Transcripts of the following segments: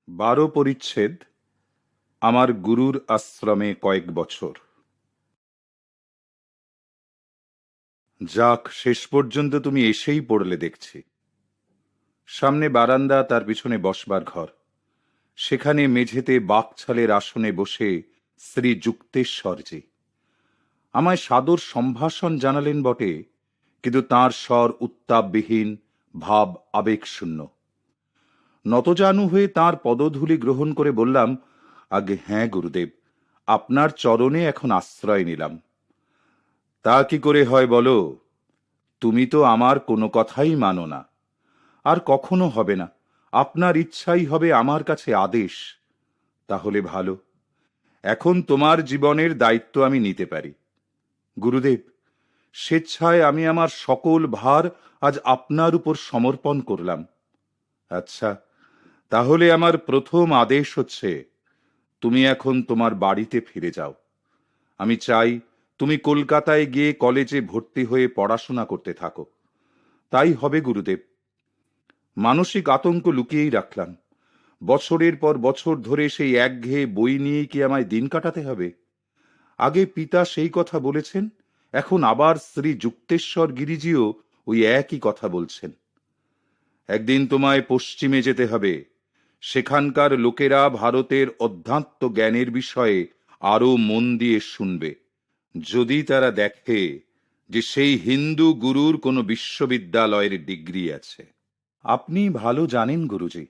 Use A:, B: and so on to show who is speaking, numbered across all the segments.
A: পরিচ্ছেদ আমার গুরুর আশ্রমে কয়েক বছর। যাক, শেষ পর্যন্ত তুমি এসেই পড়লে দেখছি। সামনে বারান্দা, তার পিছনে বসবার ঘর। সেখানে মেঝেতে বাকছালের আসনে বসে শ্রী যুক্তেশ্বরজি আমায় সাদর সম্ভাষণ জানালেন বটে, কিন্তু তাঁর স্বর উত্তাপবিহীন, ভাব আবেগশূন্য। নতজানু হয়ে তাঁর পদধূলি গ্রহণ করে বললাম, আগে হ্যাঁ গুরুদেব, আপনার চরণে এখন আশ্রয় নিলাম। তা কি করে হয় বলো? তুমি তো আমার কোনো কথাই মানো না, আর কখনো হবে না। আপনার ইচ্ছাই হবে আমার কাছে আদেশ। তাহলে ভালো, এখন তোমার জীবনের দায়িত্ব আমি নিতে পারি। গুরুদেব, স্বেচ্ছায় আমি আমার সকল ভার আজ আপনার উপর সমর্পণ করলাম। আচ্ছা, তাহলে আমার প্রথম আদেশ হচ্ছে, তুমি এখন তোমার বাড়িতে ফিরে যাও। আমি চাই তুমি কলকাতায় গিয়ে কলেজে ভর্তি হয়ে পড়াশোনা করতে থাকো। তাই হবে গুরুদেব। মানসিক আতঙ্ক লুকিয়েই রাখলাম। বছরের পর বছর ধরে সেই একঘেয়ে বই নিয়েই কি আমায় দিন কাটাতে হবে? আগে পিতা সেই কথা বলেছেন, এখন আবার শ্রী যুক্তেশ্বর গিরিজিও ওই একই কথা বলছেন। একদিন তোমায় পশ্চিমে যেতে হবে। সেখানকার লোকেরা ভারতের অধ্যাত্ম জ্ঞানের বিষয়ে আরো মন দিয়ে শুনবে, যদি তারা দেখে যে সেই হিন্দু গুরুর কোনো বিশ্ববিদ্যালয়ের ডিগ্রি আছে। আপনি ভালো জানেন গুরুজি,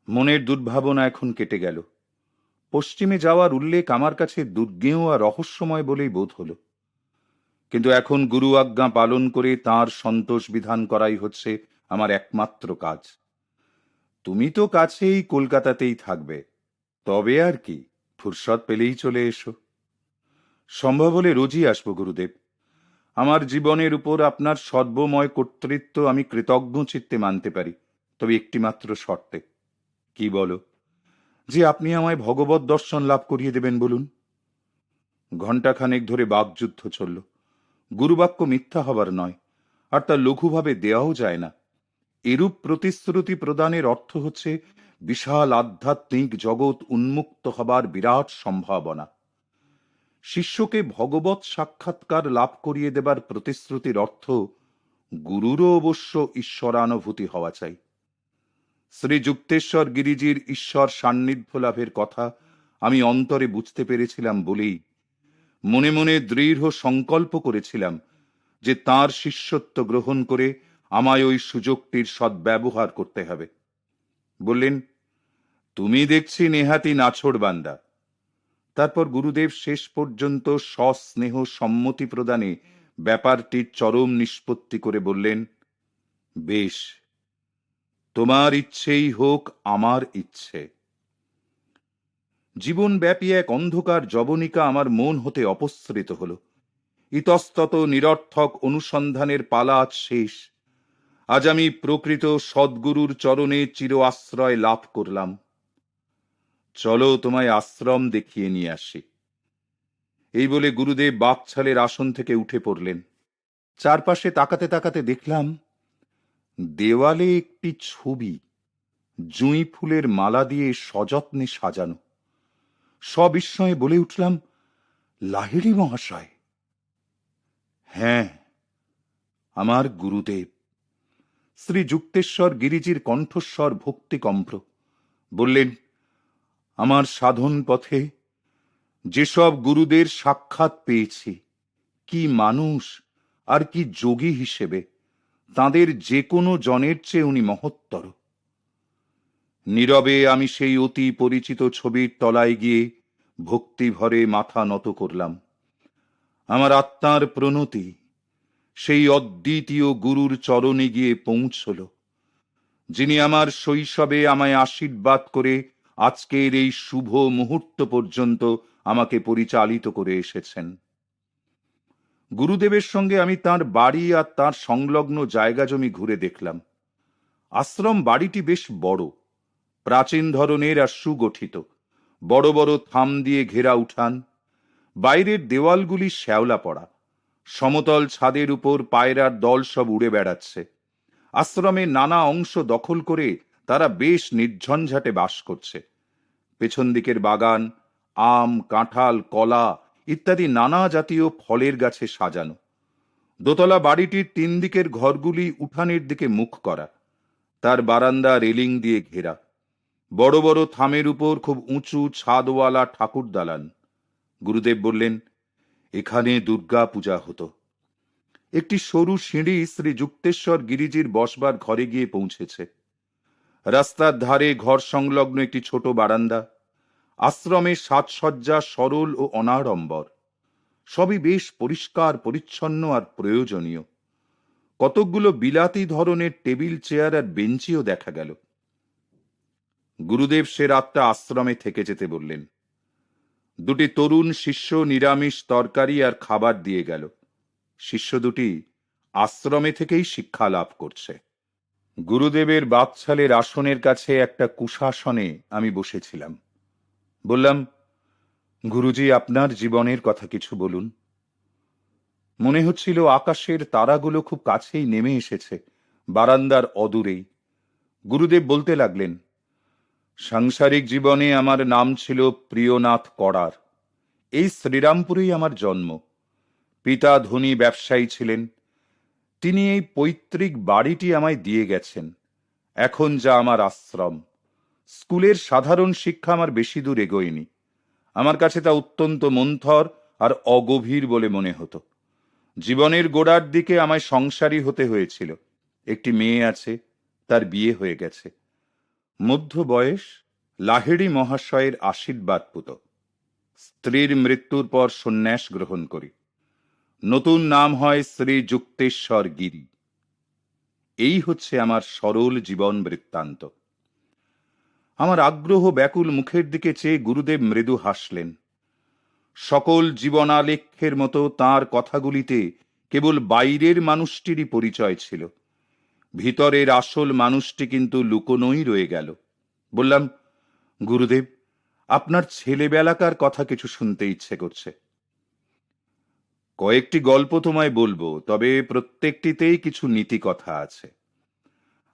A: মনের দুর্ভাবনা এখন কেটে গেল। পশ্চিমে যাওয়ার উল্লেখ আমার কাছে দুর্জ্ঞেয় আর রহস্যময় বলেই বোধ হল। কিন্তু এখন গুরু আজ্ঞা পালন করে তাঁর সন্তোষ বিধান করাই হচ্ছে আমার একমাত্র কাজ। তুমি তো কাছেই কলকাতাতেই থাকবে, তবে আর কি, ফুরসত পেলেই চলে এসো। সম্ভব হলে রোজই আসবো গুরুদেব। আমার জীবনের উপর আপনার সর্বময় কর্তৃত্ব আমি কৃতজ্ঞ চিত্তে মানতে পারি, তবে একটিমাত্র শর্তে। কি বলো? যে আপনি আমায় ভগবত দর্শন লাভ করিয়ে দেবেন বলুন। ঘণ্টাখানেক ধরে বাকযুদ্ধ চলল। গুরুবাক্য মিথ্যা হবার নয়, আর তা লঘুভাবে দেওয়াও যায় না। এরূপ প্রতিশ্রুতি প্রদানের অর্থ হচ্ছে বিশাল আধ্যাত্মিক জগৎ উন্মুক্ত হবার বিরাট সম্ভাবনা। শিষ্যকে ভগবত সাক্ষাৎকার লাভ করিয়ে দেবার প্রতিশ্রুতির অর্থ গুরুরও অবশ্য ঈশ্বরানুভূতি হওয়া চাই। শ্রী যুক্তেশ্বর গিরিজির ঈশ্বর সান্নিধ্য লাভের কথা আমি অন্তরে বুঝতে পেরেছিলাম বলেই মনে মনে দৃঢ় সংকল্প করেছিলাম যে তাঁর শিষ্যত্ব গ্রহণ করে আমায় ওই সুযোগটির সদ্ব্যবহার করতে হবে। বললেন, তুমি দেখছি নেহাতি নাছোড় বান্দা। তারপর গুরুদেব শেষ পর্যন্ত সস্নেহ সম্মতি প্রদানে ব্যাপারটির চরম নিষ্পত্তি করে বললেন, বেশ, তোমার ইচ্ছেই হোক আমার ইচ্ছে। জীবনব্যাপী এক অন্ধকার জবনিকা আমার মন হতে অপসৃত হল। ইতস্তত নিরর্থক অনুসন্ধানের পালা আজ শেষ। আজ আমি প্রকৃত সদ্গুরুর চরণে চির আশ্রয় লাভ করলাম। চলো তোমায় আশ্রম দেখিয়ে নিয়ে আসি। এই বলে গুরুদেব বাকছালের আসন থেকে উঠে পড়লেন। চারপাশে তাকাতে তাকাতে দেখলাম দেওয়ালে একটি ছবি জুঁই ফুলের মালা দিয়ে সযত্নে সাজানো। সবিস্ময়ে বলে উঠলাম, লাহিড়ী মহাশয়! হ্যাঁ, আমার গুরুদেব। শ্রী যুক্তেশ্বর গিরিজির কণ্ঠস্বর ভক্তিকম্প্র। বললেন, আমার সাধন পথে যেসব গুরুদের সাক্ষাৎ পেয়েছি, কি মানুষ আর কি যোগী হিসেবে, তাঁদের যে কোনো জনের চেয়ে উনি মহত্তর। নীরবে আমি সেই অতি পরিচিত ছবির তলায় গিয়ে ভক্তি ভরে মাথা নত করলাম। আমার আত্মার প্রণতি সেই অদ্বিতীয় গুরুর চরণে গিয়ে পৌঁছল, যিনি আমার শৈশবে আমায় আশীর্বাদ করে আজকের এই শুভ মুহূর্ত পর্যন্ত আমাকে পরিচালিত করে এসেছেন। গুরুদেবের সঙ্গে আমি তাঁর বাড়ি আর তাঁর সংলগ্ন জায়গা জমি ঘুরে দেখলাম। আশ্রম বাড়িটি বেশ বড়, প্রাচীন ধরনের আর সুগঠিত। বড় বড় থাম দিয়ে ঘেরা উঠান, বাইরের দেওয়ালগুলি শ্যাওলা পড়া। সমতল ছাদের উপর পায়রার দল সব উড়ে বেড়াচ্ছে। আশ্রমের নানা অংশ দখল করে তারা বেশ নির্ঝঞ্ঝাটে বাস করছে। পেছন দিকের বাগান আম, কাঁঠাল, কলা ইত্যাদি নানা জাতীয় ফলের গাছে সাজানো। দোতলা বাড়িটির 3 দিকের ঘরগুলি উঠানের দিকে মুখ করা। তার বারান্দা রেলিং দিয়ে ঘেরা। বড় বড় থামের উপর খুব উঁচু ছাদওয়ালা ঠাকুর দালান। গুরুদেব বললেন, এখানে দুর্গা পূজা হতো। একটি সরু সিঁড়ি শ্রী যুক্তেশ্বর গিরিজির বসবার ঘরে গিয়ে পৌঁছেছে। রাস্তার ধারে ঘর সংলগ্ন একটি ছোট বারান্দা। আশ্রমের সাজসজ্জা সরল ও অনাড়ম্বর। সবই বেশ পরিষ্কার পরিচ্ছন্ন আর প্রয়োজনীয়। কতকগুলো বিলাতি ধরনের টেবিল চেয়ার আর বেঞ্চিও দেখা গেল। গুরুদেব সে রাতটা আশ্রমে থেকে যেতে বললেন। 2টি তরুণ শিষ্য নিরামিষ তরকারি আর খাবার দিয়ে গেল। শিষ্য 2টি আশ্রমে থেকেই শিক্ষা লাভ করছে। গুরুদেবের বাকছালের আসনের কাছে একটা কুশাসনে আমি বসেছিলাম। বললাম, গুরুজি, আপনার জীবনের কথা কিছু বলুন। মনে হচ্ছিল আকাশের তারাগুলো খুব কাছেই নেমে এসেছে, বারান্দার অদূরেই। গুরুদেব বলতে লাগলেন, সাংসারিক জীবনে আমার নাম ছিল প্রিয়নাথ কড়ার। এই শ্রীরামপুরেই আমার জন্ম। পিতা ধনী ব্যবসায়ী ছিলেন। তিনি এই পৈতৃক বাড়িটি আমায় দিয়ে গেছেন। এখন যা আমার আশ্রম। স্কুলের সাধারণ শিক্ষা আমার বেশি দূর এগোয়নি। আমার কাছে তা অত্যন্ত মন্থর আর অগভীর বলে মনে হতো। জীবনের গোড়ার দিকে আমায় সংসারী হতে হয়েছিল। একটি মেয়ে আছে, তার বিয়ে হয়ে গেছে। মধ্য বয়স, লাহিড়ী মহাশয়ের আশীর্বাদপুত। স্ত্রীর মৃত্যুর পর সন্ন্যাস গ্রহণ করি। নতুন নাম হয় শ্রী যুক্তেশ্বর গিরি। এই হচ্ছে আমার সরল জীবন বৃত্তান্ত। আমার আগ্রহ ব্যাকুল মুখের দিকে চেয়ে গুরুদেব মৃদু হাসলেন। সকল জীবনালেখ্যের মতো তাঁর কথাগুলিতে কেবল বাইরের মানুষটিরই পরিচয় ছিল। ভিতরের আসল মানুষটি কিন্তু লুকোনোই রয়ে গেল। বললাম, গুরুদেব, আপনার ছেলেবেলাকার কথা কিছু শুনতে ইচ্ছে করছে। কয়েকটি গল্প তোমায় বলবো, তবে প্রত্যেকটিতেই কিছু নীতি কথা আছে।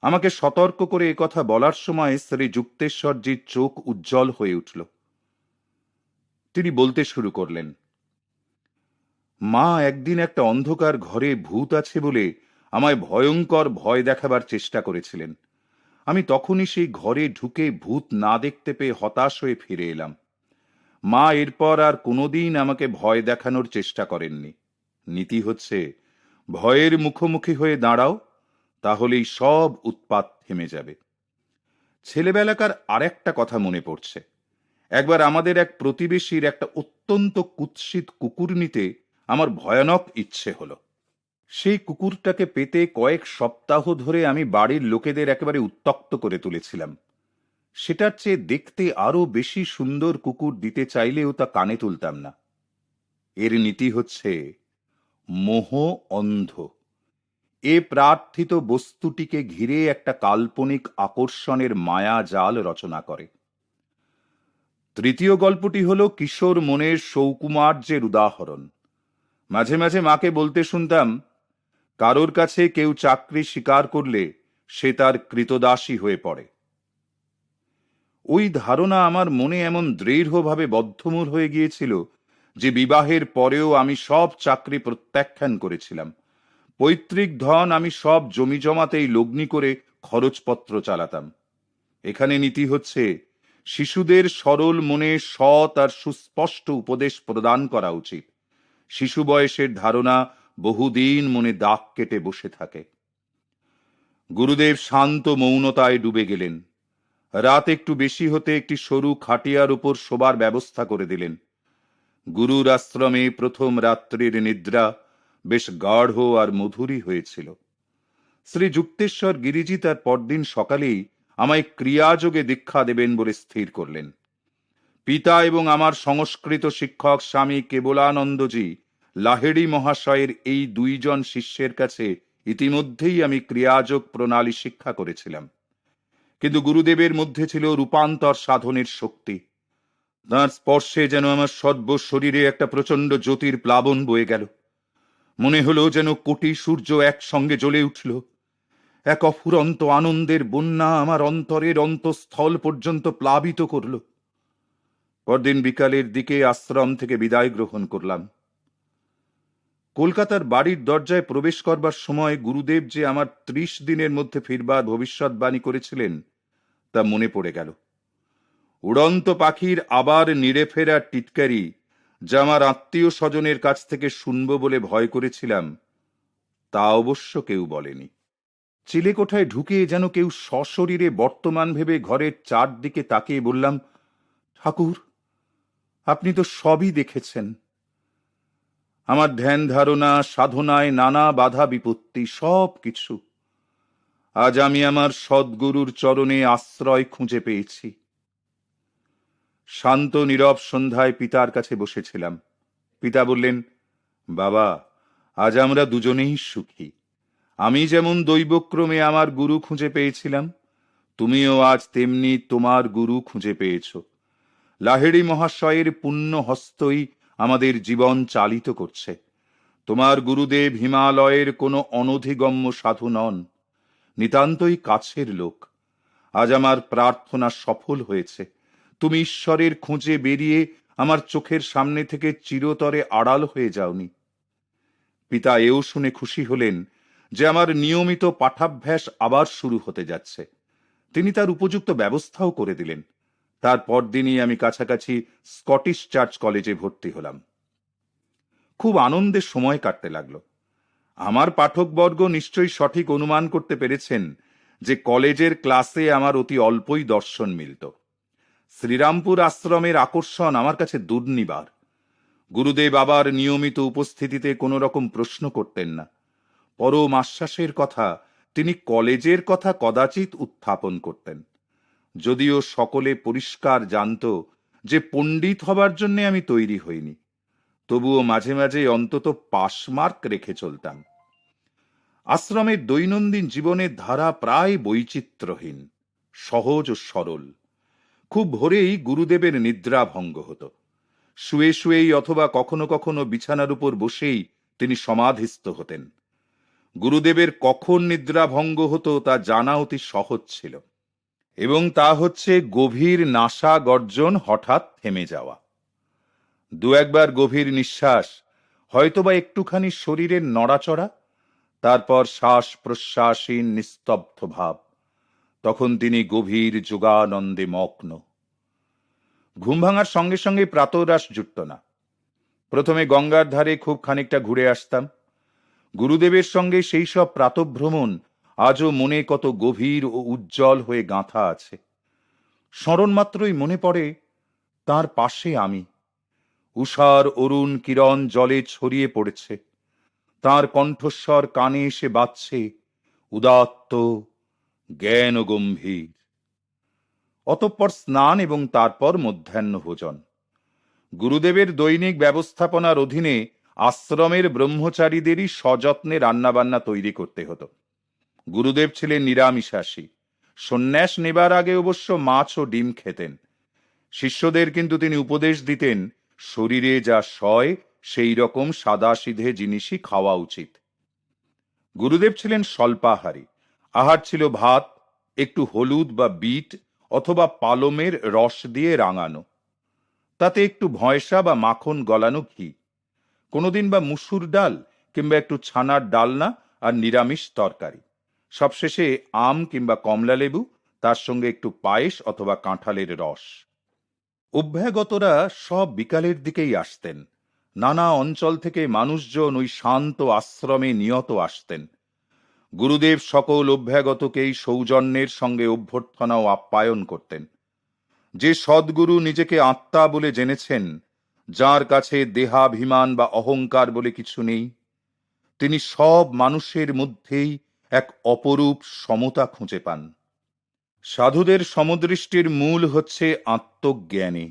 A: আমাকে সতর্ক করে একথা বলার সময় শ্রী যুক্তেশ্বরজির চোখ উজ্জ্বল হয়ে উঠল। তিনি বলতে শুরু করলেন, মা একদিন একটা অন্ধকার ঘরে ভূত আছে বলে আমায় ভয়ঙ্কর ভয় দেখাবার চেষ্টা করেছিলেন। আমি তখনই সেই ঘরে ঢুকে ভূত না দেখতে পেয়ে হতাশ হয়ে ফিরে এলাম। মা এরপর আর কোনোদিন আমাকে ভয় দেখানোর চেষ্টা করেননি। নীতি হচ্ছে, ভয়ের মুখোমুখি হয়ে দাঁড়াও, তাহলেই সব উৎপাত থেমে যাবে। ছেলেবেলাকার আরেকটা কথা মনে পড়ছে। একবার আমাদের এক প্রতিবেশীর একটা অত্যন্ত কুৎসিত কুকুর নিতে আমার ভয়ানক ইচ্ছে হলো। সেই কুকুরটাকে পেতে কয়েক সপ্তাহ ধরে আমি বাড়ির লোকেদের একেবারে উত্ত্যক্ত করে তুলেছিলাম। সেটার চেয়ে দেখতে আরো বেশি সুন্দর কুকুর দিতে চাইলেও তা কানে তুলতাম না। এর নীতি হচ্ছে, মোহ অন্ধ। এ প্রার্থিত বস্তুটিকে ঘিরে একটা কাল্পনিক আকর্ষণের মায়া জাল রচনা করে। তৃতীয় গল্পটি হল কিশোর মনের সৌকুমার্যের উদাহরণ। মাঝে মাঝে মাকে বলতে শুনতাম, কারোর কাছে কেউ চাকরি স্বীকার করলে সে তার কৃতদাসী হয়ে পড়ে। ওই ধারণা আমার মনে এমন দৃঢ়ভাবে বদ্ধমূল হয়ে গিয়েছিল যে বিবাহের পরেও আমি সব চাকরি প্রত্যাখ্যান করেছিলাম। পৈতৃক ধন আমি সব জমি জমাতেই লগ্নি করে খরচপত্র চালাতাম। এখানে নীতি হচ্ছে, শিশুদের সরল মনে সৎ আর সুস্পষ্ট উপদেশ প্রদান করা উচিত। শিশু বয়সের ধারণা বহুদিন মনে দাগ কেটে বসে থাকে। গুরুদেব শান্ত মৌনতায় ডুবে গেলেন। রাত একটু বেশি হতে একটি সরু খাটিয়ার উপর শোবার ব্যবস্থা করে দিলেন। গুরুর আশ্রমে প্রথম রাত্রির নিদ্রা বেশ গাঢ় আর মধুরী হয়েছিল। শ্রী যুক্তেশ্বর গিরিজি তার পরদিন সকালেই আমায় ক্রিয়াযোগে দীক্ষা দেবেন বলে স্থির করলেন। পিতা এবং আমার সংস্কৃত শিক্ষক স্বামী কেবলানন্দজি লাহিড়ী মহাশয়ের এই 2 জন শিষ্যের কাছে ইতিমধ্যেই আমি ক্রিয়াযোগ প্রণালী শিক্ষা করেছিলাম। কিন্তু গুরুদেবের মধ্যে ছিল রূপান্তর সাধনের শক্তি। তাঁর স্পর্শে যেন আমার সর্ব শরীরে একটা প্রচন্ড জ্যোতির প্লাবন বয়ে গেল। মনে হলো যেন কোটি সূর্য একসঙ্গে জ্বলে উঠল। এক অফুরন্ত আনন্দের বন্যা আমার অন্তরের অন্তঃস্থল পর্যন্ত প্লাবিত করল। পরদিন বিকালের দিকে আশ্রম থেকে বিদায় গ্রহণ করলাম। কলকাতার বাড়ির দরজায় প্রবেশ করবার সময় গুরুদেব যে আমার 30 দিনের মধ্যে ফিরবার ভবিষ্যৎবাণী করেছিলেন তা মনে পড়ে গেল। উড়ন্ত পাখির আবার নিড়ে ফেরার টিটকারি, যা আমার আত্মীয় স্বজনের কাছ থেকে শুনব বলে ভয় করেছিলাম, তা অবশ্য কেউ বলেনি। চিলেকোঠায় ঢুকে যেন কেউ সশরীরে বর্তমান ভেবে ঘরের চারদিকে তাকিয়ে বললাম, ঠাকুর, আপনি তো সবই দেখেছেন। আমার ধ্যান ধারণা সাধনায় নানা বাধা বিপত্তি সব কিছু আজ আমি আমার সদ্গুরুর চরণে আশ্রয় খুঁজে পেয়েছি। শান্ত নীরব সন্ধ্যায় পিতার কাছে বসেছিলাম। পিতা বললেন, বাবা, আজ আমরা দুজনেই সুখী। আমি যেমন দৈবক্রমে আমার গুরু খুঁজে পেয়েছিলাম, তুমিও আজ তেমনি তোমার গুরু খুঁজে পেয়েছ। লাহিড়ী মহাশয়ের পুণ্য হস্তই আমাদের জীবন চালিত করছে। তোমার গুরুদেব হিমালয়ের কোনো অনধিগম্য সাধু নন, নিতান্তই কাছের লোক। আজ আমার প্রার্থনা সফল হয়েছে। তুমি ঈশ্বরের খুঁজে বেরিয়ে আমার চোখের সামনে থেকে চিরতরে আড়াল হয়ে যাওনি। পিতা এও শুনে খুশি হলেন যে আমার নিয়মিত পাঠাভ্যাস আবার শুরু হতে যাচ্ছে। তিনি তার উপযুক্ত ব্যবস্থাও করে দিলেন। তার পরদিনই আমি কাছাকাছি স্কটিশ চার্চ কলেজে ভর্তি হলাম। খুব আনন্দের সময় কাটতে লাগলো। আমার পাঠকবর্গ নিশ্চয়ই সঠিক অনুমান করতে পেরেছেন যে কলেজের ক্লাসে আমার অতি অল্পই দর্শন মিলত। শ্রীরামপুর আশ্রমের আকর্ষণ আমার কাছে দুর্নিবার। গুরুদেব আবার নিয়মিত উপস্থিতিতে কোনো রকম প্রশ্ন করতেন না। পরম আশ্বাসের কথা, তিনি কলেজের কথা কদাচিৎ উত্থাপন করতেন। যদিও সকলে পরিষ্কার জানত যে পণ্ডিত হবার জন্য আমি তৈরি হইনি, তবুও মাঝে মাঝে অন্তত পাসমার্ক রেখে চলতাম। আশ্রমের দৈনন্দিন জীবনের ধারা প্রায় বৈচিত্র্যহীন, সহজ ও সরল। খুব ভোরেই গুরুদেবের নিদ্রা ভঙ্গ হতো। শুয়ে শুয়েই অথবা কখনো কখনো বিছানার উপর বসেই তিনি সমাধিস্থ হতেন। গুরুদেবের কখন নিদ্রা ভঙ্গ হতো তা জানা অতি সহজ ছিল, এবং তা হচ্ছে গভীর নাসা গর্জন হঠাৎ থেমে যাওয়া, দু একবার গভীর নিঃশ্বাস, হয়তোবা একটুখানি শরীরের নড়াচড়া, তারপর শ্বাস প্রশ্বাসীন নিস্তব্ধ ভাব। তখন তিনি গভীর যোগানন্দে মগ্ন। ঘুম ভাঙার সঙ্গে সঙ্গে প্রাতরাশ জুটত না। প্রথমে গঙ্গার ধারে খুব খানিকটা ঘুরে আসতাম। গুরুদেবের সঙ্গে সেই সব প্রাতভ্রমণ আজও মনে কত গভীর ও উজ্জ্বল হয়ে গাঁথা আছে। স্মরণ মাত্রই মনে পড়ে তার পাশে আমি। উষার অরুণ কিরণ জলে ছড়িয়ে পড়েছে, তার কণ্ঠস্বর কানে এসে বাজছে, উদাত্ত, জ্ঞান ও গম্ভীর। অতঃপর স্নান এবং তারপর মধ্যাহ্ন ভোজন। গুরুদেবের দৈনিক ব্যবস্থাপনার অধীনে আশ্রমের ব্রহ্মচারীদেরই সযত্নে রান্নাবান্না তৈরি করতে হতো। গুরুদেব ছিলেন নিরামিষাশী। সন্ন্যাস নেবার আগে অবশ্য মাছ ও ডিম খেতেন। শিষ্যদের কিন্তু তিনি উপদেশ দিতেন, শরীরে যা সয় সেই রকম সাদাসিধে জিনিসই খাওয়া উচিত। গুরুদেব ছিলেন স্বল্পাহারী। আহার ছিল ভাত, একটু হলুদ বা বিট অথবা পালমের রস দিয়ে রাঙানো, তাতে একটু ভয়সা বা মাখন গলানো ঘি, কোনোদিন বা মুসুর ডাল কিংবা একটু ছানার ডালনা আর নিরামিষ তরকারি, সবশেষে আম কিংবা কমলা লেবু, তার সঙ্গে একটু পায়েস অথবা কাঁঠালের রস। অভ্যাগতরা সব বিকালের দিকেই আসতেন। নানা অঞ্চল থেকে মানুষজন ওই শান্ত আশ্রমে নিয়ত আসতেন। গুরুদেব সকল অভ্যাগতকেই সৌজন্যের সঙ্গে অভ্যর্থনা ও আপ্যায়ন করতেন। যে সদ্গুরু নিজেকে আত্মা বলে জেনেছেন, যার কাছে দেহাভিমান বা অহংকার বলে কিছু নেই, তিনি সব মানুষের মধ্যেই এক অপরূপ সমতা খুঁজে পান। সাধুদের সমদৃষ্টির মূল হচ্ছে আত্মজ্ঞানে।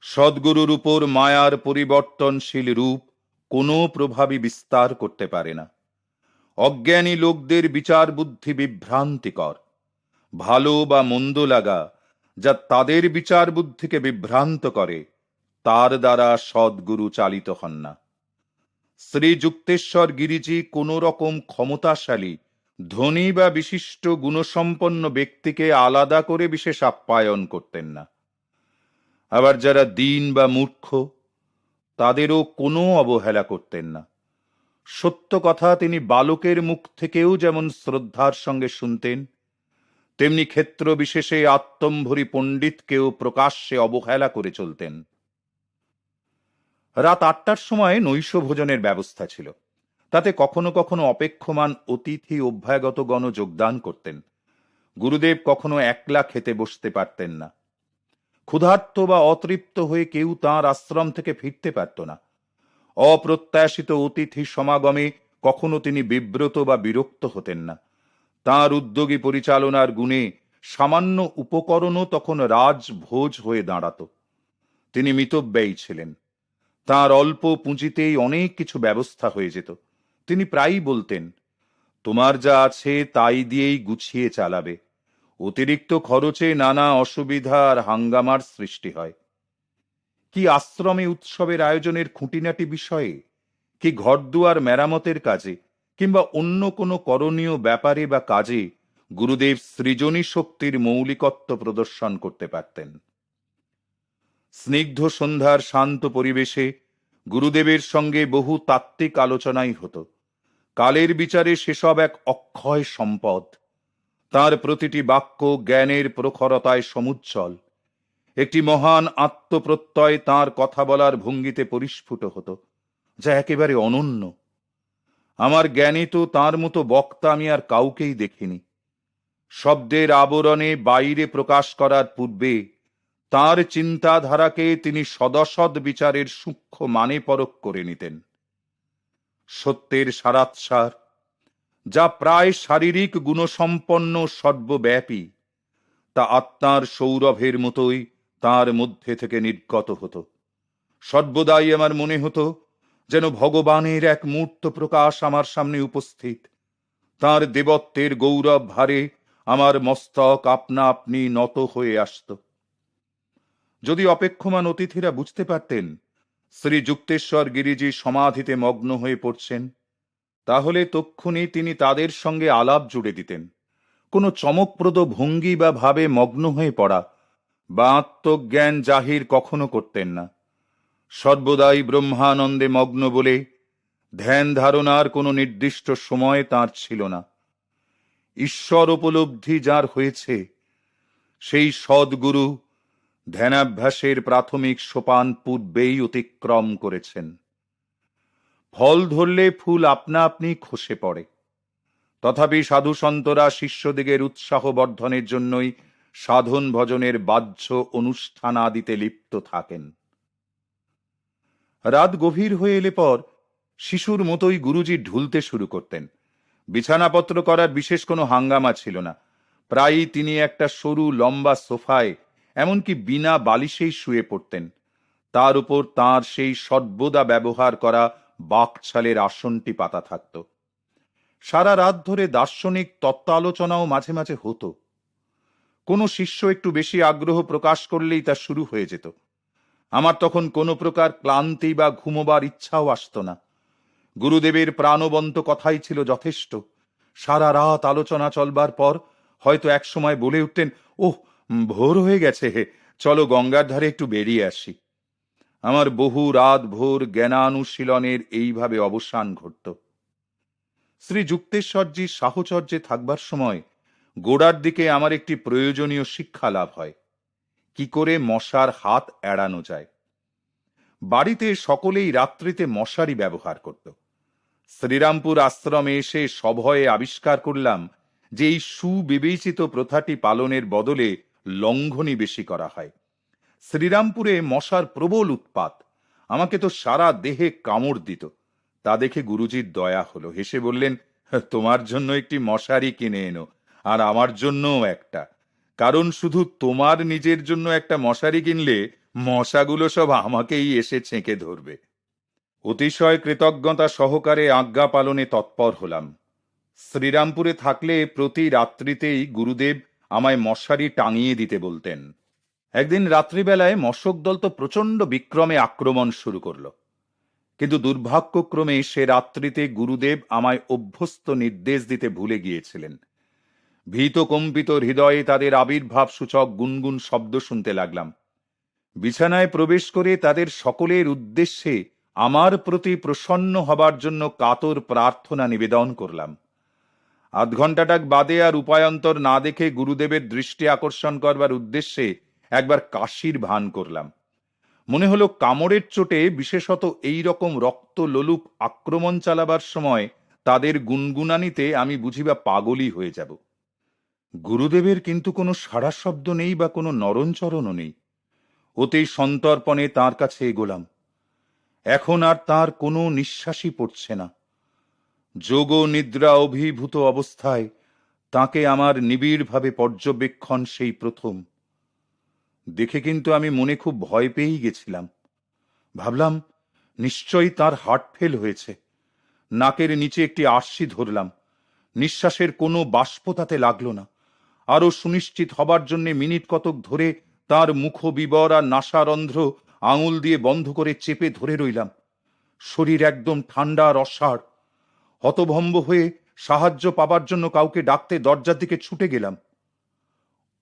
A: সদ্গুরুর উপর মায়ার পরিবর্তনশীল রূপ কোনো প্রভাবই বিস্তার করতে পারে না। অজ্ঞানী লোকদের বিচার বুদ্ধি বিভ্রান্তিকর। ভালো বা মন্দ লাগা যা তাদের বিচার বুদ্ধিকে বিভ্রান্ত করে, তার দ্বারা সদ্গুরু চালিত হন না। শ্রী যুক্তেশ্বর গিরিজি কোন রকম ক্ষমতাশালী ধনী বা বিশিষ্ট গুণসম্পন্ন ব্যক্তিকে আলাদা করে বিশেষ আপ্যায়ন করতেন না। আবার যারা দীন বা মূর্খ তাদেরও কোনো অবহেলা করতেন না। সত্য কথা তিনি বালকের মুখ থেকেও যেমন শ্রদ্ধার সঙ্গে শুনতেন, তেমনি ক্ষেত্র বিশেষে আত্মম্ভরী পণ্ডিতকেও প্রকাশ্যে অবহেলা করে চলতেন। রাত 8টার সময় নৈশ ভোজনের ব্যবস্থা ছিল। তাতে কখনো কখনো অপেক্ষমান অতিথি অভ্যাগতগণ যোগদান করতেন। গুরুদেব কখনো একলা খেতে বসতে পারতেন না। ক্ষুধার্ত বা অতৃপ্ত হয়ে কেউ তাঁর আশ্রম থেকে ফিরতে পারত না। অপ্রত্যাশিত অতিথি সমাগমে কখনো তিনি বিব্রত বা বিরক্ত হতেন না। তাঁর উদ্যোগী পরিচালনার গুণে সামান্য উপকরণও তখন রাজভোজ হয়ে দাঁড়াত। তিনি মিতব্যয়ী ছিলেন। তাঁর অল্প পুঁজিতেই অনেক কিছু ব্যবস্থা হয়ে যেত। তিনি প্রায়ই বলতেন, তোমার যা আছে তাই দিয়েই গুছিয়ে চালাবে। অতিরিক্ত খরচে নানা অসুবিধা আর হাঙ্গামার সৃষ্টি হয়। কি আশ্রমে উৎসবের আয়োজনের খুঁটিনাটি বিষয়ে, কি ঘরদুয়ার মেরামতের কাজে, কিংবা অন্য কোনো করণীয় ব্যাপারে বা কাজে গুরুদেব সৃজনী শক্তির মৌলিকত্ব প্রদর্শন করতে পারতেন। স্নিগ্ধ সন্ধ্যার শান্ত পরিবেশে গুরুদেবের সঙ্গে বহু তাত্ত্বিক আলোচনাই হতো। কালের বিচারে সেসব এক অক্ষয় সম্পদ। তার প্রতিটি বাক্য জ্ঞানের প্রখরতায় সমুজ্জ্বল। একটি মহান আত্মপ্রত্যয় তাঁর কথা বলার ভঙ্গিতে পরিস্ফুট হতো, যা একেবারে অনন্য। আমার জ্ঞানে তো তাঁর মতো বক্তা আমি আর কাউকেই দেখিনি। শব্দের আবরণে বাইরে প্রকাশ করার পূর্বে তাঁর চিন্তাধারাকে তিনি সদসদ বিচারের সূক্ষ্ম মানে পরখ করে নিতেন। সত্যের সারাৎসার, যা প্রায় শারীরিক গুণসম্পন্ন সর্বব্যাপী, তা আত্মার সৌরভের মতোই তার মধ্যে থেকে নির্গত হতো। সর্বদাই আমার মনে হতো যেন ভগবানের এক মূর্ত প্রকাশ আমার সামনে উপস্থিত। তার দেবত্বের গৌরব ভারে আমার মস্তক আপনা আপনি নত হয়ে আসত। যদি অপেক্ষমান অতিথিরা বুঝতে পারতেন শ্রী যুক্তেশ্বর গিরিজি সমাধিতে মগ্ন হয়ে পড়ছেন, তাহলে তক্ষুনি তিনি তাদের সঙ্গে আলাপ জুড়ে দিতেন। কোনো চমকপ্রদ ভঙ্গি বা ভাবে মগ্ন হয়ে পড়া বা আত্মজ্ঞান জাহির কখনো করতেন না। সর্বদাই ব্রহ্মানন্দে মগ্ন বলে ধ্যান ধারণার কোনো নির্দিষ্ট সময় তাঁর ছিল না। ঈশ্বর উপলব্ধি যার হয়েছে, সেই সদ্গুরু ধ্যানাভ্যাসের প্রাথমিক সোপান পূর্বেই অতিক্রম করেছেন। ফল ধরলে ফুল আপনা আপনি খসে পড়ে। তথাপি সাধু সন্তরা শিষ্যদিগের উৎসাহ বর্ধনের জন্যই সাধন ভজনের বাহ্য অনুষ্ঠান আদিতে লিপ্ত থাকেন। রাত গভীর হয়ে এলে পর শিশুর মতোই গুরুজি ঢুলতে শুরু করতেন। বিছানাপত্র করার বিশেষ কোনো হাঙ্গামা ছিল না। প্রায়ই তিনি একটা সরু লম্বা সোফায়, এমনকি বিনা বালিশেই শুয়ে পড়তেন। তার উপর তাঁর সেই সর্বদা ব্যবহার করা বাকছালের আসনটি পাতা থাকত। সারা রাত ধরে দার্শনিক তত্ত্ব আলোচনাও মাঝে মাঝে হতো। কোনো শিষ্য একটু বেশি আগ্রহ প্রকাশ করলেই তা শুরু হয়ে যেত। আমার তখন কোনো প্রকার ক্লান্তি বা ঘুমোবার ইচ্ছাও আসতো না। গুরুদেবের প্রাণবন্ত কথাই ছিল যথেষ্ট। সারা রাত আলোচনা চলবার পর হয়তো এক সময় বলে উঠতেন, ওহ, ভোর হয়ে গেছে, হে, চলো গঙ্গার ধারে একটু বেরিয়ে আসি। আমার বহু রাত ভোর জ্ঞানানুশীলনের এইভাবে অবসান ঘটত। শ্রী যুক্তেশ্বরজি সাহচর্যে থাকবার সময় গোড়ার দিকে আমার একটি প্রয়োজনীয় শিক্ষা লাভ হয়, কি করে মশার হাত এড়ানো যায়। বাড়িতে সকলেই রাত্রিতে মশারি ব্যবহার করত। শ্রীরামপুর আশ্রমে এসে সভয়ে আবিষ্কার করলাম যে এই সুবিবেচিত প্রথাটি পালনের বদলে লঙ্ঘনই বেশি করা হয়। শ্রীরামপুরে মশার প্রবল উৎপাত। আমাকে তো সারা দেহে কামড় দিত। তা দেখে গুরুজির দয়া হলো। হেসে বললেন, তোমার জন্য একটি মশারি কিনে এনো, আর আমার জন্যও একটা। কারণ শুধু তোমার নিজের জন্য একটা মশারি কিনলে মশাগুলো সব আমাকেই এসে ছেঁকে ধরবে। অতিশয় কৃতজ্ঞতা সহকারে আজ্ঞা পালনে তৎপর হলাম। শ্রীরামপুরে থাকলে প্রতি রাত্রিতেই গুরুদেব আমায় মশারি টাঙিয়ে দিতে বলতেন। একদিন রাত্রিবেলায় মশক দল তো প্রচণ্ড বিক্রমে আক্রমণ শুরু করল। কিন্তু দুর্ভাগ্যক্রমে সে রাত্রিতে গুরুদেব আমায় অভ্যস্ত নির্দেশ দিতে ভুলে গিয়েছিলেন। ভীত কম্পিত হৃদয়ে তাদের আবির্ভাব সূচক গুনগুন শব্দ শুনতে লাগলাম। বিছানায় প্রবেশ করে তাদের সকলের উদ্দেশ্যে আমার প্রতি প্রসন্ন হবার জন্য কাতর প্রার্থনা নিবেদন করলাম। আধ ঘণ্টাটাক বাদে আর উপায়ন্তর না দেখে গুরুদেবের দৃষ্টি আকর্ষণ করবার উদ্দেশ্যে একবার কাশির ভান করলাম। মনে হলো কামড়ের চোটে, বিশেষত এই রকম রক্ত লোলুপ আক্রমণ চালাবার সময় তাদের গুনগুনানিতে আমি বুঝিবা পাগলই হয়ে যাব। গুরুদেবের কিন্তু কোনো সাড়া শব্দ নেই বা কোনো নরণচরণও নেই। অতি সন্তর্পণে তাঁর কাছে এগোলাম। এখন আর তাঁর কোনো নিঃশ্বাসই পড়ছে না। যোগ নিদ্রা অভিভূত অবস্থায় তাকে আমার নিবিড়ভাবে পর্যবেক্ষণ সেই প্রথম। দেখে কিন্তু আমি মনে খুব ভয় পেয়েই গেছিলাম। ভাবলাম নিশ্চয়ই তার হার্ট ফেল হয়েছে। নাকের নিচে একটি আরশি ধরলাম। নিঃশ্বাসের কোনো বাষ্প তাতে লাগলো না। আরো সুনিশ্চিত হবার জন্য মিনিট কতক ধরে তার মুখ বিবর আর নাসারন্ধ্র আঙুল দিয়ে বন্ধ করে চেপে ধরে রইলাম। শরীর একদম ঠান্ডা আর অসাড়। হতভম্ব হয়ে সাহায্য পাবার জন্য কাউকে ডাকতে দরজার দিকে ছুটে গেলাম।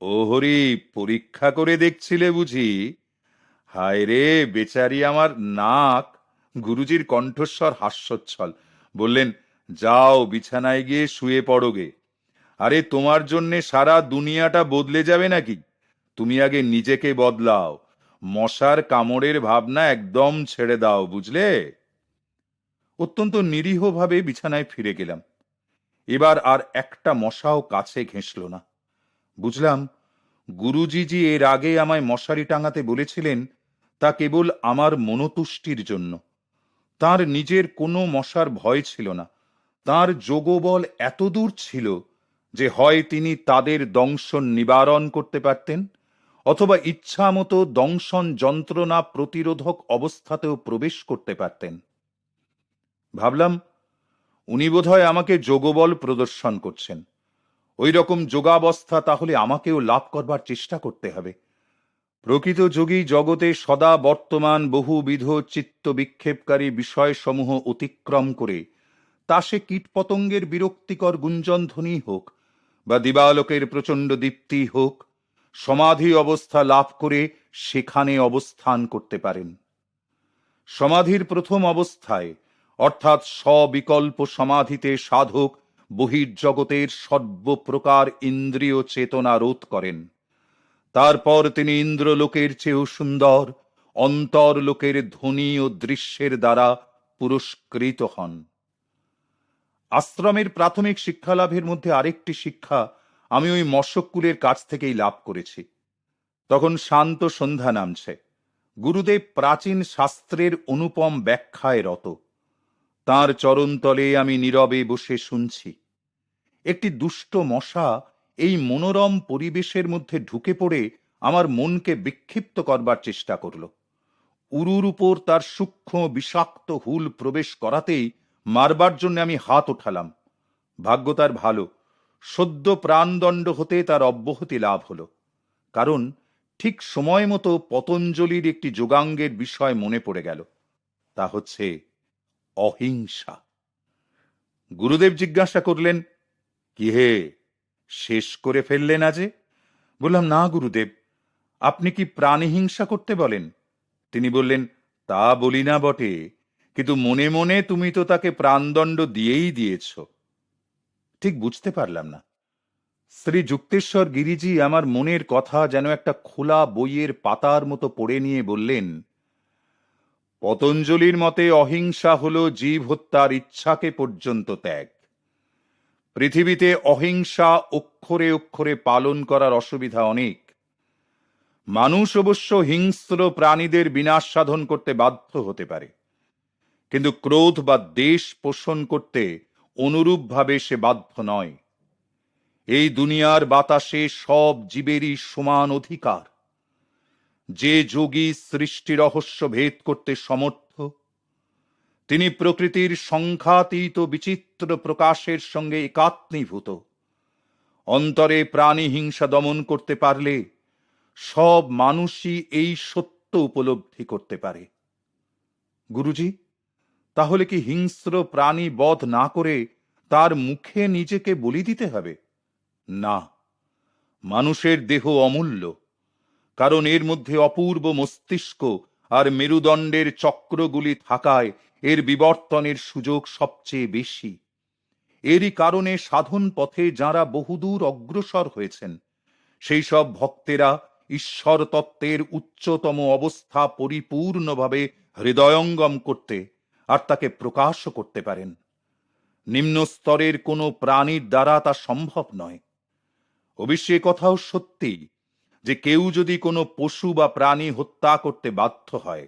A: ও হরি, পরীক্ষা করে দেখছিলে বুঝি? হায় রে বেচারি আমার নাক। গুরুজির কণ্ঠস্বর হাস্যোচ্ছল। বললেন, যাও বিছানায় গিয়ে শুয়ে পড়োগে। আরে তোমার জন্যে সারা দুনিয়াটা বদলে যাবে নাকি? তুমি আগে নিজেকে বদলাও। মশার কামড়ের ভাবনা একদম ছেড়ে দাও, বুঝলে? অত্যন্ত নিরীহভাবে বিছানায় ফিরে গেলাম। এবার আর একটা মশাও কাছে ঘেঁষল না। বুঝলাম গুরুজি এর আগে আমায় মশারি টাঙাতে বলেছিলেন তা কেবল আমার মনোতুষ্টির জন্য। তার নিজের কোনো মশার ভয় ছিল না। তার যোগবল এতদূর ছিল যে হয় তিনি তাদের দংশন নিবারণ করতে পারতেন, অথবা ইচ্ছা মতো দংশন যন্ত্রণা প্রতিরোধক অবস্থাতেও প্রবেশ করতে পারতেন। ভাবলাম উনি বোধহয় আমাকে যোগবল প্রদর্শন করছেন। ওই রকম যোগাবস্থা তাহলে আমাকেও লাভ করবার চেষ্টা করতে হবে। প্রকৃত যোগী জগতে সদা বর্তমান বহুবিধ চিত্ত বিক্ষেপকারী বিষয়সমূহ অতিক্রম করে, তা সে কীটপতঙ্গের বিরক্তিকর গুঞ্জনধ্বনি হোক বা দিবালোকের প্রচণ্ড দীপ্তি হোক, সমাধি অবস্থা লাভ করে সেখানে অবস্থান করতে পারেন। সমাধির প্রথম অবস্থায় অর্থাৎ সবিকল্প সমাধিতে সাধক বহির্জগতের সর্বপ্রকার ইন্দ্রিয় চেতনা রোধ করেন। তারপর তিনি ইন্দ্রলোকের চেয়েও সুন্দর অন্তর্লোকের ধ্বনি ও দৃশ্যের দ্বারা পুরস্কৃত হন। আশ্রমের প্রাথমিক শিক্ষা লাভের মধ্যে আরেকটি শিক্ষা আমি ওই মশকুলের কাছ থেকেই লাভ করেছি। তখন শান্ত সন্ধ্যা নামছে। গুরুদেব প্রাচীন শাস্ত্রের অনুপম ব্যাখ্যায় রত। তাঁর চরণতলে আমি নীরবে বসে শুনছি। একটি দুষ্ট মশা এই মনোরম পরিবেশের মধ্যে ঢুকে পড়ে আমার মনকে বিক্ষিপ্ত করবার চেষ্টা করল। উরুর উপর তার সূক্ষ্ম বিষাক্ত হুল প্রবেশ করাতেই মারবার জন্য আমি হাত ওঠালাম। ভাগ্য তার ভালো, সদ্য প্রাণদণ্ড হতে তার অব্যাহতি লাভ হলো। কারণ ঠিক সময় মতো পতঞ্জলির একটি যোগাঙ্গের বিষয় মনে পড়ে গেল। তা হচ্ছে অহিংসা। গুরুদেব জিজ্ঞাসা করলেন, কি হে, শেষ করে ফেললে না যে? বললাম, না গুরুদেব, আপনি কি প্রাণিহিংসা করতে বলেন? তিনি বললেন, তা বলি না বটে, কিন্তু মনে মনে তুমি তো তাকে প্রাণদণ্ড দিয়েই দিয়েছ। ঠিক বুঝতে পারলাম না। শ্রী যুক্তেশ্বর গিরিজি আমার মনের কথা যেন একটা খোলা বইয়ের পাতার মতো পড়ে নিয়ে বললেন, পতঞ্জলির মতে অহিংসা হল জীব হত্যার ইচ্ছাকে পর্যন্ত ত্যাগ। পৃথিবীতে অহিংসা অক্ষরে অক্ষরে পালন করার অসুবিধা অনেক। মানুষ অবশ্য হিংস্র প্রাণীদের বিনাশ সাধন করতে বাধ্য হতে পারে, কিন্তু ক্রোধ বা দ্বেষ পোষণ করতে অনুরূপভাবে সে বাধ্য নয়। এই দুনিয়ার বাতাসে সব জীবেরই সমান অধিকার। যে যোগী সৃষ্টি রহস্য ভেদ করতে সমর্থ, তিনি প্রকৃতির সংখ্যাতীত বিচিত্র প্রকাশের সঙ্গে একাত্মীভূত। অন্তরে প্রাণী হিংসা দমন করতে পারলে সব মানুষই এই সত্য উপলব্ধি করতে পারে। গুরুজি, তাহলে কি হিংস্র প্রাণী বধ না করে তার মুখে নিজেকে বলি দিতে হবে? না, মানুষের দেহ অমূল্য, কারণ এর মধ্যে অপূর্ব মস্তিষ্ক আর মেরুদণ্ডের চক্রগুলি থাকায় এর বিবর্তনের সুযোগ সবচেয়ে বেশি। এরই কারণে সাধন পথে যাঁরা বহুদূর অগ্রসর হয়েছেন, সেই সব ভক্তেরা ঈশ্বর তত্ত্বের উচ্চতম অবস্থা পরিপূর্ণভাবে হৃদয়ঙ্গম করতে আর তাকে প্রকাশও করতে পারেন। নিম্ন স্তরের কোনো প্রাণীর দ্বারা তা সম্ভব নয়। অবশ্যই কথাও সত্যি যে কেউ যদি কোনো পশু বা প্রাণী হত্যা করতে বাধ্য হয়,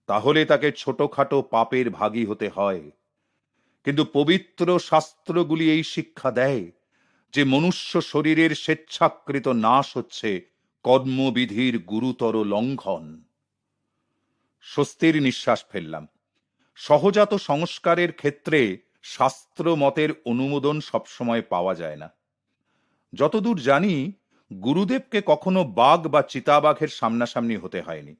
A: তাহলে তাকে ছোটখাটো পাপের ভাগী হতে হয়। কিন্তু পবিত্র শাস্ত্রগুলি এই শিক্ষা দেয় যে মনুষ্য শরীরের স্বেচ্ছাকৃত নাশ হচ্ছে কর্মবিধির গুরুতর লঙ্ঘন। স্বস্তির নিঃশ্বাস ফেললাম। সহজাত সংস্কারের ক্ষেত্রে শাস্ত্র মতের অনুমোদন সবসময় পাওয়া যায় না। যতদূর জানি, গুরুদেবকে কখনো বাঘ বা চিতাবাঘের সামনাসামনি হতে হয়নি।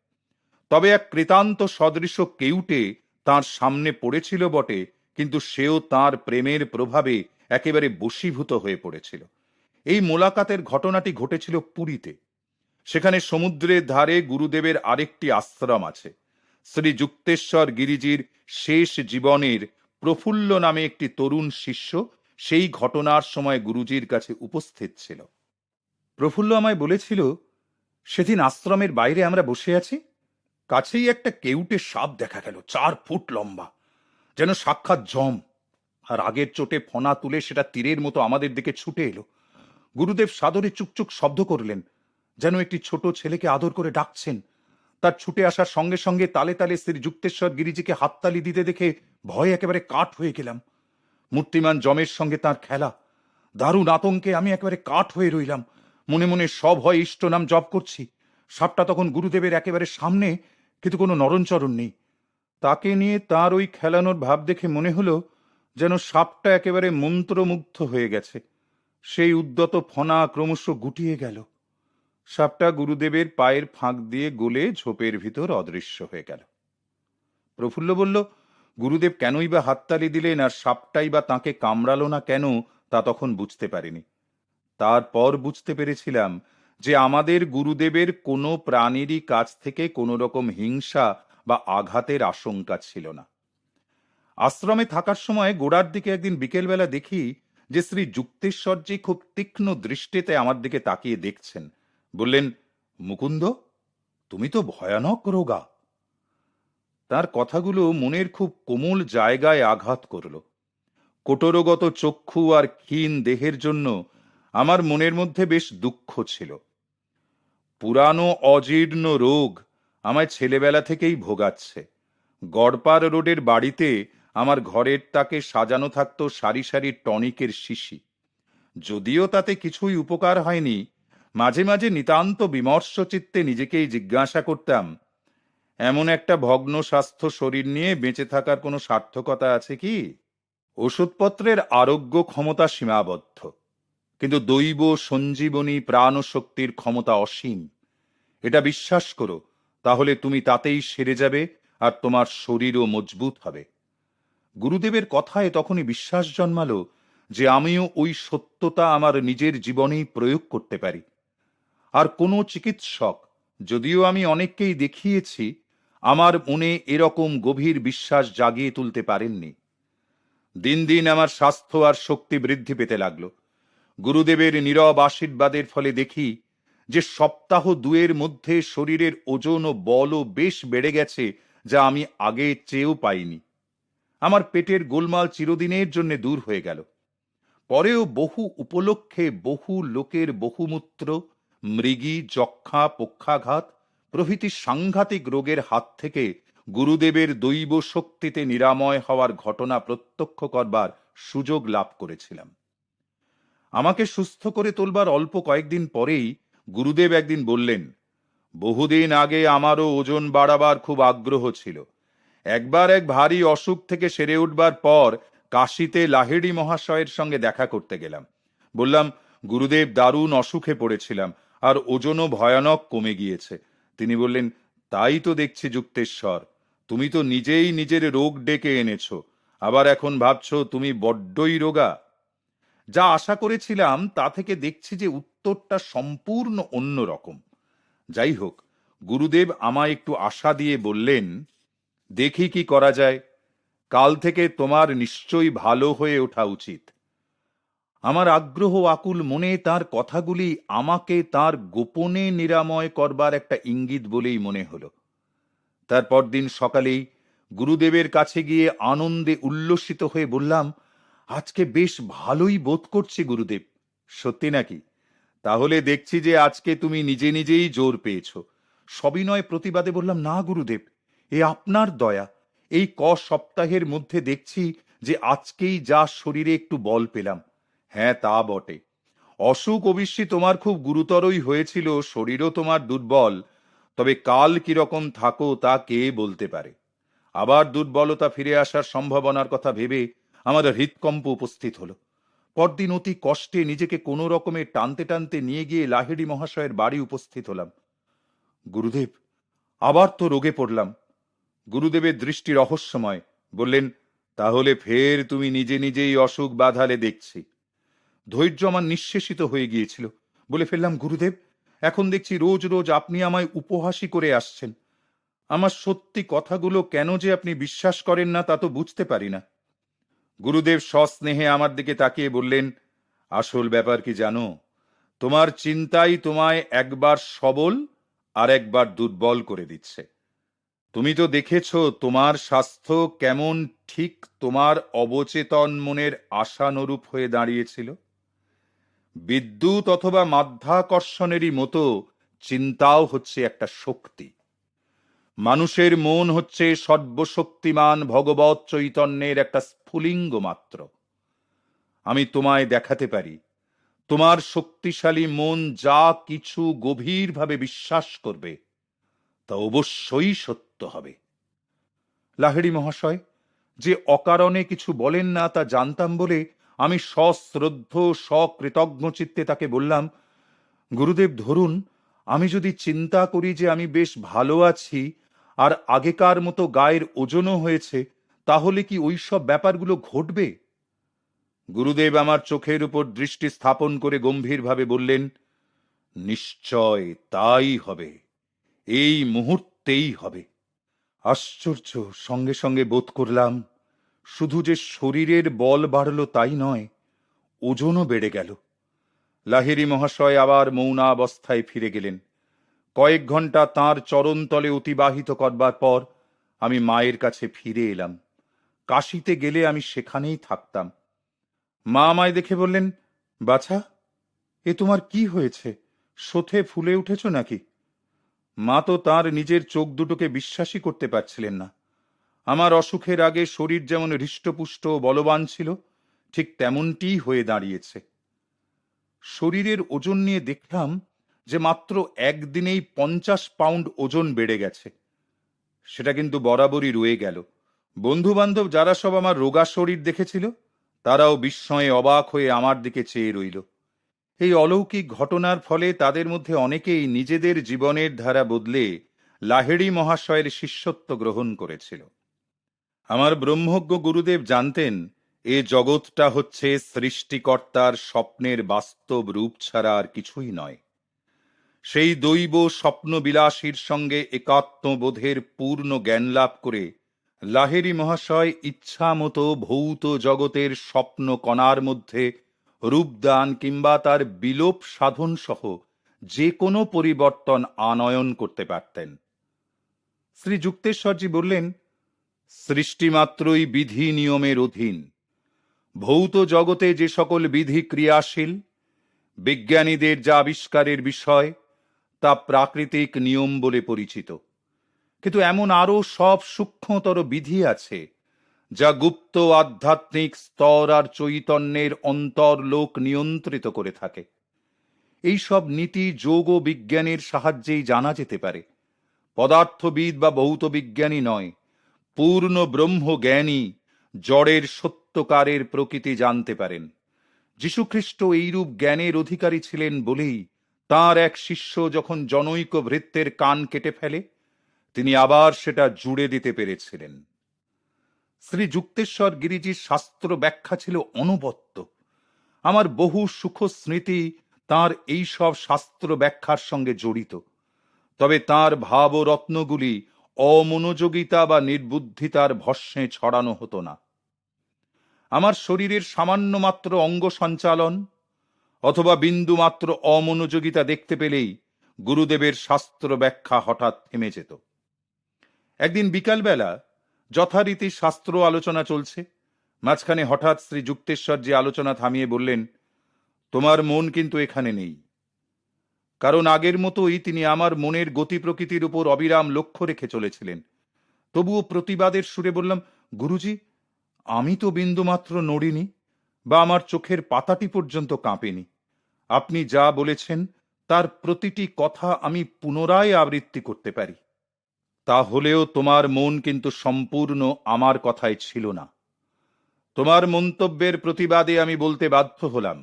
A: তবে এক কৃতান্ত সদৃশ কেউটে তার সামনে পড়েছিল বটে, কিন্তু সেও তার প্রেমের প্রভাবে একেবারে বশীভূত হয়ে পড়েছিল। এই মোলাকাতের ঘটনাটি ঘটেছিল পুরীতে। সেখানে সমুদ্রের ধারে গুরুদেবের আরেকটি আশ্রম আছে। শ্রী যুক্তেশ্বর গিরিজির শেষ জীবনের প্রফুল্ল নামে একটি তরুণ শিষ্য সেই ঘটনার সময় গুরুজির কাছে উপস্থিত ছিল। প্রফুল্ল আমায় বলেছিল, সেদিন আশ্রমের বাইরে আমরা বসে আছি, কাছেই একটা কেউটে সাপ দেখা গেল, 4 ফুট লম্বা, যেন সাক্ষাৎ যম। আর আগের চোটে ফনা তুলে সেটা তীরের মতো আমাদের দিকে ছুটে এলো। গুরুদেব সাদরে চুকচুক শব্দ করলেন, যেন একটি ছোট ছেলেকে আদর করে ডাকছেন। তার ছুটে আসার সঙ্গে সঙ্গে তালে তালে শ্রী যুক্তেশ্বর গিরিজিকে হাততালি দিতে দেখে ভয়ে একেবারে কাঠ হয়ে গেলাম। মূর্তিমান যমের সঙ্গে তার খেলা, দারুণ আতঙ্কে আমি একেবারে কাঠ হয়ে রইলাম। মনে মনে সব হয় ইষ্ট নাম জপ করছি। সাপটা তখন গুরুদেবের একেবারে সামনে, কিন্তু কোনো নরণচরণ নেই। তাকে নিয়ে তার ওই খেলানোর ভাব দেখে মনে হলো যেন সাপটা একেবারে মন্ত্রমুগ্ধ হয়ে গেছে। সেই উদ্যত ফনা ক্রমশ গুটিয়ে গেল। সাপটা গুরুদেবের পায়ের ফাঁক দিয়ে গলে ঝোপের ভিতর অদৃশ্য হয়ে গেল। প্রফুল্ল বলল, গুরুদেব কেনই বা হাততালি দিলেন আর সাপটাই বা তাঁকে কামড়ালো না কেন, তা তখন বুঝতে পারিনি। তারপর বুঝতে পেরেছিলাম যে আমাদের গুরুদেবের কোনো প্রাণীরই কাছ থেকে কোনো রকম হিংসা বা আঘাতের আশঙ্কা ছিল না। আশ্রমে থাকার সময় গোড়ার দিকে একদিন বিকেলবেলা দেখি যে শ্রী যুক্তেশ্বরজি খুব তীক্ষ্ণ দৃষ্টিতে আমার দিকে তাকিয়ে দেখছেন। বললেন, মুকুন্দ, তুমি তো ভয়ানক রোগা। তার কথাগুলো মনের খুব কোমল জায়গায় আঘাত করল। কোটরগত চক্ষু আর ক্ষীণ দেহের জন্য আমার মনের মধ্যে বেশ দুঃখ ছিল। পুরানো অজীর্ণ রোগ আমায় ছেলেবেলা থেকেই ভোগাচ্ছে। গড়পাড় রোডের বাড়িতে আমার ঘরের তাকে সাজানো থাকতো সারি সারি টনিকের শিশি। যদিও তাতে কিছুই উপকার হয়নি, মাঝে মাঝে নিতান্ত বিমর্ষ চিত্তে নিজেকেই জিজ্ঞাসা করতাম, এমন একটা ভগ্ন স্বাস্থ্য শরীর নিয়ে বেঁচে থাকার কোনো সার্থকতা আছে কি? ওষুধপত্রের আরোগ্য ক্ষমতা সীমাবদ্ধ, কিন্তু দৈব সঞ্জীবনী প্রাণশক্তির ক্ষমতা অসীম। এটা বিশ্বাস করো, তাহলে তুমি তাতেই সেরে যাবে আর তোমার শরীরও মজবুত হবে। গুরুদেবের কথায় তখনই বিশ্বাস জন্মালো যে আমিও ওই সত্যতা আমার নিজের জীবনেই প্রয়োগ করতে পারি। আর কোনো চিকিৎসক, যদিও আমি অনেককেই দেখিয়েছি, আমার মনে এরকম গভীর বিশ্বাস জাগিয়ে তুলতে পারেননি। দিন দিন আমার স্বাস্থ্য আর শক্তি বৃদ্ধি পেতে লাগলো। গুরুদেবের নীরব আশীর্বাদের ফলে দেখি যে সপ্তাহ 2 মধ্যে শরীরের ওজন ও বলও বেশ বেড়ে গেছে, যা আমি আগে চেয়েও পাইনি। আমার পেটের গোলমাল চিরদিনের জন্য দূর হয়ে গেল। পরেও বহু উপলক্ষে বহু লোকের বহুমূত্র, মৃগী, যক্ষা, পক্ষাঘাত প্রভৃতি সাংঘাতিক রোগের হাত থেকে গুরুদেবের দৈব শক্তিতে নিরাময় হওয়ার ঘটনা প্রত্যক্ষ করবার সুযোগ লাভ করেছিলাম। আমাকে সুস্থ করে তোলবার অল্প কয়েকদিন পরেই গুরুদেব একদিন বললেন, বহুদিন আগে আমারও ওজন বাড়াবার খুব আগ্রহ ছিল। একবার এক ভারী অসুখ থেকে সেরে উঠবার পর কাশিতে লাহিড়ী মহাশয়ের সঙ্গে দেখা করতে গেলাম। বললাম, গুরুদেব, দারুণ অসুখে পড়েছিলাম আর ওজনও ভয়ানক কমে গিয়েছে। তিনি বললেন, তাই তো দেখছি যুক্তেশ্বর, তুমি তো নিজেই নিজের রোগ ডেকে এনেছ, আবার এখন ভাবছো তুমি বড্ডই রোগা। যা আশা করেছিলাম তা থেকে দেখছি যে উত্তরটা সম্পূর্ণ অন্য রকম। যাই হোক, গুরুদেব আমায় একটু আশা দিয়ে বললেন, দেখি কি করা যায়, কাল থেকে তোমার নিশ্চয়ই ভালো হয়ে ওঠা উচিত। আমার আগ্রহ আকুল মনে তার কথাগুলি আমাকে তার গোপনে নিরাময় করবার একটা ইঙ্গিত বলেই মনে হলো। তারপর দিন সকালেই গুরুদেবের কাছে গিয়ে আনন্দে উল্লসিত হয়ে বললাম, আজকে বেশ ভালোই বোধ করছি গুরুদেব। সত্যি নাকি? তাহলে দেখছি যে আজকে তুমি নিজে নিজেই জোর পেয়েছ। সবিনয় প্রতিবাদে বললাম, না গুরুদেব, এ আপনার দয়া। এই সপ্তাহের মধ্যে দেখছি যে আজকেই যা শরীরে একটু বল পেলাম। হ্যাঁ, তা বটে, অসুখ অবশ্যই তোমার খুব গুরুতরই হয়েছিল, শরীরও তোমার দুর্বল। তবে কাল কিরকম থাকো তা কে বলতে পারে। আবার দুর্বলতা ফিরে আসার সম্ভাবনার কথা ভেবে আমার হৃৎকম্প উপস্থিত হলো। পরদিন অতি কষ্টে নিজেকে কোনো রকমে টানতে টানতে নিয়ে গিয়ে লাহিড়ী মহাশয়ের বাড়ি উপস্থিত হলাম। গুরুদেব, আবার তো রোগে পড়লাম। গুরুদেবের দৃষ্টি রহস্যময়। বললেন, তাহলে ফের তুমি নিজে নিজেই অসুখ বাঁধালে দেখছি। ধৈর্য আমার নিঃশেষিত হয়ে গিয়েছিল। বলে ফেললাম, গুরুদেব, এখন দেখছি রোজ রোজ আপনি আমায় উপহাসই করে আসছেন। আমার সত্যি কথাগুলো কেন যে আপনি বিশ্বাস করেন না তা তো বুঝতে পারি না। গুরুদেব সস্নেহে আমার দিকে তাকিয়ে বললেন, আসল ব্যাপার কি জানো? তোমার চিন্তাই তোমায় একবার সবল আর একবার দুর্বল করে দিচ্ছে। তুমি তো দেখেছ তোমার স্বাস্থ্য কেমন ঠিক তোমার অবচেতন মনের আশানুরূপ হয়ে দাঁড়িয়েছিল। বিদ্যুৎ অথবা মাধ্যাকর্ষণেরই মতো চিন্তাও হচ্ছে একটা শক্তি। মানুষের মন হচ্ছে সর্বশক্তিমান ভগবৎ চৈতন্যের একটা স্ফুলিঙ্গ মাত্র। আমি তোমায় দেখাতে পারি, তোমার শক্তিশালী মন যা কিছু গভীরভাবে বিশ্বাস করবে তা অবশ্যই সত্য হবে। লাহিড়ী মহাশয় যে অকারণে কিছু বলেন না তা জানতাম বলে আমি সশ্রদ্ধ সকৃতজ্ঞ চিত্তে তাকে বললাম, গুরুদেব ধরুন, আমি যদি চিন্তা করি যে আমি বেশ ভালো আছি আর আগেকার মতো গায়ের ওজনও হয়েছে, তাহলে কি ওই সব ব্যাপারগুলো ঘটবে? গুরুদেব আমার চোখের উপর দৃষ্টি স্থাপন করে গম্ভীরভাবে বললেন, নিশ্চয় তাই হবে, এই মুহূর্তেই হবে। আশ্চর্য, সঙ্গে সঙ্গে বোধ করলাম শুধু যে শরীরের বল বাড়ল তাই নয়, ওজনও বেড়ে গেল। লাহিড়ী মহাশয় আবার মৌনাবস্থায় ফিরে গেলেন। কয়েক ঘন্টা তাঁর চরণতলে অতিবাহিত করবার পর আমি মায়ের কাছে ফিরে এলাম। কাশিতে গেলে আমি সেখানেই থাকতাম। মা আমায় দেখে বললেন, বাছা, এ তোমার কি হয়েছে? শোথে ফুলে উঠেছ নাকি? মা তো তার নিজের চোখ দুটোকে বিশ্বাসই করতে পারছিলেন না। আমার অসুখের আগে শরীর যেমন হৃষ্টপুষ্ট ও বলবান ছিল, ঠিক তেমনটিই হয়ে দাঁড়িয়েছে। শরীরের ওজন নিয়ে দেখলাম যে মাত্র একদিনেই 50 পাউন্ড ওজন বেড়ে গেছে। সেটা কিন্তু বরাবরই রয়ে গেল। বন্ধু বান্ধব যারা সব আমার রোগা শরীর দেখেছিল, তারাও বিস্ময়ে অবাক হয়ে আমার দিকে চেয়ে রইল। এই অলৌকিক ঘটনার ফলে তাদের মধ্যে অনেকেই নিজেদের জীবনের ধারা বদলে লাহিড়ী মহাশয়ের শিষ্যত্ব গ্রহণ করেছিল। আমার ব্রহ্মজ্ঞ গুরুদেব জানতেন এ জগৎটা হচ্ছে সৃষ্টিকর্তার স্বপ্নের বাস্তব রূপ ছাড়া আর কিছুই নয়। সেই দৈব স্বপ্নবিলাসীর সঙ্গে একাত্মবোধের পূর্ণ জ্ঞান লাভ করে লাহিড়ী মহাশয় ইচ্ছা মতো ভৌত জগতের স্বপ্ন কণার মধ্যে রূপদান কিংবা তার বিলোপ সাধন সহ যে কোনো পরিবর্তন আনয়ন করতে পারতেন। শ্রী যুক্তেশ্বরজি বললেন, সৃষ্টিমাত্রই বিধি নিয়মের অধীন। ভৌত জগতে যে সকল বিধি ক্রিয়াশীল, বিজ্ঞানীদের যা আবিষ্কারের বিষয় তা প্রাকৃতিক নিয়ম বলে পরিচিত। কিন্তু এমন আরো সব সূক্ষ্মতর বিধি আছে যা গুপ্ত আধ্যাত্মিক স্তর আর চৈতন্যের অন্তর্লোক নিয়ন্ত্রিত করে থাকে। এই সব নীতি যোগ ও বিজ্ঞানের সাহায্যেই জানা যেতে পারে। পদার্থবিদ বা ভৌত বিজ্ঞানী নয়, পূর্ণ ব্রহ্মজ্ঞানী জড়ের সত্যকারের প্রকৃতি জানতে পারেন। যীশুখ্রিস্ট এইরূপ জ্ঞানের অধিকারী ছিলেন বলেই তাঁর এক শিষ্য যখন জনৈক ভৃত্যের কান কেটে ফেলে, তিনি আবার সেটা জুড়ে দিতে পেরেছিলেন। শ্রী যুক্তেশ্বর গিরিজির শাস্ত্র ব্যাখ্যা ছিল অনবদ্য। আমার বহু সুখ স্মৃতি তাঁর এই সব শাস্ত্র ব্যাখ্যার সঙ্গে জড়িত। তবে তাঁর ভাব ও রত্নগুলি অমনোযোগিতা বা নির্বুদ্ধিতার ভস্মে ছড়ানো হতো না। আমার শরীরের সামান্য মাত্র অঙ্গ সঞ্চালন অথবা বিন্দু মাত্র অমনোযোগিতা দেখতে পেলেই গুরুদেবের শাস্ত্র ব্যাখ্যা হঠাৎ থেমে যেত। একদিন বিকালবেলা যথারীতি শাস্ত্র আলোচনা চলছে, মাঝখানে হঠাৎ শ্রী যুক্তেশ্বর যে আলোচনা থামিয়ে বললেন, তোমার মন কিন্তু এখানে নেই। কারণ আগের মতোই তিনি আমার মনের গতি প্রকৃতির উপর অবিরাম লক্ষ্য রেখে চলেছিলেন। তবুও প্রতিবাদের সুরে বললাম, গুরুজি, আমি তো বিন্দুমাত্র নড়িনি বা আমার চোখের পাতাটি পর্যন্ত কাঁপেনি। আপনি যা বলেছেন তার প্রতিটি কথা আমি পুনরায় আবৃত্তি করতে পারি। তা হলেও তোমার মন কিন্তু সম্পূর্ণ আমার কথায় ছিল না। তোমার মন্তব্যের প্রতিবাদে আমি বলতে বাধ্য হলাম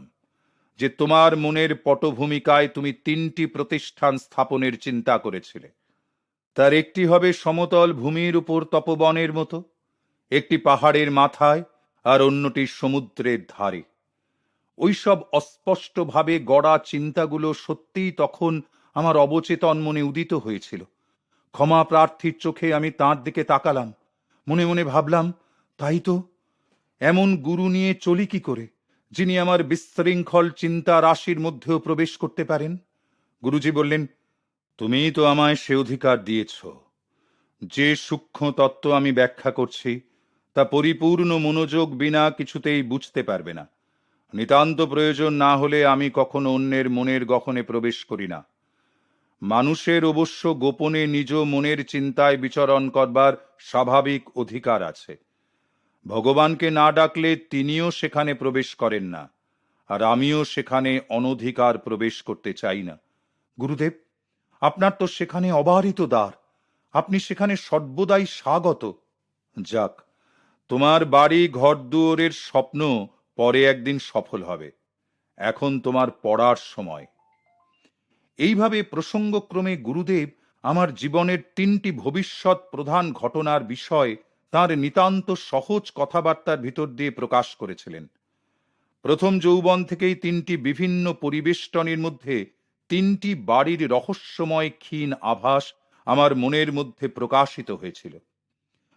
A: যে তোমার মনের পটভূমিকায় তুমি 3টি প্রতিষ্ঠান স্থাপনের চিন্তা করেছিলে। তার একটি হবে সমতল ভূমির উপর তপবনের মতো, একটি পাহাড়ের মাথায়, আর অন্যটি সমুদ্রের ধারে। ওইসব অস্পষ্টভাবে গড়া চিন্তাগুলো সত্যিই তখন আমার অবচেতন মনে উদিত হয়েছিল। ক্ষমা প্রার্থীর চোখে আমি তাঁর দিকে তাকালাম। মনে মনে ভাবলাম, তাই তো, এমন গুরু নিয়ে চলি কি করে যিনি আমার বিশৃঙ্খল চিন্তা রাশির মধ্যেও প্রবেশ করতে পারেন? গুরুজি বললেন, তুমিই তো আমায় সে অধিকার দিয়েছ। যে সূক্ষ্ম তত্ত্ব আমি ব্যাখ্যা করছি তা পরিপূর্ণ মনোযোগ বিনা কিছুতেই বুঝতে পারবে না। নিতান্ত প্রয়োজন না হলে আমি কখনো অন্যের মনের গহনে প্রবেশ করি না। মানুষের অবশ্য গোপনে নিজ মনের চিন্তায় বিচরণ করবার স্বাভাবিক অধিকার আছে। ভগবানকে না ডাকলে তিনিও সেখানে প্রবেশ করেন না, আর আমিও সেখানে অনধিকার প্রবেশ করতে চাই না। গুরুদেব, আপনার তো সেখানে অবারিত দ্বার, আপনি সেখানে সর্বদাই স্বাগত। যাক, তোমার বাড়ি ঘরদুয়ারের স্বপ্ন পরে একদিন সফল হবে, এখন তোমার পড়ার সময়। এইভাবে প্রসঙ্গক্রমে গুরুদেব আমার জীবনের 3টি ভবিষ্যৎ প্রধান ঘটনার বিষয় তাঁর নিতান্ত সহজ কথাবার্তার ভিতর দিয়ে প্রকাশ করেছিলেন। প্রথম যৌবন থেকেই 3টি বিভিন্ন পরিবেষ্টনের মধ্যে 3টি বাড়ির রহস্যময় ক্ষীণ আভাস আমার মনের মধ্যে প্রকাশিত হয়েছিল।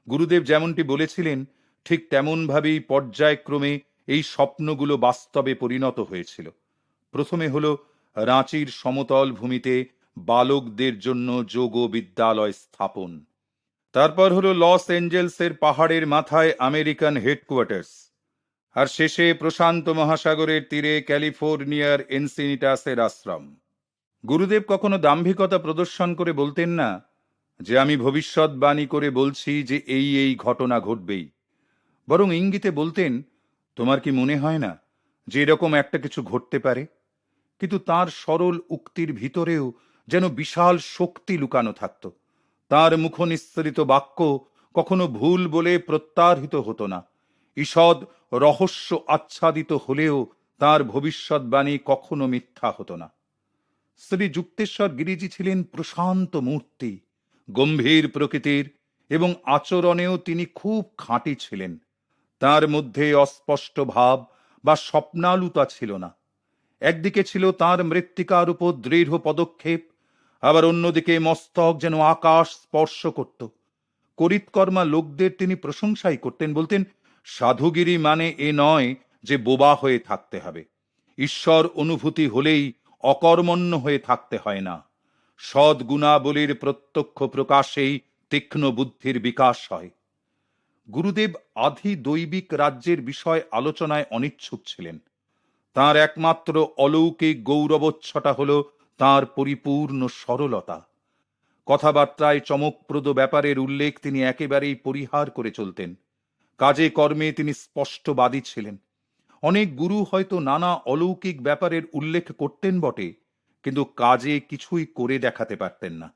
A: গুরুদেব যেমনটি বলেছিলেন ঠিক তেমনভাবেই পর্যায়ক্রমে এই স্বপ্নগুলো বাস্তবে পরিণত হয়েছিল। প্রথমে হলো রাঁচির সমতল ভূমিতে বালকদের জন্য যোগ বিদ্যালয় স্থাপন। তারপর হলো লস এঞ্জেলসের পাহাড়ের মাথায় আমেরিকান হেডকোয়ার্টার্স। আর শেষে প্রশান্ত মহাসাগরের তীরে ক্যালিফোর্নিয়ার এনসিনিটাসের আশ্রম। গুরুদেব কখনো দাম্ভিকতা প্রদর্শন করে বলতেন না যে আমি ভবিষ্যৎবাণী করে বলছি যে এই এই ঘটনা ঘটবেই। বরং ইঙ্গিতে বলতেন, তোমার কি মনে হয় না যে এরকম একটা কিছু ঘটতে পারে? কিন্তু তার সরল উক্তির ভিতরেও যেন বিশাল শক্তি লুকানো থাকত। তার মুখনিঃসৃত বাক্য কখনো ভুল বলে প্রত্যাহৃত হতো না। ঈষৎ রহস্য আচ্ছাদিত হলেও তার ভবিষ্যৎবাণী কখনো মিথ্যা হতো না। শ্রী যুক্তেশ্বর গিরিজি ছিলেন প্রশান্ত মূর্তি, গম্ভীর প্রকৃতির, এবং আচরণেও তিনি খুব খাঁটি ছিলেন। তার মধ্যে অস্পষ্ট ভাব বা স্বপ্নালুতা ছিল না। একদিকে ছিল তার মৃত্তিকার উপর দৃঢ় পদক্ষেপ, আবার অন্যদিকে মস্তক যেন আকাশ স্পর্শ করত। করিতকর্মা লোকদের তিনি প্রশংসাই করতেন, বলতেন, সাধুগিরি মানে এ নয় যে বোবা হয়ে থাকতে হবে। ঈশ্বর অনুভূতি হলেই অকর্মণ্য হয়ে থাকতে হয় না। সদ্গুণাবলীর প্রত্যক্ষ প্রকাশেই তীক্ষ্ণ বুদ্ধির বিকাশ হয়। গুরুদেব আধি দৈবিক রাজ্যের বিষয় আলোচনায় অনিচ্ছুক ছিলেন। তাঁর একমাত্র অলৌকিক গৌরবোচ্ছটা হল তাঁর পরিপূর্ণ সরলতা। কথাবার্তায় চমকপ্রদ ব্যাপারের উল্লেখ তিনি একেবারেই পরিহার করে চলতেন। কাজে কর্মে তিনি স্পষ্টবাদী ছিলেন। অনেক গুরু হয়তো নানা অলৌকিক ব্যাপারের উল্লেখ করতেন বটে, কিন্তু কাজে কিছুই করে দেখাতে পারতেন না।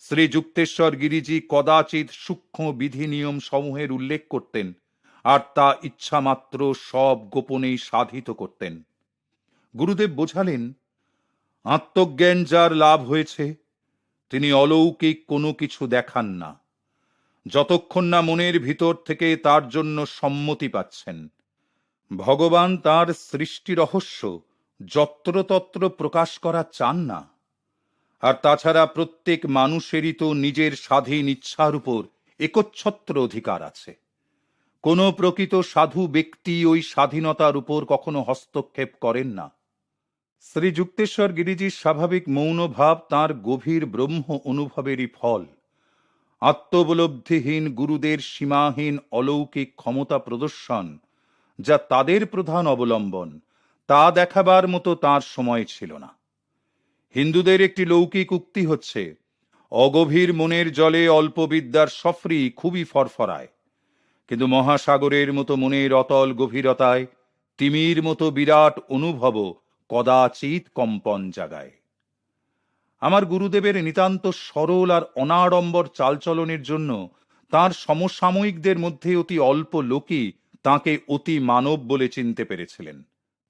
A: শ্রী যুক্তেশ্বর গিরিজি কদাচিৎ সূক্ষ্ম বিধি নিয়ম সমূহের উল্লেখ করতেন, আর তা ইচ্ছামাত্র সব গোপনেই সাধিত করতেন। গুরুদেব বোঝালেন, আত্মজ্ঞান যার লাভ হয়েছে তিনি অলৌকিক কোনো কিছু দেখান না, যতক্ষণ না মনের ভিতর থেকে তার জন্য সম্মতি পাচ্ছেন। ভগবান তার সৃষ্টি রহস্য যত্রতত্র প্রকাশ করা চান না। আর তাছাড়া প্রত্যেক মানুষেরই তো নিজের স্বাধীন ইচ্ছার উপর একচ্ছত্র অধিকার আছে। কোনো প্রকৃত সাধু ব্যক্তি ওই স্বাধীনতার উপর কখনো হস্তক্ষেপ করেন না। শ্রী যুক্তেশ্বর গিরিজির স্বাভাবিক মৌন ভাব তাঁর গভীর ব্রহ্ম অনুভবেরই ফল। আত্মোপলব্ধিহীন গুরুদের সীমাহীন অলৌকিক ক্ষমতা প্রদর্শন, যা তাদের প্রধান অবলম্বন, তা দেখাবার মতো তাঁর সময় ছিল না। হিন্দুদের একটি লৌকিক উক্তি হচ্ছে, অগভীর মনের জলে অল্প বিদ্যার সফরি খুবই ফরফরায়, কিন্তু মহাসাগরের মতো মনের অতল গভীরতায় তিমির মতো বিরাট অনুভব কদাচিৎ কম্পন জাগায়। আমার গুরুদেবের নিতান্ত সরল আর অনাড়ম্বর চালচলনের জন্য তাঁর সমসাময়িকদের মধ্যে অতি অল্প লোকই তাঁকে অতি মানব বলে চিনতে পেরেছিলেন।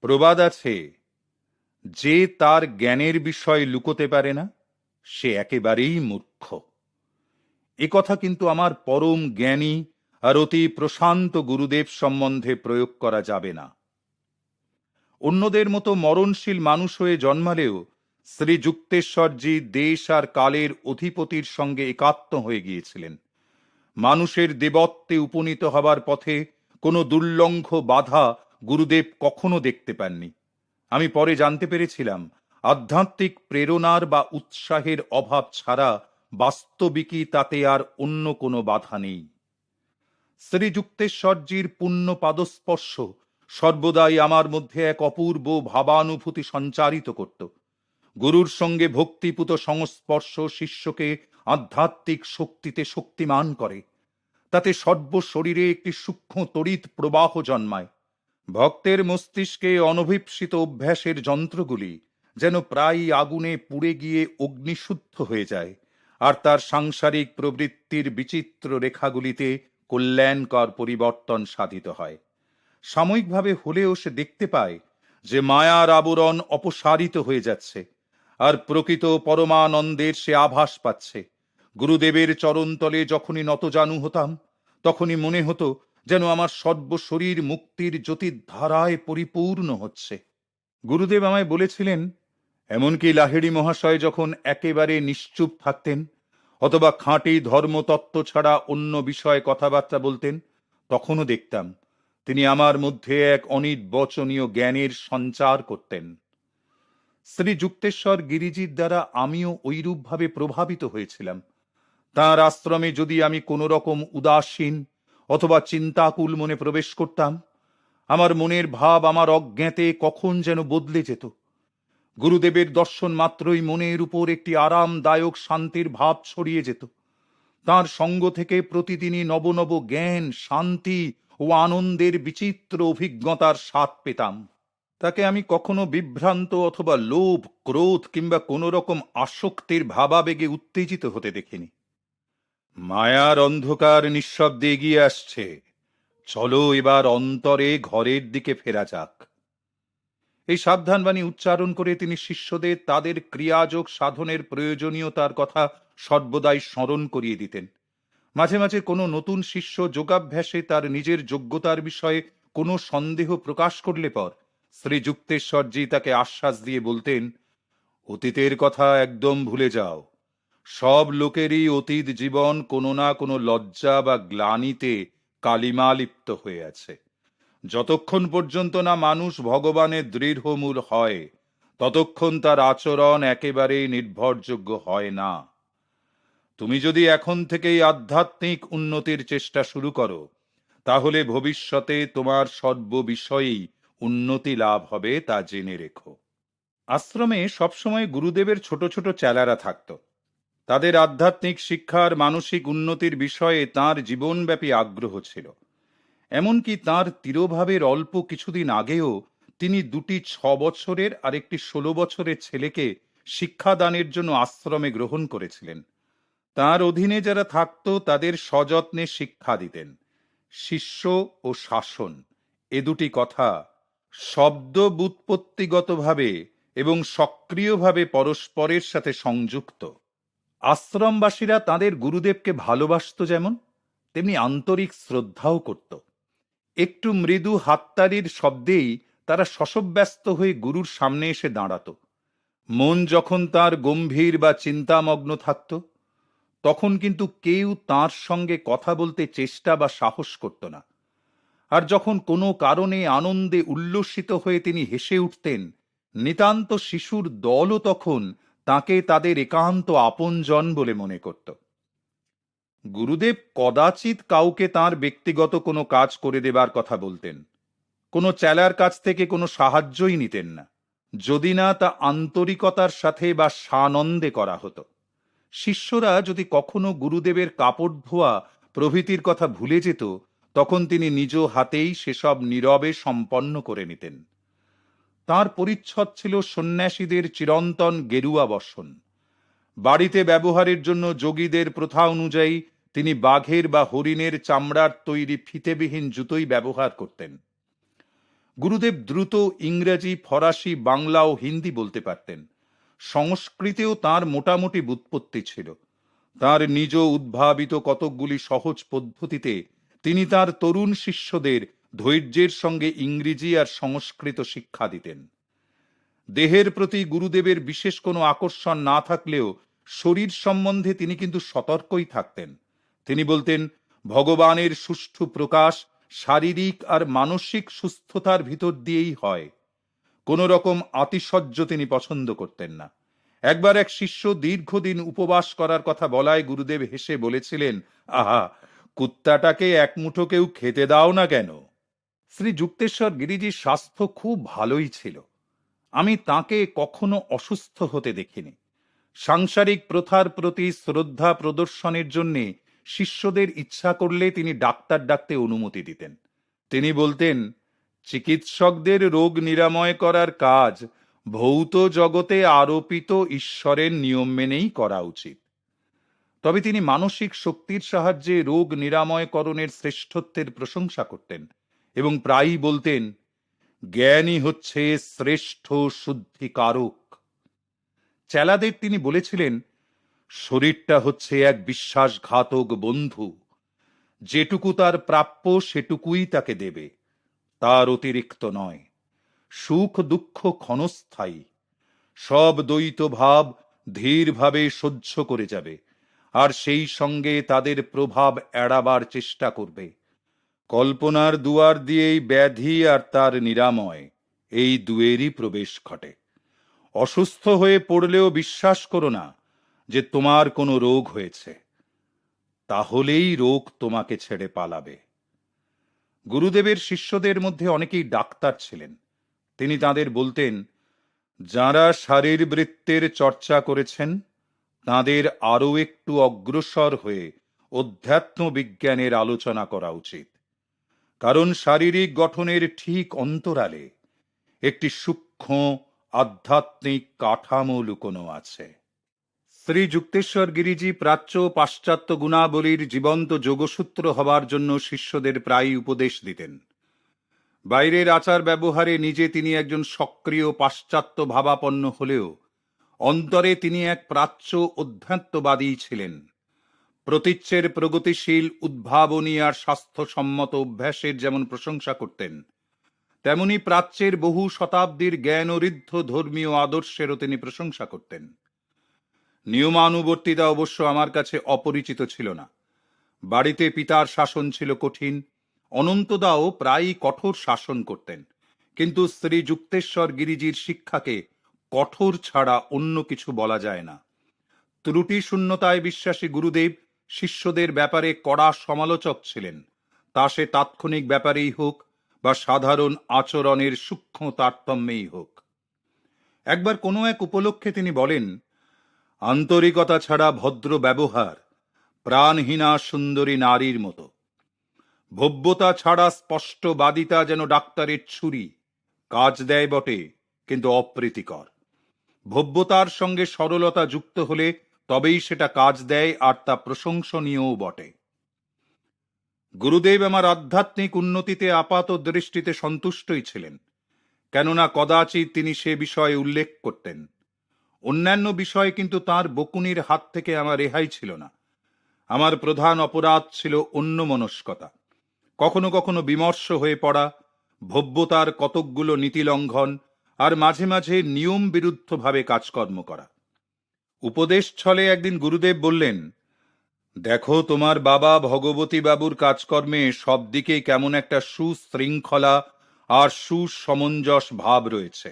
A: প্রবাদ আছে, যে তার জ্ঞানের বিষয় লুকোতে পারে না, সে একেবারেই মূর্খ। এ কথা কিন্তু আমার পরম জ্ঞানী আর অতি প্রশান্ত গুরুদেব সম্বন্ধে প্রয়োগ করা যাবে না। অন্যদের মতো মরণশীল মানুষ হয়ে জন্মালেও শ্রী যুক্তেশ্বরজি দেশ আর কালের অধিপতির সঙ্গে একাত্ম হয়ে গিয়েছিলেন। মানুষের দেবত্বে উপনীত হবার পথে কোনো দুর্লঙ্ঘ বাধা গুরুদেব কখনো দেখতে পাননি। আমি পরে জানতে পেরেছিলাম, আধ্যাত্মিক প্রেরণার বা উৎসাহের অভাব ছাড়া বাস্তবিকই তাতে আর অন্য কোনো বাধা নেই। শ্রী যুক্তেশ্বরজির পুণ্য পাদস্পর্শ সর্বদাই আমার মধ্যে এক অপূর্ব ভাবানুভূতি সঞ্চারিত করত। গুরুর সঙ্গে ভক্তিপুত সংস্পর্শ শিষ্যকে আধ্যাত্মিক শক্তিতে শক্তিমান করে। তাতে সর্বশরীরে একটি সূক্ষ্ম তড়িৎ প্রবাহ জন্মায়। ভক্তের মস্তিষ্কে অনভিপ্সিত অভ্যাসের যন্ত্রগুলি যেন প্রায় আগুনে পুড়ে গিয়ে অগ্নিশুদ্ধ হয়ে যায়, আর তার সাংসারিক প্রবৃত্তির বিচিত্র রেখাগুলিতে কল্যাণকর পরিবর্তন সাধিত হয়। সাময়িকভাবে হলেও সে দেখতে পায় যে মায়ার আবরণ অপসারিত হয়ে যাচ্ছে, আর প্রকৃত পরমানন্দের সে আভাস পাচ্ছে। গুরুদেবের চরণতলে যখনই নতজানু হতাম, তখনই মনে হতো যেন আমার সর্বশরীর মুক্তির জ্যোতির ধারায় পরিপূর্ণ হচ্ছে। গুরুদেব আমায় বলেছিলেন, এমনকি লাহিড়ী মহাশয় যখন একেবারে নিশ্চুপ থাকতেন অথবা খাঁটি ধর্মতত্ত্ব ছাড়া অন্য বিষয়ে কথাবার্তা বলতেন, তখনও দেখতাম তিনি আমার মধ্যে এক অনির্বচনীয় জ্ঞানের সঞ্চার করতেন। শ্রী যুক্তেশ্বর গিরিজির দ্বারা আমিও ঐরূপভাবে প্রভাবিত হয়েছিলাম। তাঁর আশ্রমে যদি আমি কোনো রকম উদাসীন অথবা চিন্তাকুল মনে প্রবেশ করতাম, আমার মনের ভাব আমার অজ্ঞাতে কখন যেন বদলে যেত। গুরুদেবের দর্শন মাত্রই মনের উপর একটি আরামদায়ক শান্তির ভাব ছড়িয়ে যেত। তাঁর সঙ্গ থেকে প্রতিদিনই নব নব জ্ঞান, শান্তি ও আনন্দের বিচিত্র অভিজ্ঞতার স্বাদ পেতাম। তাকে আমি কখনো বিভ্রান্ত অথবা লোভ, ক্রোধ কিংবা কোনো রকম আসক্তির ভাবাবেগে উত্তেজিত হতে দেখিনি। মায়ার অন্ধকার নিঃশব্দে এগিয়ে আসছে, চলো এবার অন্তরে ঘরের দিকে ফেরা যাক। এই সাবধানবাণী উচ্চারণ করে তিনি শিষ্যদের তাদের ক্রিয়াযোগ সাধনের প্রয়োজনীয়তার কথা সর্বদাই স্মরণ করিয়ে দিতেন। মাঝে মাঝে কোনো নতুন শিষ্য যোগাভ্যাসে তার নিজের যোগ্যতার বিষয়ে কোনো সন্দেহ প্রকাশ করলে পর শ্রী যুক্তেশ্বরজি তাকে আশ্বাস দিয়ে বলতেন, অতীতের কথা একদম ভুলে যাও। সব লোকেরই অতীত জীবন কোনো না কোনো লজ্জা বা গ্লানিতে কালিমালিপ্ত হয়ে আছে। যতক্ষণ পর্যন্ত না মানুষ ভগবানের দৃঢ়মূল হয়, ততক্ষণ তার আচরণ একেবারেই নির্ভরযোগ্য হয় না। তুমি যদি এখন থেকেই আধ্যাত্মিক উন্নতির চেষ্টা শুরু করো, তাহলে ভবিষ্যতে তোমার সর্ববিষয়েই উন্নতি লাভ হবে, তা জেনে রেখো। আশ্রমে সবসময় গুরুদেবের ছোট ছোট চেলারা থাকত। তাদের আধ্যাত্মিক শিক্ষার মানসিক উন্নতির বিষয়ে তাঁর জীবনব্যাপী আগ্রহ ছিল। এমনকি তাঁর তিরোভাবের অল্প কিছুদিন আগেও তিনি দুটি 6 বছরের আর একটি 16 বছরের ছেলেকে শিক্ষাদানের জন্য আশ্রমে গ্রহণ করেছিলেন। তাঁর অধীনে যারা থাকত তাদের সযত্নে শিক্ষা দিতেন। শিষ্য ও শাসন, এ দুটি কথা শব্দ ব্যুৎপত্তিগতভাবে এবং সক্রিয়ভাবে পরস্পরের সাথে সংযুক্ত। আশ্রমবাসীরা তাঁদের গুরুদেবকে ভালোবাসত যেমন, তেমনি আন্তরিক শ্রদ্ধাও করত। একটু মৃদু হাততালির শব্দেই তারা শশব্যস্ত হয়ে গুরুর সামনে এসে দাঁড়াত। মন যখন তার গম্ভীর বা চিন্তামগ্ন থাকত, তখন কিন্তু কেউ তার সঙ্গে কথা বলতে চেষ্টা বা সাহস করত না। আর যখন কোনো কারণে আনন্দে উল্লসিত হয়ে তিনি হেসে উঠতেন, নিতান্ত শিশুর দলও তখন তাকে তাদের একান্ত আপনজন বলে মনে করত। গুরুদেব কদাচিৎ কাউকে তার ব্যক্তিগত কোনো কাজ করে দেবার কথা বলতেন, কোনো চেলার কাছ থেকে কোনো সাহায্যই নিতেন না, যদি না তা আন্তরিকতার সাথে বা সানন্দে করা হতো। শিষ্যরা যদি কখনো গুরুদেবের কাপড় ধোয়া প্রভৃতির কথা ভুলে যেত, তখন তিনি নিজ হাতেই সেসব নীরবে সম্পন্ন করে নিতেন। তার পরিচ্ছদ ছিল সন্ন্যাসীদের চিরন্তন গেরুয়া বসন। বাড়িতে ব্যবহারের জন্য যোগীদের প্রথা অনুযায়ী তিনি বাঘের বা হরিণের চামড়ার তৈরি ফিতেবিহীন জুতোই ব্যবহার করতেন। গুরুদেব দ্রুত ইংরেজি, ফরাসি, বাংলা ও হিন্দি বলতে পারতেন। সংস্কৃতেও তার মোটামুটি ব্যুৎপত্তি ছিল। তার নিজ উদ্ভাবিত কতকগুলি সহজ পদ্ধতিতে তিনি তার তরুণ শিষ্যদের ধৈর্যের সঙ্গে ইংরেজি আর সংস্কৃত শিক্ষা দিতেন। দেহের প্রতি গুরুদেবের বিশেষ কোনো আকর্ষণ না থাকলেও শরীর সম্বন্ধে তিনি কিন্তু সতর্কই থাকতেন। তিনি বলতেন, ভগবানের সুষ্ঠু প্রকাশ শারীরিক আর মানসিক সুস্থতার ভিতর দিয়েই হয়। কোন রকম আতিশয্য তিনি পছন্দ করতেন না। একবার এক শিষ্য দীর্ঘদিন উপবাস করার কথা বলায় গুরুদেব হেসে বলেছিলেন, আহা, কুত্তাটাকে এক মুঠো কেউ খেতে দাও না কেন? শ্রী যুক্তেশ্বর গিরিজির স্বাস্থ্য খুব ভালোই ছিল। আমি তাকে কখনো অসুস্থ হতে দেখিনি। সাংসারিক প্রথার প্রতি শ্রদ্ধা প্রদর্শনের জন্যে শিষ্যদের ইচ্ছা করলে তিনি ডাক্তার ডাকতে অনুমতি দিতেন। তিনি বলতেন, চিকিৎসকদের রোগ নিরাময় করার কাজ ভৌত জগতে আরোপিত ঈশ্বরের নিয়ম মেনেই করা উচিত। তবে তিনি মানসিক শক্তির সাহায্যে রোগ নিরাময়করণের শ্রেষ্ঠত্বের প্রশংসা করতেন এবং প্রায়ই বলতেন, জ্ঞানই হচ্ছে শ্রেষ্ঠ শুদ্ধিকারক। চেলাদের তিনি বলেছিলেন, শরীরটা হচ্ছে এক বিশ্বাসঘাতক বন্ধু, যেটুকু তার প্রাপ্য সেটুকুই তাকে দেবে, তার অতিরিক্ত নয়। সুখ দুঃখ ক্ষণস্থায়ী, সব দ্বৈত ভাব ধীরভাবে সহ্য করে যাবে, আর সেই সঙ্গে তাদের প্রভাব এড়াবার চেষ্টা করবে। কল্পনার দুয়ার দিয়েই ব্যাধি আর তার নিরাময়, এই দুয়েরই প্রবেশ ঘটে। অসুস্থ হয়ে পড়লেও বিশ্বাস করো না যে তোমার কোনো রোগ হয়েছে, তাহলেই রোগ তোমাকে ছেড়ে পালাবে। গুরুদেবের শিষ্যদের মধ্যে অনেকেই ডাক্তার ছিলেন। তিনি তাদের বলতেন, যাঁরা শারীরবৃত্তের চর্চা করেছেন তাঁদের আরও একটু অগ্রসর হয়ে অধ্যাত্ম বিজ্ঞানের আলোচনা করা উচিত, কারণ শারীরিক গঠনের ঠিক অন্তরালে একটি সূক্ষ্ম আধ্যাত্মিক কাঠামো লুকোনো আছে। শ্রী যুক্তেশ্বর গিরিজি প্রাচ্য পাশ্চাত্য গুণাবলীর জীবন্ত যোগসূত্র হবার জন্য শিষ্যদের প্রায়ই উপদেশ দিতেন। বাইরের আচার ব্যবহারে নিজে তিনি একজন সক্রিয় পাশ্চাত্য ভাবাপন্ন হলেও অন্তরে তিনি এক প্রাচ্য অধ্যাত্মবাদী ছিলেন। প্রতীচ্যের প্রগতিশীল উদ্ভাবনী আর স্বাস্থ্যসম্মত অভ্যাসের যেমন প্রশংসা করতেন, তেমনি প্রাচ্যের বহু শতাব্দীর জ্ঞানঋদ্ধ ধর্মীয় আদর্শেরও তিনি প্রশংসা করতেন। নিয়মানুবর্তিতা অবশ্য আমার কাছে অপরিচিত ছিল না। বাড়িতে পিতার শাসন ছিল কঠিন, অনন্তদাও প্রায়ই কঠোর শাসন করতেন, কিন্তু শ্রী যুক্তেশ্বর গিরিজির শিক্ষাকে কঠোর ছাড়া অন্য কিছু বলা যায় না। ত্রুটি শূন্যতায় বিশ্বাসী গুরুদেব শিষ্যদের ব্যাপারে কড়া সমালোচক ছিলেন, তা সে তাৎক্ষণিক ব্যাপারেই হোক বা সাধারণ আচরণের সূক্ষ্ম তারতম্যেই হোক। একবার কোনো এক উপলক্ষে তিনি বলেন, আন্তরিকতা ছাড়া ভদ্র ব্যবহার প্রাণহীনা সুন্দরী নারীর মতো। ভব্যতা ছাড়া স্পষ্টবাদিতা যেন ডাক্তারের ছুরি, কাজ দেয় বটে কিন্তু অপ্রীতিকর। ভব্যতার সঙ্গে সরলতা যুক্ত হলে তবেই সেটা কাজ দেয়, আর তা প্রশংসনীয়ও বটে। গুরুদেব আমার আধ্যাত্মিক উন্নতিতে আপাত দৃষ্টিতে সন্তুষ্টই ছিলেন, কেননা কদাচিৎ তিনি সে বিষয়ে উল্লেখ করতেন। অন্যান্য বিষয়ে কিন্তু তার বকুনির হাত থেকে আমার রেহাই ছিল না। আমার প্রধান অপরাধ ছিল অন্যমনস্কতা, কখনো কখনো বিমর্ষ হয়ে পড়া, ভব্যতার কতকগুলো নীতি লঙ্ঘন, আর মাঝে মাঝে নিয়ম বিরুদ্ধভাবে কাজকর্ম করা। উপদেশ ছলে একদিন গুরুদেব বললেন, দেখো, তোমার বাবা ভগবতী বাবুর কাজকর্মে সব দিকেই কেমন একটা সুশৃঙ্খলা আর সুসমঞ্জস ভাব রয়েছে।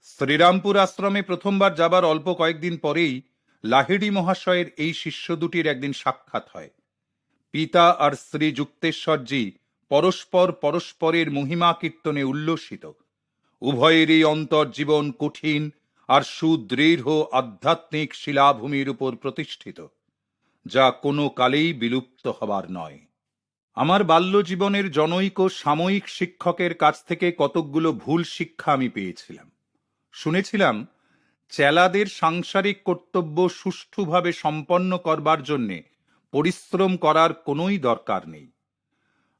A: শ্রীরামপুর আশ্রমে প্রথমবার যাবার অল্প কয়েকদিন পরেই লাহিড়ী মহাশয়ের এই শিষ্য দুটির একদিন সাক্ষাৎ হয়। পিতা আর শ্রী যুক্তেশ্বরজি পরস্পর পরস্পরের মহিমা কীর্তনে উল্লসিত। উভয়েরই অন্তর্জীবন কঠিন আর সুদৃঢ় আধ্যাত্মিক শিলাভূমির উপর প্রতিষ্ঠিত, যা কোনো কালেই বিলুপ্ত হবার নয়। আমার বাল্যজীবনের জনৈক সাময়িক শিক্ষকের কাছ থেকে কতকগুলো ভুল শিক্ষা আমি পেয়েছিলাম। শুনেছিলাম, চেলাদের সাংসারিক কর্তব্য সুষ্ঠুভাবে সম্পন্ন করবার জন্যে পরিশ্রম করার কোনোই দরকার নেই।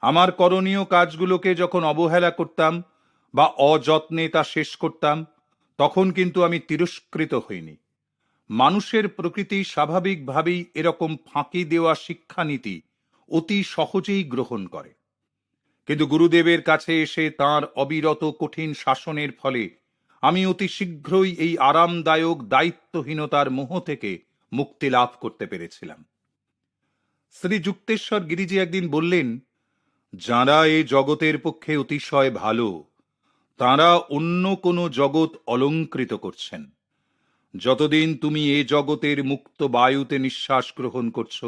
A: আমার করণীয় কাজগুলোকে যখন অবহেলা করতাম বা অযত্নে তা শেষ করতাম, তখন কিন্তু আমি তিরস্কৃত হইনি। মানুষের প্রকৃতি স্বাভাবিকভাবেই এরকম ফাঁকি দেওয়া শিক্ষানীতি অতি সহজেই গ্রহণ করে। কিন্তু গুরুদেবের কাছে এসে তাঁর অবিরত কঠিন শাসনের ফলে আমি অতি শীঘ্রই এই আরামদায়ক দায়িত্বহীনতার মোহ থেকে মুক্তি লাভ করতে পেরেছিলাম। শ্রী যুক্তেশ্বর গিরিজি একদিন বললেন, যাঁরা এ জগতের পক্ষে অতিশয় ভালো, তাঁরা অন্য কোনো জগৎ অলঙ্কৃত করছেন। যতদিন তুমি এ জগতের মুক্ত বায়ুতে নিঃশ্বাস গ্রহণ করছো,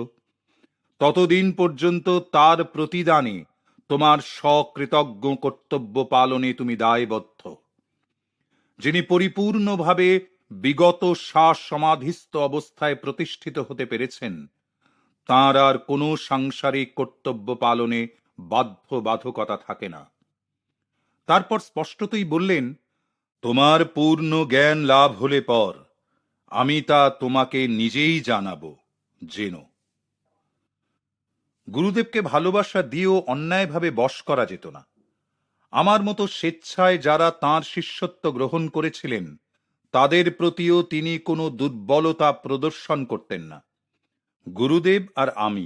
A: ততদিন পর্যন্ত তার প্রতিদানে তোমার সকৃতজ্ঞ কর্তব্য পালনে তুমি দায়বদ্ধ। যিনি পরিপূর্ণভাবে বিগত শ্বাস সমাধিস্থ অবস্থায় প্রতিষ্ঠিত হতে পেরেছেন, তাঁর আর কোনো সাংসারিক কর্তব্য পালনে বাধ্যবাধকতা থাকে না। তারপর স্পষ্টতই বললেন, তোমার পূর্ণ জ্ঞান লাভ হলে পর আমি তা তোমাকে নিজেই জানাবো, জেনো। গুরুদেবকে ভালোবাসা দিয়েও অন্যায়ভাবে বশ করা যেত না। আমার মতো স্বেচ্ছায় যারা তাঁর শিষ্যত্ব গ্রহণ করেছিলেন, তাদের প্রতিও তিনি কোনো দুর্বলতা প্রদর্শন করতেন না। গুরুদেব আর আমি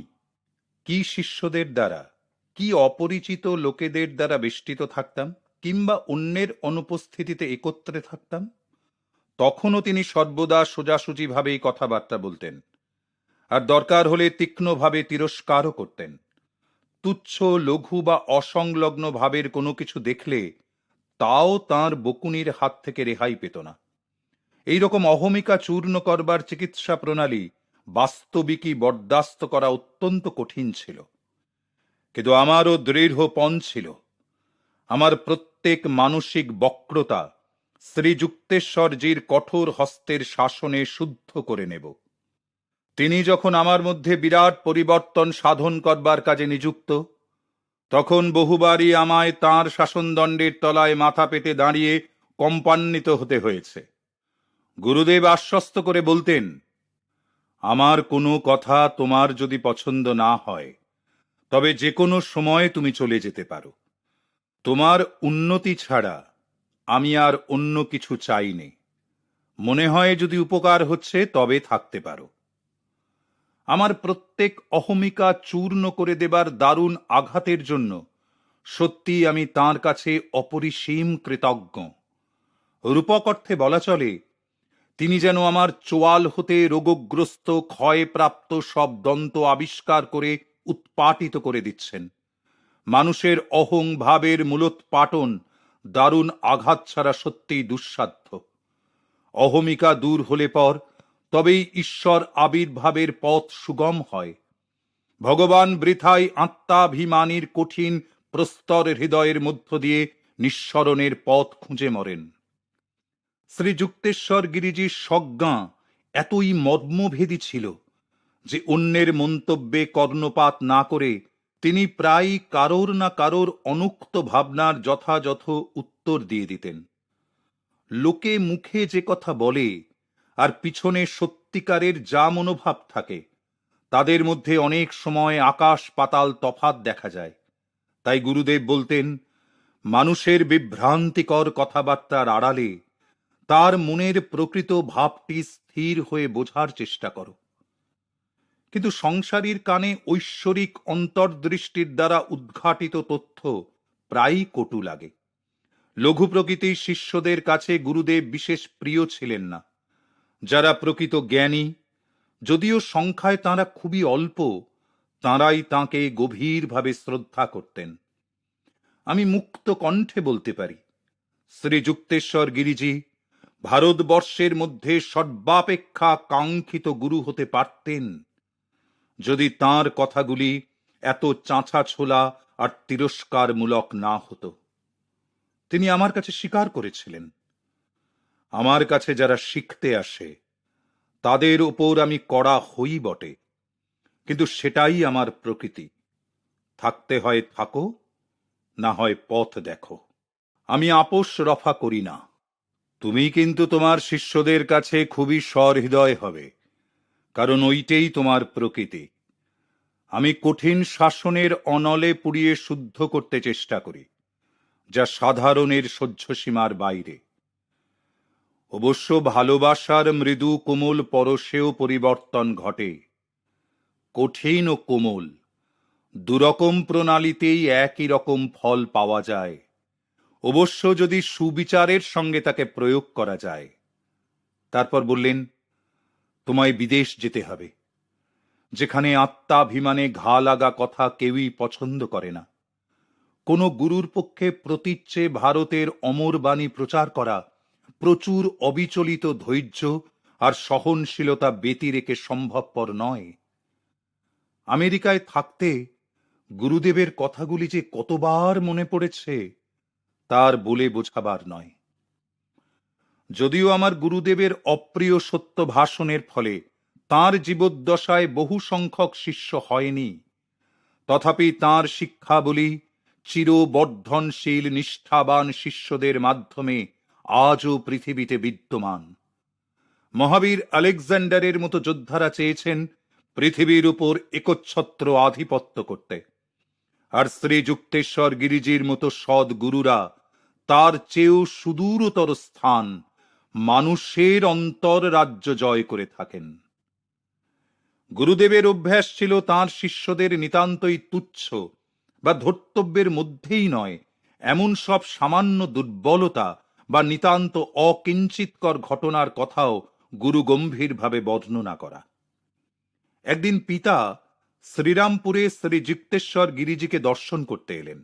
A: কি শিষ্যদের দ্বারা, কি অপরিচিত লোকেদের দ্বারা বেষ্টিত থাকতাম, কিংবা অন্যের অনুপস্থিতিতে একত্রে থাকতাম, তখনও তিনি সর্বদা সোজাসুজিভাবেই কথাবার্তা বলতেন, আর দরকার হলে তীক্ষ্ণভাবে তিরস্কারও করতেন। তুচ্ছ, লঘু বা অসংলগ্ন ভাবের কোনো কিছু দেখলে তাও তাঁর বকুনির হাত থেকে রেহাই পেত না। এইরকম অহমিকা চূর্ণ করবার চিকিৎসা প্রণালী বাস্তবিকই বরদাস্ত করা অত্যন্ত কঠিন ছিল। কিন্তু আমারও দৃঢ় পণ ছিল, আমার প্রত্যেক মানসিক বক্রতা শ্রীযুক্তেশ্বরজির কঠোর হস্তের শাসনে শুদ্ধ করে নেব। তিনি যখন আমার মধ্যে বিরাট পরিবর্তন সাধন করবার কাজে নিযুক্ত, তখন বহুবারই আমায় তাঁর শাসনদণ্ডের তলায় মাথা পেতে দাঁড়িয়ে কম্পান্বিত হতে হয়েছে। গুরুদেব আশ্বস্ত করে বলতেন, আমার কোনো কথা তোমার যদি পছন্দ না হয়, তবে যে কোনো সময় তুমি চলে যেতে পারো। তোমার উন্নতি ছাড়া আমি আর অন্য কিছু চাইনি। মনে হয় যদি উপকার হচ্ছে, তবে থাকতে পারো। আমার প্রত্যেক অহমিকা চূর্ণ করে দেবার দারুণ আঘাতের জন্য সত্যি আমি তাঁর কাছে অপরিসীম কৃতজ্ঞ। রূপক অর্থে বলা চলে, তিনি যেন আমার চোয়াল হতে রোগগ্রস্ত ক্ষয়প্রাপ্ত সব দন্ত আবিষ্কার করে উৎপাটিত করে দিচ্ছেন। মানুষের অহং ভাবের মূলোৎপাটন দারুণ আঘাত ছাড়া সত্যিই দুঃসাধ্য। অহমিকা দূর হলে পর তবেই ঈশ্বর আবির্ভাবের পথ সুগম হয়। ভগবান বৃথাই আত্মাভিমানীর কঠিন প্রস্তর হৃদয়ের মধ্য দিয়ে নিঃসরণের পথ খুঁজে মরেন। শ্রী যুক্তেশ্বর গিরিজির সজ্ঞা এতই মর্মভেদী ছিল যে অন্যের মন্তব্যে কর্ণপাত না করে তিনি প্রায় কারোর না কারোর অনুক্ত ভাবনার যথাযথ উত্তর দিয়ে দিতেন। লোকে মুখে যে কথা বলে আর পিছনে সত্যিকারের যা মনোভাব থাকে, তাদের মধ্যে অনেক সময় আকাশ পাতাল তফাৎ দেখা যায়। তাই গুরুদেব বলতেন, মানুষের বিভ্রান্তিকর কথাবার্তার আড়ালে তার মনের প্রকৃত ভাবটি স্থির হয়ে বোঝার চেষ্টা করো। কিন্তু সংসারীর কানে ঐশ্বরিক অন্তর্দৃষ্টির দ্বারা উদ্ঘাটিত তথ্য প্রায়ই কটু লাগে। লঘু প্রকৃতির শিষ্যদের কাছে গুরুদেব বিশেষ প্রিয় ছিলেন না। যারা প্রকৃত জ্ঞানী, যদিও সংখ্যায় তাঁরা খুবই অল্প, তাঁরাই তাঁকে গভীরভাবে শ্রদ্ধা করতেন। আমি মুক্ত কণ্ঠে বলতে পারি, শ্রী যুক্তেশ্বর গিরিজি ভারতবর্ষের মধ্যে সর্বাপেক্ষা কাঙ্ক্ষিত গুরু হতে পারতেন, যদি তাঁর কথাগুলি এত চাঁচা ছোলা আর তিরস্কারমূলক না হতো। তিনি আমার কাছে স্বীকার করেছিলেন, আমার কাছে যারা শিখতে আসে তাদের ওপর আমি কড়া হই বটে, কিন্তু সেটাই আমার প্রকৃতি। থাকতে হয় থাকো, না হয় পথ দেখো। আমি আপোষ রফা করি না। তুমি কিন্তু তোমার শিষ্যদের কাছে খুবই সহৃদয় হবে, কারণ ওইটাই তোমার প্রকৃতি। আমি কঠিন শাসনের অনলে পুড়িয়ে শুদ্ধ করতে চেষ্টা করি, যা সাধারণের সহ্যসীমার বাইরে। অবশ্য ভালোবাসার মৃদু কোমল পরশেও পরিবর্তন ঘটে। কঠিন ও কোমল দুরকম প্রণালীতেই একই রকম ফল পাওয়া যায়, অবশ্য যদি সুবিচারের সঙ্গে তাকে প্রয়োগ করা যায়। তারপর বললেন, তোমায় বিদেশ যেতে হবে, যেখানে আত্মাভিমানে ঘা লাগা কথা কেউই পছন্দ করে না। কোন গুরুর পক্ষে প্রতীচ্যে ভারতের অমর বাণী প্রচার করা প্রচুর অবিচলিত ধৈর্য আর সহনশীলতা ব্যতি রেখে সম্ভবপর নয়। আমেরিকায় থাকতে গুরুদেবের কথাগুলি যে কতবার মনে পড়েছে তার বলে বোঝাবার নয়। যদিও আমার গুরুদেবের অপ্রিয় সত্য ভাষণের ফলে তাঁর জীবদ্দশায় বহু সংখ্যক শিষ্য হয়নি, তথাপি তাঁর শিক্ষাবলী চিরবর্ধনশীল নিষ্ঠাবান শিষ্যদের মাধ্যমে আজও পৃথিবীতে বিদ্যমান। মহাবীর আলেকজান্ডারের মতো যোদ্ধারা চেয়েছেন পৃথিবীর উপর একচ্ছত্র আধিপত্য করতে, আর শ্রী যুক্তেশ্বর গিরিজির মতো সদ্গুরুরা তার চেয়েও সুদূরতর স্থান মানুষের অন্তর রাজ্য জয় করে থাকেন। গুরুদেবের অভ্যাস ছিল তাঁর শিষ্যদের নিতান্তই তুচ্ছ বা ধর্তব্যের মধ্যেই নয়, এমন সব সামান্য দুর্বলতা বা নিতান্ত অকিঞ্চিতকর ঘটনার কথাও গুরু গম্ভীরভাবে বর্ণনা করা। একদিন পিতা শ্রীরামপুরে শ্রী যুক্তেশ্বর গিরিজিকে দর্শন করতে এলেন।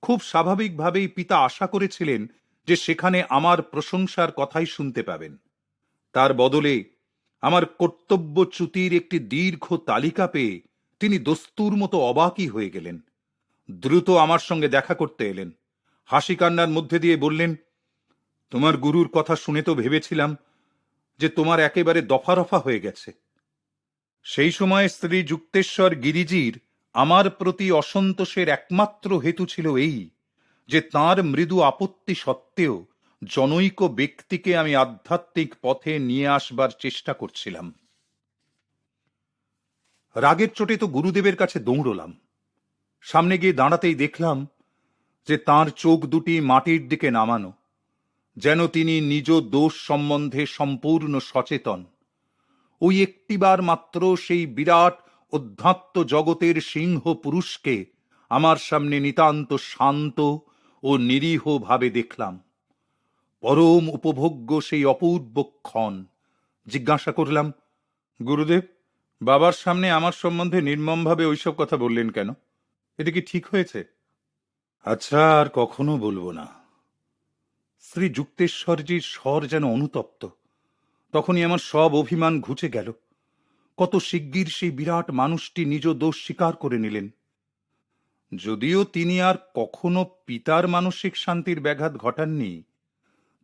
A: খুব স্বাভাবিকভাবেই পিতা আশা করেছিলেন যে সেখানে আমার প্রশংসার কথাই শুনতে পাবেন। তার বদলে আমার কর্তব্যচ্যুতির একটি দীর্ঘ তালিকা পেয়ে তিনি দস্তুর মতো অবাকই হয়ে গেলেন। দ্রুত আমার সঙ্গে দেখা করতে এলেন। হাসি কান্নার মধ্যে দিয়ে বললেন, তোমার গুরুর কথা শুনে তো ভেবেছিলাম যে তোমার একেবারে দফা রফা হয়ে গেছে। সেই সময় শ্রী যুক্তেশ্বর গিরিজির আমার প্রতি অসন্তোষের একমাত্র হেতু ছিল এই যে তাঁর মৃদু আপত্তি সত্ত্বেও জনৈক ব্যক্তিকে আমি আধ্যাত্মিক পথে নিয়ে আসবার চেষ্টা করছিলাম। রাগের চোটে তো গুরুদেবের কাছে দৌড়লাম। সামনে গিয়ে দাঁড়াতেই দেখলাম যে তাঁর চোখ দুটি মাটির দিকে নামানো, যেন তিনি নিজ দোষ সম্বন্ধে সম্পূর্ণ সচেতন। ওই একটিবার মাত্র সেই বিরাট অধ্যাত্ম জগতের সিংহ পুরুষকে আমার সামনে নিতান্ত শান্ত ও নিরীহ ভাবে দেখলাম। পরম উপভোগ্য সেই অপূর্ব ক্ষণ। জিজ্ঞাসা করলাম, গুরুদেব, বাবার সামনে আমার সম্বন্ধে নির্মমভাবে ওইসব কথা বললেন কেন? এটা কি ঠিক হয়েছে? আচ্ছা, আর কখনো বলবো না। শ্রী যুক্তেশ্বরজির স্বর যেন অনুতপ্ত। তখনই আমার সব অভিমান ঘুচে গেল। কত শিগগির সেই বিরাট মানুষটি নিজ দোষ স্বীকার করে নিলেন। যদিও তিনি আর কখনো পিতার মানসিক শান্তির ব্যাঘাত ঘটাননি,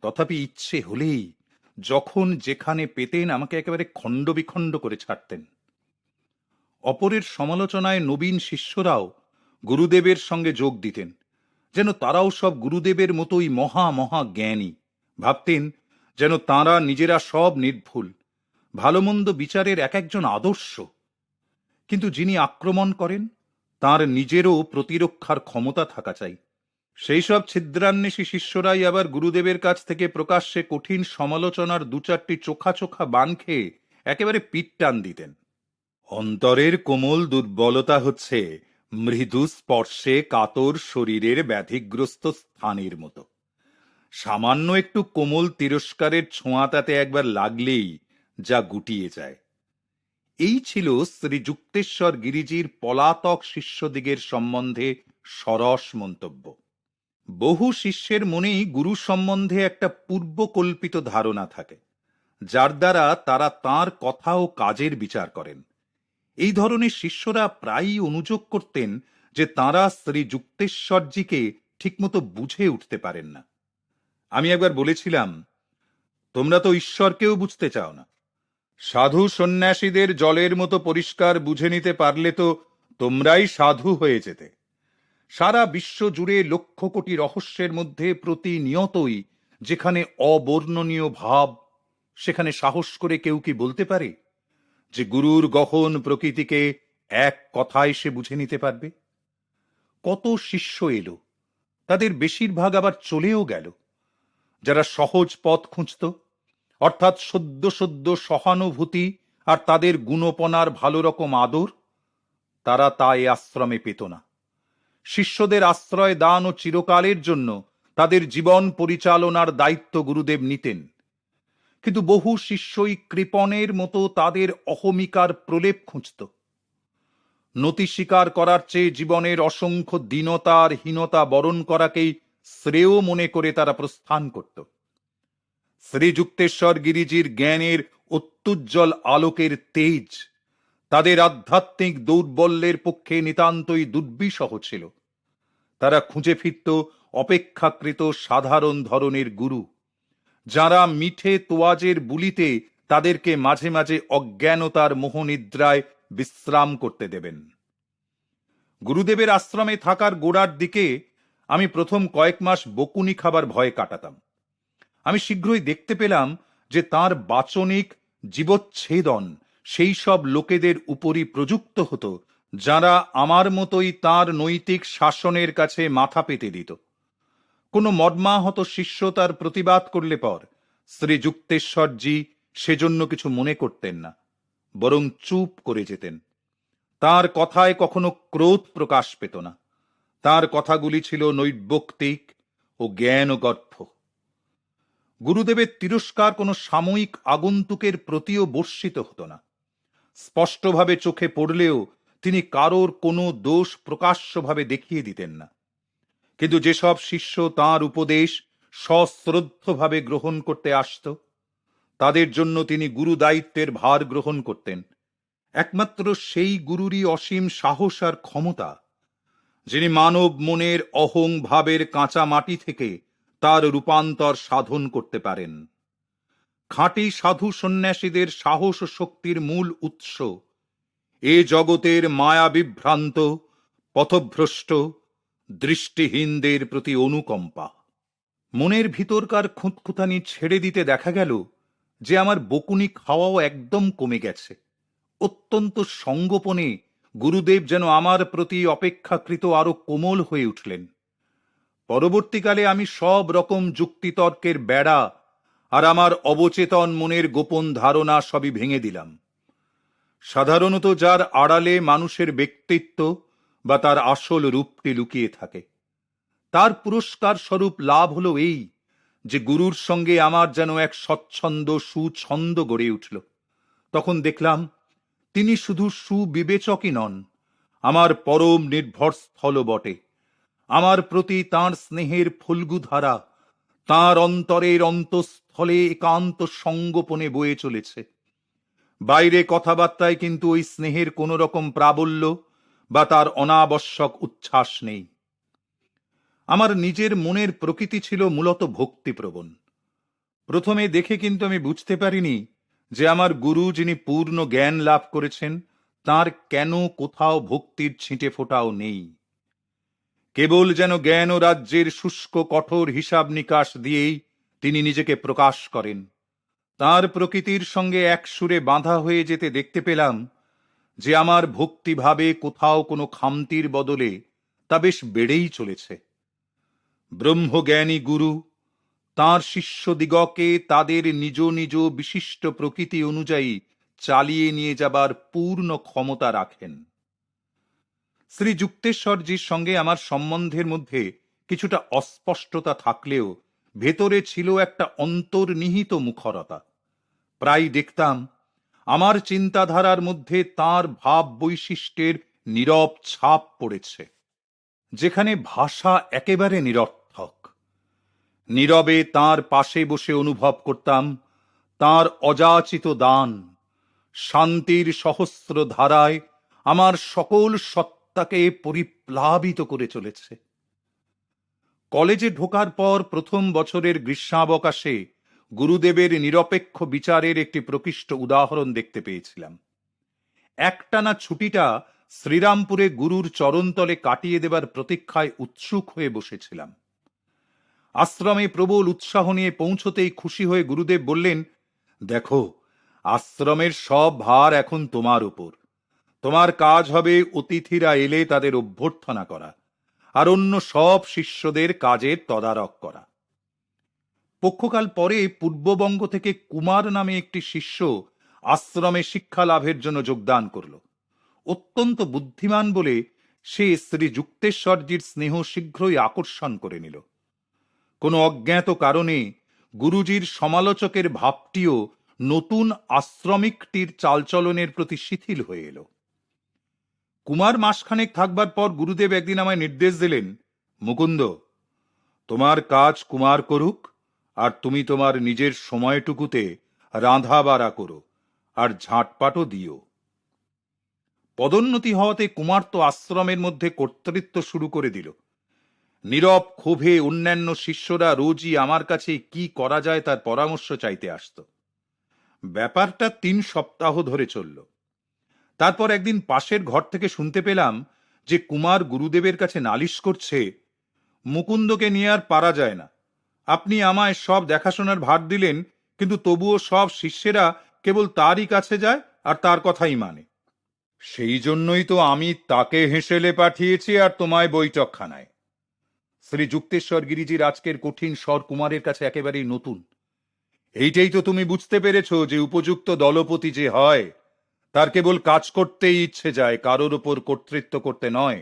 A: তথাপি ইচ্ছে হলেই যখন যেখানে পেতেন আমাকে একেবারে খণ্ড বিখণ্ড করে ছাড়তেন। অপরের সমালোচনায় নবীন শিষ্যরাও গুরুদেবের সঙ্গে যোগ দিতেন, যেন তারাও সব গুরুদেবের মতোই মহা মহা জ্ঞানী। ভাবতেন যেন তাঁরা নিজেরা সব নির্ভুল, ভালো মন্দ বিচারের এক একজন আদর্শ। কিন্তু যিনি আক্রমণ করেন তার নিজেরও প্রতিরক্ষার ক্ষমতা থাকা চাই। সেই সব ছিদ্রান্বেষী শিষ্যরাই আবার গুরুদেবের কাছ থেকে প্রকাশ্যে কঠিন সমালোচনার দু চারটি চোখা চোখা বান খেয়ে একেবারে পিঠ টান দিতেন। অন্তরের কোমল দুর্বলতা হচ্ছে মৃদু স্পর্শে কাতর শরীরের ব্যাধিগ্রস্ত স্থানের মতো। সামান্য একটু কোমল তিরস্কারের ছোঁয়া তাতে একবার লাগলেই যা গুটিয়ে যায়। এই ছিল শ্রীযুক্তেশ্বর গিরিজির পলাতক শিষ্যদিগের সম্বন্ধে সরস মন্তব্য। বহু শিষ্যের মনেই গুরু সম্বন্ধে একটা পূর্বকল্পিত ধারণা থাকে, যার দ্বারা তারা তাঁর কথা ও কাজের বিচার করেন। এই ধরনের শিষ্যরা প্রায়ই অনুযোগ করতেন যে তাঁরা শ্রীযুক্তেশ্বরজিকে ঠিকমতো বুঝে উঠতে পারেন না। আমি একবার বলেছিলাম, তোমরা তো ঈশ্বরকেও বুঝতে চাও না। সাধু সন্ন্যাসীদের জলের মতো পরিষ্কার বুঝে নিতে পারলে তো তোমরাই সাধু হয়ে যেতে। সারা বিশ্ব জুড়ে লক্ষ কোটি রহস্যের মধ্যে প্রতিনিয়তই যেখানে অবর্ণনীয় ভাব, সেখানে সাহস করে কেউ কি বলতে পারে যে গুরুর গহন প্রকৃতিকে এক কথায় সে বুঝে নিতে পারবে? কত শিষ্য এলো, তাদের বেশিরভাগ আবার চলেও গেল। যারা সহজ পথ খুঁজত, অর্থাৎ সদ্য সদ্য সহানুভূতি আর তাদের গুণপনার ভালো রকম আদর, তারা তা এ আশ্রমে পেত না। শিষ্যদের আশ্রয় দান ও চিরকালের জন্য তাদের জীবন পরিচালনার দায়িত্ব গুরুদেব নিতেন। কিন্তু বহু শিষ্যই কৃপণের মতো তাদের অহমিকার প্রলেপ খুঁজত। নতি স্বীকার করার চেয়ে জীবনের অসংখ্য দীনতা আর হীনতা বরণ করাকেই শ্রেয় মনে করে তারা প্রস্থান করত। শ্রীযুক্তেশ্বর গিরিজির জ্ঞানের অত্যুজ্জ্বল আলোকের তেজ তাদের আধ্যাত্মিক দৌর্বল্যের পক্ষে নিতান্তই দুর্বিষহ ছিল। তারা খুঁজে ফিরত অপেক্ষাকৃত সাধারণ ধরনের গুরু, যারা মিঠে তোয়াজের বুলিতে তাদেরকে মাঝে মাঝে অজ্ঞানতার মোহনিদ্রায় বিশ্রাম করতে দেবেন। গুরুদেবের আশ্রমে থাকার গোড়ার দিকে আমি প্রথম কয়েক মাস বকুনি খাবার ভয়ে কাটাতাম। আমি শীঘ্রই দেখতে পেলাম যে তাঁর বাচনিক জীবচ্ছেদন সেই সব লোকেদের উপরই প্রযুক্ত হতো যারা আমার মতোই তাঁর নৈতিক শাসনের কাছে মাথা পেতে দিত। কোনো মর্মাহত শিষ্য তার প্রতিবাদ করলে পর শ্রীযুক্তেশ্বরজি সেজন্য কিছু মনে করতেন না, বরং চুপ করে যেতেন। তার কথায় কখনো ক্রোধ প্রকাশ পেত না। তার কথাগুলি ছিল নৈর্ব্যক্তিক ও জ্ঞানগর্ভ। গুরুদেবের তিরস্কার কোনো সাময়িক আগন্তুকের প্রতিও বর্ষিত হতো না। স্পষ্টভাবে চোখে পড়লেও তিনি কারোর কোনো দোষ প্রকাশ্যভাবে দেখিয়ে দিতেন না। কিন্তু যেসব শিষ্য তাঁর উপদেশ সশ্রদ্ধভাবে গ্রহণ করতে আসত, তাদের জন্য তিনি গুরু দায়িত্বের ভার গ্রহণ করতেন। একমাত্র সেই গুরুরই অসীম সাহস আর ক্ষমতা, যিনি মানব মনের অহং ভাবের কাঁচা মাটি থেকে তার রূপান্তর সাধন করতে পারেন। খাঁটি সাধু সন্ন্যাসীদের সাহস ও শক্তির মূল উৎস এ জগতের মায়া বিভ্রান্ত, পথভ্রষ্ট, দৃষ্টিহীনদের প্রতি অনুকম্পা। মনের ভিতরকার খুঁতখুঁতানি ছেড়ে দিতে দেখা গেল যে আমার বকুনি খাওয়াও একদম কমে গেছে। অত্যন্ত সঙ্গোপনে গুরুদেব যেন আমার প্রতি অপেক্ষাকৃত আরো কোমল হয়ে উঠলেন। পরবর্তীকালে আমি সব রকম যুক্তিতর্কের বেড়া আর আমার অবচেতন মনের গোপন ধারণা সবই ভেঙে দিলাম। সাধারণত যার আড়ালে মানুষের ব্যক্তিত্ব বা তার আসল রূপটি লুকিয়ে থাকে, তার পুরস্কার স্বরূপ লাভ হলো এই যে গুরুর সঙ্গে আমার যেন এক স্বচ্ছন্দ সুছন্দ গড়ে উঠল। তখন দেখলাম তিনি শুধু সুবিবেচকই নন, আমার পরম নির্ভরস্থল বটে। আমার প্রতি তাঁর স্নেহের ফল্গুধারা তাঁর অন্তরের অন্তঃস্থলে একান্ত সঙ্গোপনে বয়ে চলেছে। বাইরে কথাবার্তায় কিন্তু ওই স্নেহের কোনো রকম প্রাবল্য বা তার অনাবশ্যক উচ্ছ্বাস নেই। আমার নিজের মনের প্রকৃতি ছিল মূলত ভক্তিপ্রবণ। প্রথমে দেখে কিন্তু আমি বুঝতে পারিনি যে আমার গুরু, যিনি পূর্ণ জ্ঞান লাভ করেছেন, তার কেন কোথাও ভক্তির ছিটে ফোঁটাও নেই। কেবল যেন জ্ঞান ও রাজ্যের শুষ্ক কঠোর হিসাব নিকাশ দিয়েই তিনি নিজেকে প্রকাশ করেন। তার প্রকৃতির সঙ্গে এক সুরে বাঁধা হয়ে যেতে দেখতে পেলাম যে আমার ভক্তিভাবে কোথাও কোনো খামতির বদলে তা বেশ বেড়েই চলেছে। ব্রহ্মজ্ঞানী গুরু তাঁর শিষ্যদিগকে তাদের নিজ নিজ বিশিষ্ট প্রকৃতি অনুযায়ী চালিয়ে নিয়ে যাবার পূর্ণ ক্ষমতা রাখেন। শ্রী যুক্তেশ্বরজির সঙ্গে আমার সম্বন্ধের মধ্যে কিছুটা অস্পষ্টতা থাকলেও ভেতরে ছিল একটা অন্তর্নিহিত মুখরতা। প্রায় দেখতাম আমার চিন্তাধারার মধ্যে তাঁর ভাব বৈশিষ্ট্যের নীরব ছাপ পড়েছে, যেখানে ভাষা একেবারে নিরর্থক। নীরবে তাঁর পাশে বসে অনুভব করতাম তাঁর অযাচিত দান শান্তির সহস্র ধারায় আমার সকল সত্তাকে পরিপ্লাবিত করে চলেছে। কলেজে ঢোকার পর প্রথম বছরের গ্রীষ্মাবকাশে গুরুদেবের নিরপেক্ষ বিচারের একটি প্রকৃষ্ট উদাহরণ দেখতে পেয়েছিলাম। একটানা ছুটিটা শ্রীরামপুরে গুরুর চরণতলে কাটিয়ে দেবার প্রতীক্ষায় উৎসুক হয়ে বসেছিলাম। আশ্রমে প্রবল উৎসাহ নিয়ে পৌঁছতেই খুশি হয়ে গুরুদেব বললেন, দেখো, আশ্রমের সব ভার এখন তোমার উপর। তোমার কাজ হবে অতিথিরা এলে তাদের অভ্যর্থনা করা আর অন্য সব শিষ্যদের কাজের তদারক করা। পক্ষকাল পরে পূর্ববঙ্গ থেকে কুমার নামে একটি শিষ্য আশ্রমে শিক্ষা লাভের জন্য যোগদান করল। অত্যন্ত বুদ্ধিমান বলে সে শ্রী যুক্তেশ্বরজির স্নেহ শীঘ্রই আকর্ষণ করে নিল। কোনো অজ্ঞাত কারণে গুরুজির সমালোচকের ভাবটিও নতুন আশ্রমিকটির চালচলনের প্রতি শিথিল হয়ে এলো। কুমার মাসখানেক থাকবার পর গুরুদেব একদিন আমায় নির্দেশ দিলেন, মুকুন্দ, তোমার কাজ কুমার করুক, আর তুমি তোমার নিজের সময়টুকুতে রাঁধা বাড়া করো আর ঝাঁটপাটও দিও। পদোন্নতি হওয়াতে কুমার তো আশ্রমের মধ্যে কর্তৃত্ব শুরু করে দিল। নীরব ক্ষোভে অন্যান্য শিষ্যরা রোজই আমার কাছে কি করা যায় তার পরামর্শ চাইতে আসত। ব্যাপারটা 3 সপ্তাহ ধরে চলল। তারপর একদিন পাশের ঘর থেকে শুনতে পেলাম যে কুমার গুরুদেবের কাছে নালিশ করছে, মুকুন্দকে নিয়ে আর পারা যায় না। আপনি আমায় সব দেখাশোনার ভার দিলেন, কিন্তু তবুও সব শিষ্যেরা কেবল তারই কাছে যায় আর তার কথাই মানে। সেই জন্যই তো আমি তাকে হেসেলে পাঠিয়েছি আর তোমায় বৈঠকখানায়। শ্রী যুক্তেশ্বর গিরিজির আজকের কঠিন স্বর কুমারের কাছে একেবারেই নতুন। এইটাই তো তুমি বুঝতে পেরেছ যে উপযুক্ত দলপতি যে হয় তার কেবল কাজ করতেই ইচ্ছে যায়, কারোর ওপর কর্তৃত্ব করতে নয়।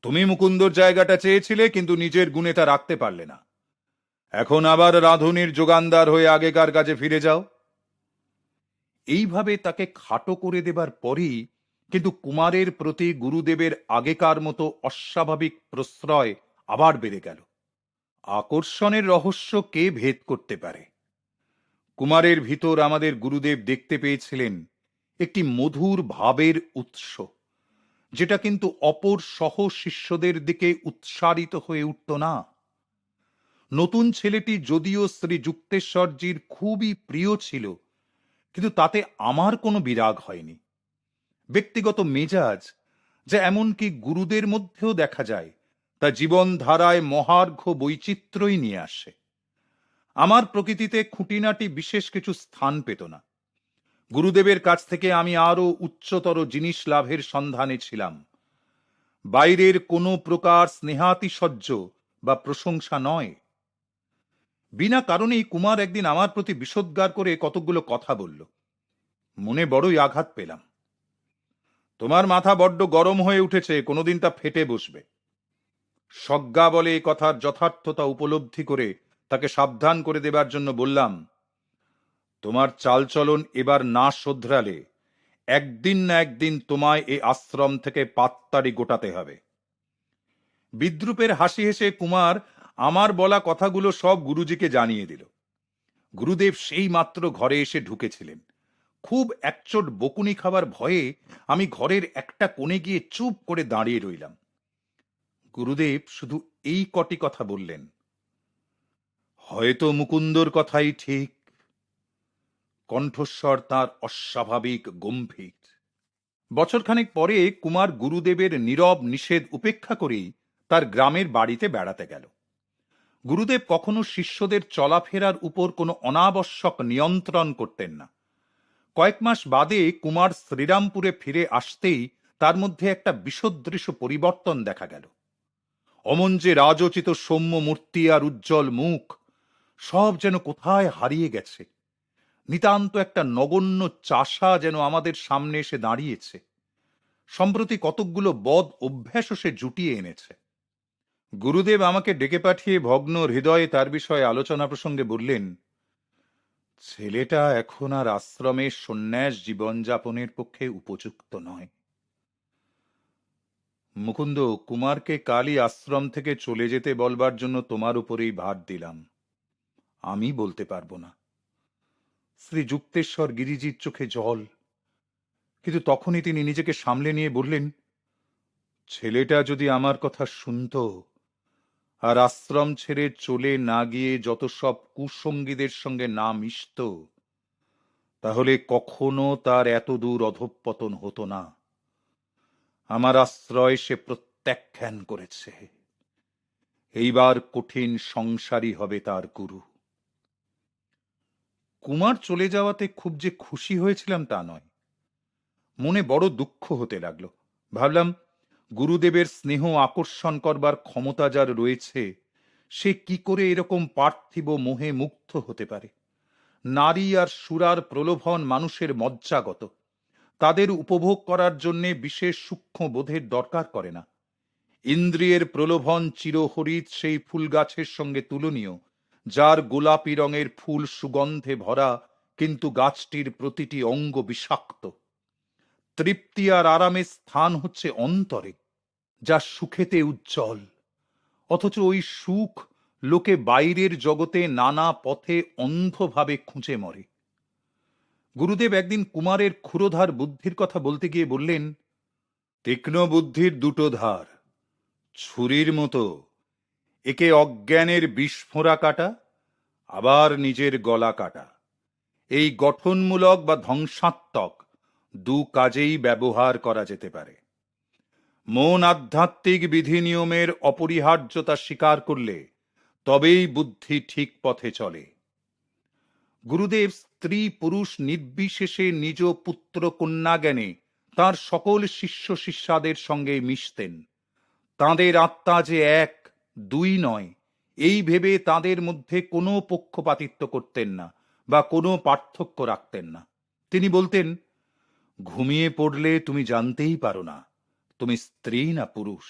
A: তুমি মুকুন্দর জায়গাটা চেয়েছিলে, কিন্তু নিজের গুণে তা রাখতে পারলে না। এখন আবার রাঁধুনির যোগানদার হয়ে আগেকার কাজে ফিরে যাও। এইভাবে তাকে খাটো করে দেবার পরই কিন্তু কুমারের প্রতি গুরুদেবের আগেকার মতো অস্বাভাবিক প্রশ্রয় আবার বেড়ে গেল। আকর্ষণের রহস্য কে ভেদ করতে পারে? কুমারের ভিতর আমাদের গুরুদেব দেখতে পেয়েছিলেন একটি মধুর ভাবের উৎস, যেটা কিন্তু অপর সহ শিষ্যদের দিকে উৎসারিত হয়ে উঠত না। নতুন ছেলেটি যদিও শ্রী যুক্তেশ্বরজির খুবই প্রিয় ছিল, কিন্তু তাতে আমার কোনো বিরাগ হয়নি। ব্যক্তিগত মেজাজ, যা এমনকি গুরুদের মধ্যেও দেখা যায়, তা জীবনধারায় মহার্ঘ বৈচিত্র্যই নিয়ে আসে। আমার প্রকৃতিতে খুঁটিনাটি বিশেষ কিছু স্থান পেত না। গুরুদেবের কাছ থেকে আমি আরো উচ্চতর জিনিস লাভের সন্ধানে ছিলাম। বাইরের কোনো প্রকার স্নেহাতিশয্য বা প্রশংসা নয়। বিনা কারণেই কুমার একদিন আমার প্রতি বিষোদ্গার করে কতকগুলো কথা বলল। মনে বড়ই আঘাত পেলাম। তোমার মাথা বড্ড গরম হয়ে উঠেছে, কোনোদিন তা ফেটে বসবে। সজ্ঞা বলে এ কথার যথার্থতা উপলব্ধি করে তাকে সাবধান করে দেবার জন্য বললাম, তোমার চালচলন এবার না শোধরালে একদিন না একদিন তোমায় এই আশ্রম থেকে পাত্তাড়ি গোটাতে হবে। বিদ্রুপের হাসি হেসে কুমার আমার বলা কথাগুলো সব গুরুজিকে জানিয়ে দিল। গুরুদেব সেই মাত্র ঘরে এসে ঢুকেছিলেন। খুব একচোট বকুনি খাবার ভয়ে আমি ঘরের একটা কোণে গিয়ে চুপ করে দাঁড়িয়ে রইলাম। গুরুদেব শুধু এই কটি কথা বললেন, হয়তো মুকুন্দর কথাই ঠিক। কণ্ঠস্বর তার অস্বাভাবিক গম্ভীর। বছরখানেক পরে কুমার গুরুদেবের নীরব নিষেধ উপেক্ষা করেই তার গ্রামের বাড়িতে বেড়াতে গেল। গুরুদেব কখনো শিষ্যদের চলাফেরার উপর কোনো অনাবশ্যক নিয়ন্ত্রণ করতেন না। কয়েক মাস বাদে কুমার শ্রীরামপুরে ফিরে আসতেই তার মধ্যে একটা বিসদৃশ পরিবর্তন দেখা গেল। অমন যে রাজোচিত সৌম্য মূর্তি আর উজ্জ্বল মুখ, সব যেন কোথায় হারিয়ে গেছে। নিতান্ত একটা নগণ্য চাষা যেন আমাদের সামনে এসে দাঁড়িয়েছে। সম্প্রতি কতকগুলো বদ অভ্যাসও সে জুটিয়ে এনেছে। গুরুদেব আমাকে ডেকে পাঠিয়ে ভগ্ন হৃদয়ে তার বিষয়ে আলোচনা প্রসঙ্গে বললেন, ছেলেটা এখন আর আশ্রমে সন্ন্যাস জীবনযাপনের পক্ষে উপযুক্ত নয়। মুকুন্দ, কুমারকে কালই আশ্রম থেকে চলে যেতে বলবার জন্য তোমার উপরেই ভার দিলাম। আমি বলতে পারবো না। শ্রী যুক্তেশ্বর গিরিজির চোখে জল, কিন্তু তখনই তিনি নিজেকে সামলে নিয়ে বললেন, ছেলেটা যদি আমার কথা শুনত আর আশ্রম ছেড়ে চলে না গিয়ে যত সব কুসঙ্গীদের সঙ্গে না মিশত, তাহলে কখনো তার এত দূর অধঃপতন হতো না। আমার আশ্রয় সে প্রত্যাখ্যান করেছে। এইবার কঠিন সংসারী হবে তার গুরু। কুমার চলে যাওয়াতে খুব যে খুশি হয়েছিলাম তা নয়, মনে বড় দুঃখ হতে লাগলো। ভাবলাম, গুরুদেবের স্নেহ আকর্ষণ করবার ক্ষমতা যার রয়েছে, সে কি করে এরকম পার্থিব মোহে মুগ্ধ হতে পারে। নারী আর সুরার প্রলোভন মানুষের মজ্জাগত, তাদের উপভোগ করার জন্যে বিশেষ সূক্ষ্ম বোধের দরকার করে না। ইন্দ্রিয়ের প্রলোভন চিরহরিত সেই ফুল গাছের সঙ্গে তুলনীয়, যার গোলাপি রঙের ফুল সুগন্ধে ভরা, কিন্তু গাছটির প্রতিটি অঙ্গ বিষাক্ত। তৃপ্তি আর আরামের স্থান হচ্ছে অন্তরে, যা সুখেতে উজ্জ্বল, অথচ ওই সুখ লোকে বাইরের জগতে নানা পথে অন্ধভাবে খুঁজে মরে। গুরুদেব একদিন কুমারের ক্ষুরোধার বুদ্ধির কথা বলতে গিয়ে বললেন, তীক্ষ্ণ বুদ্ধির দুটো ধার, ছুরির মতো, একে অজ্ঞানের বিস্ফোরা কাটা, আবার নিজের গলা কাটা। এই গঠনমূলক বা ধ্বংসাত্মক দু কাজেই ব্যবহার করা যেতে পারে। মন আধ্যাত্মিক বিধি নিয়মের অপরিহার্যতা স্বীকার করলে তবেই বুদ্ধি ঠিক পথে চলে। গুরুদেব স্ত্রী পুরুষ নির্বিশেষে নিজ পুত্র কন্যা জ্ঞানে তাঁর সকল শিষ্য শিষ্যাদের সঙ্গে মিশতেন। তাঁদের আত্মা যে এক, দুই নয়, এই ভেবে তাঁদের মধ্যে কোনো পক্ষপাতিত্ব করতেন না বা কোনো পার্থক্য রাখতেন না। তিনি বলতেন, ঘুমিয়ে পড়লে তুমি জানতেই পারো না তুমি স্ত্রী না পুরুষ।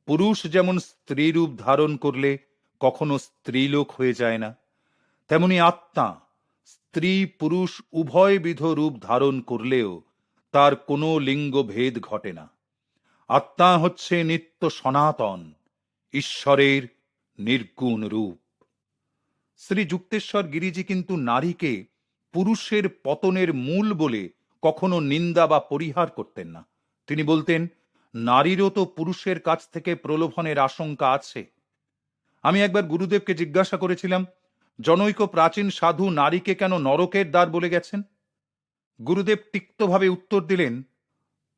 A: পুরুষ যেমন স্ত্রীরূপ ধারণ করলে কখনো স্ত্রীলোক হয়ে যায় না, তেমনি আত্মা স্ত্রী পুরুষ উভয়বিধ রূপ ধারণ করলেও তার কোনো লিঙ্গ ভেদ ঘটে না। আত্মা হচ্ছে নিত্য সনাতন, ঈশ্বরের নির্গুণ রূপ। শ্রী যুক্তেশ্বর গিরিজি কিন্তু নারীকে পুরুষের পতনের মূল বলে কখনো নিন্দা বা পরিহার করতেন না। তিনি বলতেন, নারীরও তো পুরুষের কাছ থেকে প্রলোভনের আশঙ্কা আছে। আমি একবার গুরুদেবকে জিজ্ঞাসা করেছিলাম, জনৈক প্রাচীন সাধু নারীকে কেন নরকের দ্বার বলে গেছেন? গুরুদেব তিক্তভাবে উত্তর দিলেন,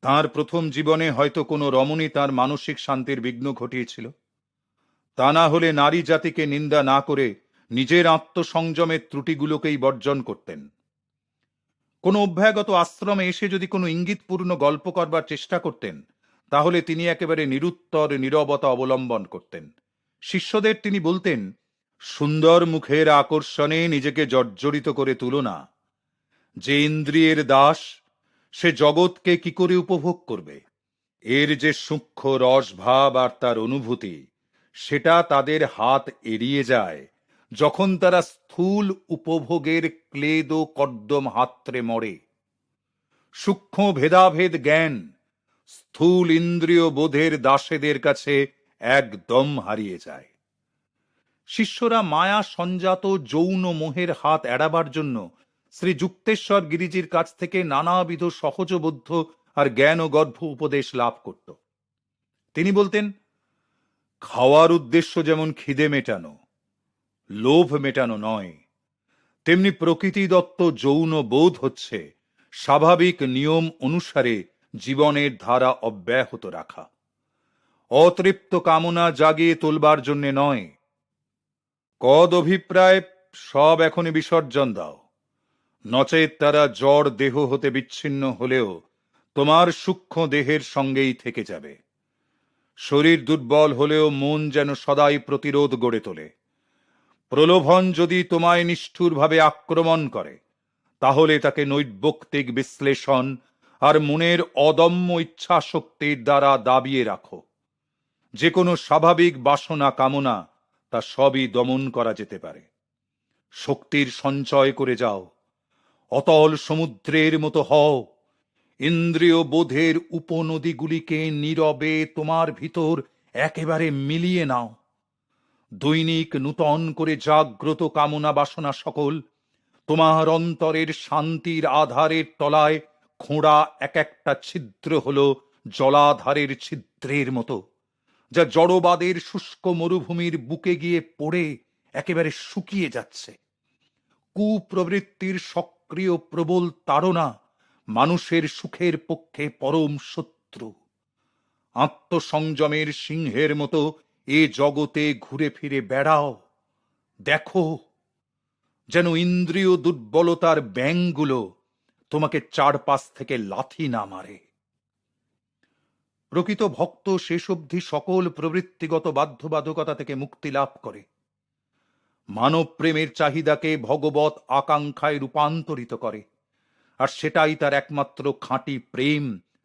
A: তাঁর প্রথম জীবনে হয়তো কোনো রমণী তাঁর মানসিক শান্তির বিঘ্ন ঘটিয়েছিল। তা না হলে নারী জাতিকে নিন্দা না করে নিজের আত্মসংযমের ত্রুটিগুলোকেই বর্জন করতেন। কোনো অভ্যাগত আশ্রমে এসে যদি কোনো ইঙ্গিতপূর্ণ গল্প করবার চেষ্টা করতেন, তাহলে তিনি একেবারে নিরুত্তর নীরবতা অবলম্বন করতেন। শিষ্যদের তিনি বলতেন, সুন্দর মুখের আকর্ষণে নিজেকে জর্জরিত করে তুলো না। যে ইন্দ্রিয়ের দাস, সে জগৎকে কি করে উপভোগ করবে? এর যে সূক্ষ্ম রসভাব আর তার অনুভূতি, সেটা তাদের হাত এড়িয়ে যায় যখন তারা স্থূল উপভোগের ক্লেদ ও কর্দম হাতড়ে মরে। সূক্ষ্ম ভেদাভেদ জ্ঞান স্থূল ইন্দ্রিয় বোধের দাসেদের কাছে একদম হারিয়ে যায়। শিষ্যরা মায়া সঞ্জাত যৌন মোহের হাত এড়াবার জন্য শ্রী যুক্তেশ্বর গিরিজির কাছ থেকে নানাবিধ সহজবোধ্য আর জ্ঞান ও গর্ভ উপদেশ লাভ করত। তিনি বলতেন, খাওয়ার উদ্দেশ্য যেমন খিদে মেটানো, লোভ মেটানো নয়, তেমনি প্রকৃতি দত্ত যৌন বোধ হচ্ছে স্বাভাবিক নিয়ম অনুসারে জীবনের ধারা অব্যাহত রাখা। অতৃপ্ত কামনা জাগিয়ে তোলবার জন্যে নয়। কদ অভিপ্রায় সব এখনই বিসর্জন দাও, নচেত তারা জড় দেহ হতে বিচ্ছিন্ন হলেও তোমার সূক্ষ্ম দেহের সঙ্গেই থেকে যাবে। শরীর দুর্বল হলেও মন যেন সদাই প্রতিরোধ গড়ে তোলে। প্রলোভন যদি তোমায় নিষ্ঠুরভাবে আক্রমণ করে, তাহলে তাকে নৈর্ব্যক্তিক বিশ্লেষণ আর মনের অদম্য ইচ্ছা শক্তির দ্বারা দাবিয়ে রাখো। যে কোনো স্বাভাবিক বাসনা কামনা তা সবই দমন করা যেতে পারে। শক্তির সঞ্চয় করে যাও, অতল সমুদ্রের মতো হও। ইন্দ্রিয় বোধের উপনদীগুলিকে নীরবে তোমার ভিতর একেবারে মিলিয়ে নাও। দৈনিক নূতন করে জাগ্রত কামনা বাসনা সকল তোমার অন্তরের শান্তির আধারের তলায় খোঁড়া এক একটা ছিদ্র হল জলাধারের ছিদ্রের মতো, যা জড়বাদের শুষ্ক মরুভূমির বুকে গিয়ে পড়ে একেবারে শুকিয়ে যাচ্ছে। কুপ্রবৃত্তির সক্রিয় প্রবল তাড়না মানুষের সুখের পক্ষে পরম শত্রু। আত্মসংযমের সিংহের মতো এ জগতে ঘুরে ফিরে বেড়াও, দেখো যেন ইন্দ্রিয় দুর্বলতার ব্যাঙগুলো তোমাকে চারপাশ থেকে লাথি না মারে। প্রকৃত ভক্ত শেষ অবধি সকল প্রবৃত্তিগত বাধ্যবাধকতা থেকে মুক্তি লাভ করে। মানব প্রেমের চাহিদাকে ভগবত আকাঙ্ক্ষায় রূপান্তরিত করে, আর সেটাই তার একমাত্র খাঁটি প্রেম,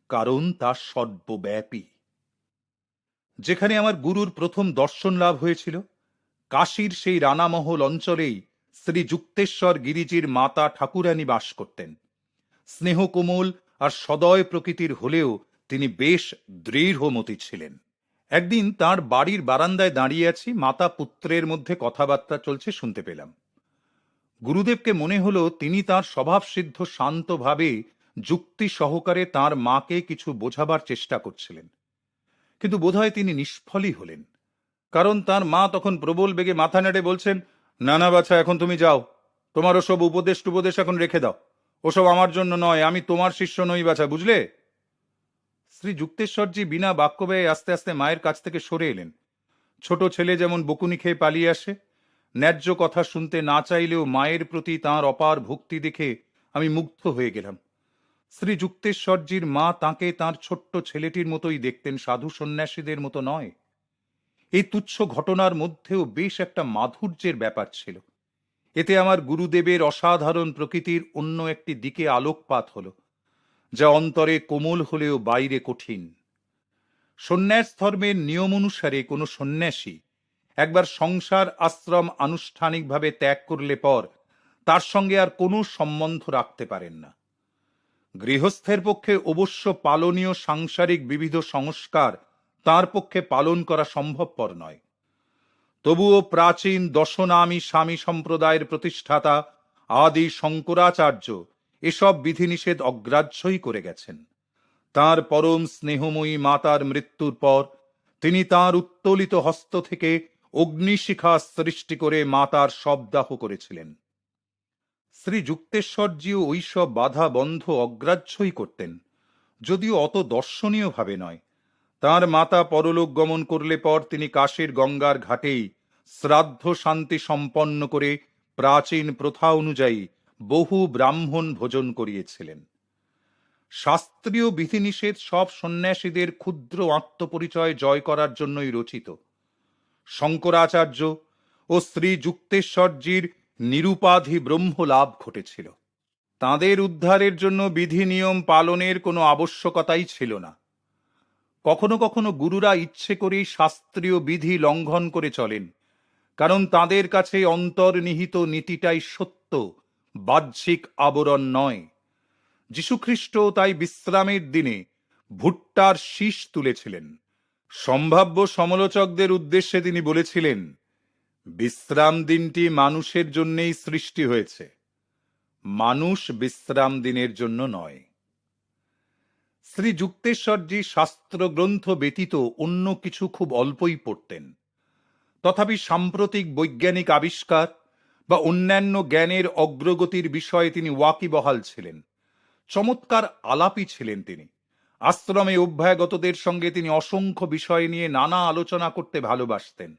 A: কারণ তা সর্বব্যাপী। যেখানে আমার গুরুর প্রথম দর্শন লাভ হয়েছিল, কাশীর সেই রানামহল অঞ্চলেই শ্রী যুক্তেশ্বর গিরিজির মাতা ঠাকুরানী বাস করতেন। স্নেহকোমল আর সদয় প্রকৃতির হলেও তিনি বেশ দৃঢ়মতি ছিলেন। একদিন তার বাড়ির বারান্দায় দাঁড়িয়ে আছি, মাতা পুত্রের মধ্যে কথাবার্তা চলছে শুনতে পেলাম। গুরুদেবকে মনে হলো তিনি তার স্বভাবসিদ্ধ শান্তভাবে যুক্তি সহকারে তার মাকে কিছু বোঝাবার চেষ্টা করছিলেন, কিন্তু বোধহয় তিনি নিষ্ফলই হলেন। কারণ তার মা তখন প্রবল বেগে মাথা নেড়ে বলছেন, না না বাছা, এখন তুমি যাও, তোমার ওসব উপদেশ টুপদেশ এখন রেখে দাও, ওসব আমার জন্য নয়, আমি তোমার শিষ্য নই বাছা, বুঝলে? শ্রী যুক্তেশ্বরজি বিনা বাক্য ব্যয়ে আস্তে আস্তে মায়ের কাছ থেকে সরে এলেন। ছোট ছেলে যেমন বকুনি খেয়ে পালিয়ে আসে, ন্যায্য কথা শুনতে না চাইলেও মায়ের প্রতি তাঁর অপার ভক্তি দেখে আমি মুগ্ধ হয়ে গেলাম। শ্রী যুক্তেশ্বরজির মা তাঁকে তাঁর ছোট্ট ছেলেটির মতোই দেখতেন, সাধু সন্ন্যাসীদের মতো নয়। এই তুচ্ছ ঘটনার মধ্যেও বেশ একটা মাধুর্যের ব্যাপার ছিল। এতে আমার গুরুদেবের অসাধারণ প্রকৃতির অন্য একটি দিকে আলোকপাত হল, যা অন্তরে কোমল হলেও বাইরে কঠিন। সন্ন্যাস ধর্মের নিয়ম অনুসারে কোনো সন্ন্যাসী একবার সংসার আশ্রম আনুষ্ঠানিকভাবে ত্যাগ করলে পর তার সঙ্গে আর কোনো সম্বন্ধ রাখতে পারেন না। গৃহস্থের পক্ষে অবশ্য পালনীয় সাংসারিক বিবিধ সংস্কার তার পক্ষে পালন করা সম্ভবপর নয়। তবুও প্রাচীন দশনামী স্বামী সম্প্রদায়ের প্রতিষ্ঠাতা আদি শঙ্করাচার্য এসব বিধিনিষেধ অগ্রাহ্যই করে গেছেন। তাঁর পরম স্নেহময়ী মাতার মৃত্যুর পর তিনি তাঁর উত্তোলিত হস্ত থেকে অগ্নিশিখা সৃষ্টি করে মাতার শবদাহ করেছিলেন। শ্রী যুক্তেশ্বরজিও ওইসব বাধা বন্ধ অগ্রাহ্যই করতেন, যদিও অত দর্শনীয় ভাবে নয়। তাঁর মাতা পরলোক গমন করলে পর তিনি কাশীর গঙ্গার ঘাটেই শ্রাদ্ধ শান্তি সম্পন্ন করে প্রাচীন প্রথা অনুযায়ী বহু ব্রাহ্মণ ভোজন করিয়েছিলেন। শাস্ত্রীয় বিধিনিষেধ সব সন্ন্যাসীদের ক্ষুদ্র আত্মপরিচয় জয় করার জন্যই রচিত। শঙ্করাচার্য ও শ্রী যুক্তেশ্বরজির নিরুপাধি ব্রহ্ম লাভ ঘটেছিল। তাঁদের উদ্ধারের জন্য বিধি নিয়ম পালনের কোনো আবশ্যকতাই ছিল না। কখনো কখনো গুরুরা ইচ্ছে করেই শাস্ত্রীয় বিধি লঙ্ঘন করে চলেন, কারণ তাঁদের কাছে অন্তর্নিহিত নীতিটাই সত্য, বাহ্যিক আবরণ নয়। যীশুখ্রিস্ট তাই বিশ্রামের দিনে ভুট্টার শীষ তুলেছিলেন। সম্ভাব্য সমালোচকদের উদ্দেশ্যে তিনি বলেছিলেন, বিশ্রাম দিনটি মানুষের জন্যই সৃষ্টি হয়েছে, মানুষ বিশ্রাম দিনের জন্য নয়। শ্রী যুক্তেশ্বরজি শাস্ত্রগ্রন্থ ব্যতীত অন্য কিছু খুব অল্পই পড়তেন। তথাপি সাম্প্রতিক বৈজ্ঞানিক আবিষ্কার বা অন্যান্য জ্ঞানের অগ্রগতির বিষয়ে তিনি ওয়াকিবহাল ছিলেন। চমৎকার আলাপী ছিলেন তিনি। আশ্রমে অভ্যাগতদের সঙ্গে তিনি অসংখ্য বিষয় নিয়ে নানা আলোচনা করতে ভালোবাসতেন।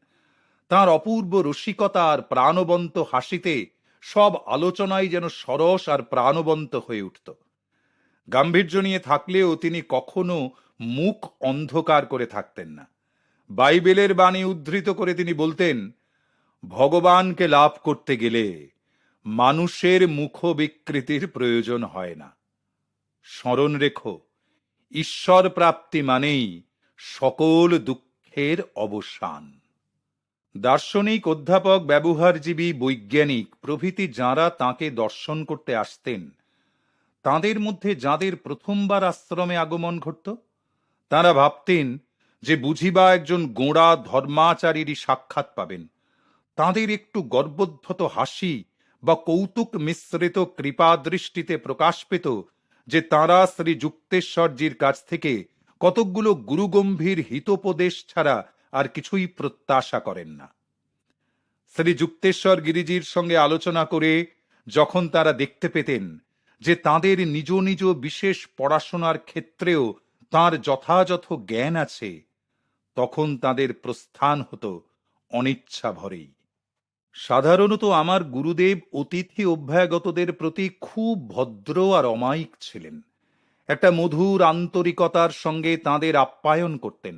A: তাঁর অপূর্ব রসিকতা আর প্রাণবন্ত হাসিতে সব আলোচনাই যেন সরস আর প্রাণবন্ত হয়ে উঠত। গাম্ভীর্য নিয়ে থাকলেও তিনি কখনো মুখ অন্ধকার করে থাকতেন না। বাইবেলের বাণী উদ্ধৃত করে তিনি বলতেন, ভগবানকে লাভ করতে গেলে মানুষের মুখ বিকৃতির প্রয়োজন হয় না। স্মরণ রেখো, ঈশ্বর প্রাপ্তি মানেই সকল দুঃখের অবসান। দার্শনিক, অধ্যাপক, ব্যবহারজীবী, বৈজ্ঞানিক প্রভৃতি যাঁরা তাঁকে দর্শন করতে আসতেন, তাঁদের মধ্যে যাঁদের প্রথমবার আশ্রমে আগমন ঘটত, তাঁরা ভাবতেন যে বুঝিবা একজন গোঁড়া ধর্মাচারীরই সাক্ষাৎ পাবেন। তাঁদের একটু গর্বোদ্ধত হাসি বা কৌতুক মিশ্রিত কৃপা দৃষ্টিতে প্রকাশ পেত যে তাঁরা শ্রী যুক্তেশ্বরজির কাছ থেকে কতকগুলো গুরুগম্ভীর হিতোপদেশ ছাড়া আর কিছুই প্রত্যাশা করেন না। শ্রী যুক্তেশ্বর গিরিজির সঙ্গে আলোচনা করে যখন তারা দেখতে পেতেন যে তাঁদের নিজ নিজ বিশেষ পড়াশোনার ক্ষেত্রেও তাঁর যথাযথ জ্ঞান আছে, তখন তাঁদের প্রস্থান হতো অনিচ্ছা ভরেই। সাধারণত আমার গুরুদেব অতিথি অভ্যাগতদের প্রতি খুব ভদ্র আর অমায়িক ছিলেন। একটা মধুর আন্তরিকতার সঙ্গে তাঁদের আপ্যায়ন করতেন।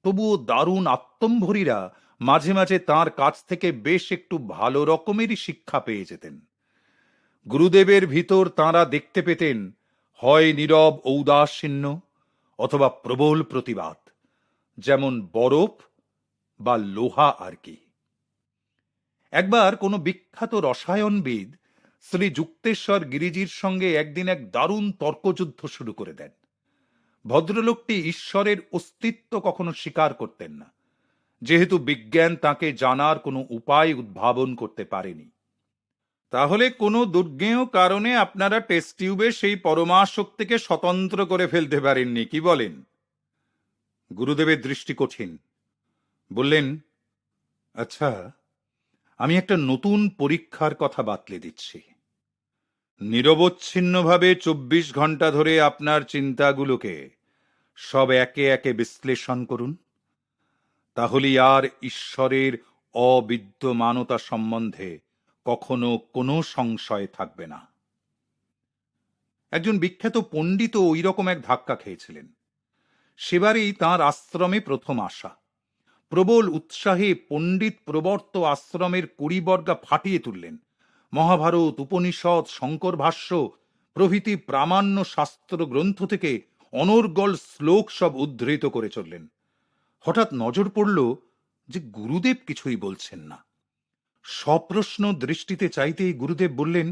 A: তবুও দারুণ আত্মম্ভরীরা মাঝে মাঝে তাঁর কাছ থেকে বেশ একটু ভালো রকমেরই শিক্ষা পেয়ে যেতেন। গুরুদেবের ভিতর তাঁরা দেখতে পেতেন হয় নীরব ঔদাসীন্য অথবা প্রবল প্রতিবাদ, যেমন বরফ বা লোহা আর কি। একবার কোনো বিখ্যাত রসায়নবিদ শ্রী যুক্তেশ্বর গিরিজির সঙ্গে একদিন এক দারুণ তর্কযুদ্ধ শুরু করে দেন। ভদ্রলোকটি ঈশ্বরের অস্তিত্ব কখনো স্বীকার করতেন না, যেহেতু বিজ্ঞান তাকে জানার কোনো উপায় উদ্ভাবন করতে পারেনি। তাহলে কোনো দুর্জ্ঞেয় কারণে আপনারা টেস্ট টিউবে সেই পরমাশক্তিকে স্বতন্ত্র করে ফেলতে পারেননি, কি বলেন? গুরুদেবের দৃষ্টি কঠিন। বললেন, আচ্ছা, আমি একটা নতুন পরীক্ষার কথা বাতলে দিচ্ছি। নিরবচ্ছিন্নভাবে 24 ঘন্টা ধরে আপনার চিন্তাগুলোকে সব একে একে বিশ্লেষণ করুন। তাহলে আর ঈশ্বরের অবিদ্যমানতা সম্বন্ধে কখনো কোনো সংশয় থাকবে না। একজন বিখ্যাত পণ্ডিতও ওই রকম এক ধাক্কা খেয়েছিলেন। সেবারেই তাঁর আশ্রমে প্রথম আসা। প্রবল উৎসাহে পণ্ডিত প্রবর্ত আশ্রমের কড়িবর্গা ফাটিয়ে তুললেন। মহাভারত, উপনিষদ, শঙ্কর ভাষ্য প্রভৃতি প্রামাণ্য শাস্ত্র গ্রন্থ থেকে অনর্গল শ্লোক সব উদ্ধৃত করে চললেন। হঠাৎ নজর পড়ল যে গুরুদেব কিছুই বলছেন না। সপ্রশ্ন দৃষ্টিতে চাইতেই গুরুদেব বললেন,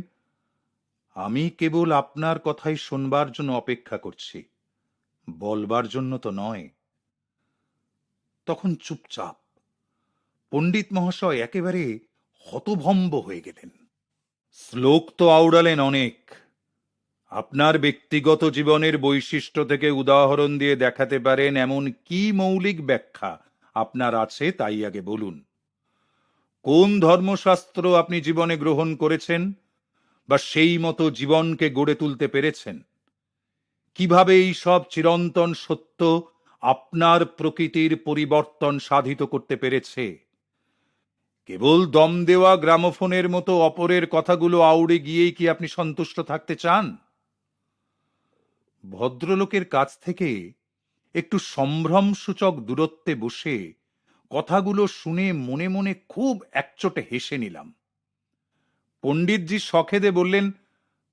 A: আমি কেবল আপনার কথাই শোনবার জন্য অপেক্ষা করছি, বলবার জন্য তো নয়। তখন চুপচাপ। পণ্ডিত মহাশয় একেবারে হতভম্ব হয়ে গেলেন। শ্লোক তো আওড়ালেন অনেক। আপনার ব্যক্তিগত জীবনের বৈশিষ্ট্য থেকে উদাহরণ দিয়ে দেখাতে পারেন এমন কি মৌলিক ব্যাখ্যা আপনার আছে তাই আগে বলুন। কোন ধর্মশাস্ত্র আপনি জীবনে গ্রহণ করেছেন বা সেই মতো জীবনকে গড়ে তুলতে পেরেছেন? কিভাবে এই সব চিরন্তন সত্য আপনার প্রকৃতির পরিবর্তন সাধিত করতে পেরেছে? কেবল দম দেওয়া গ্রামোফোনের মতো অপরের কথাগুলো আউড়ে গিয়েই কি আপনি সন্তুষ্ট থাকতে চান? ভদ্রলোকের কাছ থেকে একটু সম্ভ্রম সূচক দূরত্বে বসে কথাগুলো শুনে মনে মনে খুব একচোটে হেসে নিলাম। পণ্ডিতজি শখেদে বললেন,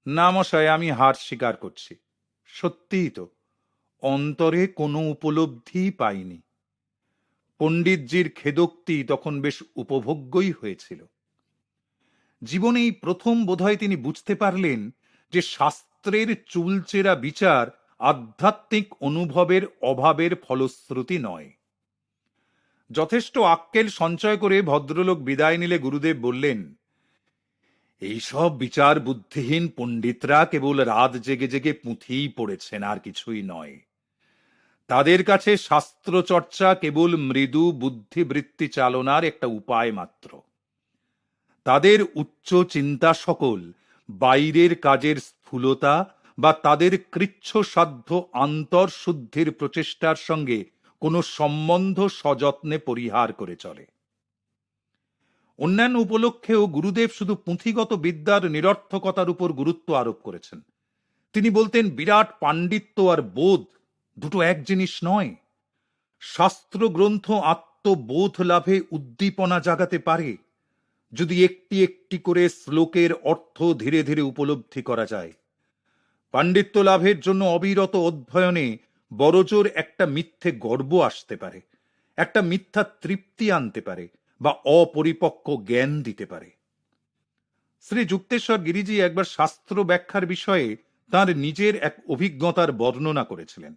A: না মশাই, আমি হার স্বীকার করছি। সত্যিই তো, অন্তরে কোনো উপলব্ধি পাইনি। পণ্ডিতজির খেদোক্তি তখন বেশ উপভোগ্যই হয়েছিল। জীবনেই প্রথম বোধহয় তিনি বুঝতে পারলেন যে শাস্ত্রের চুলচেরা বিচার আধ্যাত্মিক অনুভবের অভাবের ফলশ্রুতি নয়। যথেষ্ট আক্কেল সঞ্চয় করে ভদ্রলোক বিদায় নিলে গুরুদেব বললেন, এইসব বিচার বুদ্ধিহীন পণ্ডিতরা কেবল রাত জেগে জেগে পুঁথিই পড়েছেন, আর কিছুই নয়। তাদের কাছে শাস্ত্র চর্চা কেবল মৃদু বুদ্ধিবৃত্তি চালনার একটা উপায় মাত্র। তাদের উচ্চ চিন্তা সকল বাইরের কাজের স্থূলতা বা তাদের কৃচ্ছসাধ্য আন্তর্শুদ্ধির প্রচেষ্টার সঙ্গে কোনো সম্বন্ধ সযত্নে পরিহার করে চলে। অন্যান্য উপলক্ষেও গুরুদেব শুধু পুঁথিগত বিদ্যার নিরর্থকতার উপর গুরুত্ব আরোপ করেছেন। তিনি বলতেন, বিরাট পাণ্ডিত্য আর বোধ দুটো এক জিনিস নয়। শাস্ত্রগ্রন্থ আত্মবোধ লাভে উদ্দীপনা জাগাতে পারে যদি একটি একটি করে শ্লোকের অর্থ ধীরে ধীরে উপলব্ধি করা যায়। পাণ্ডিত্য লাভের জন্য অবিরত অধ্যয়নে বড়জোর একটা মিথ্যে গর্ব আসতে পারে, একটা মিথ্যা তৃপ্তি আনতে পারে, বা অপরিপক্ক জ্ঞান দিতে পারে। শ্রী যুক্তেশ্বর গিরিজি একবার শাস্ত্র ব্যাখ্যার বিষয়ে তার নিজের এক অভিজ্ঞতার বর্ণনা করেছিলেন।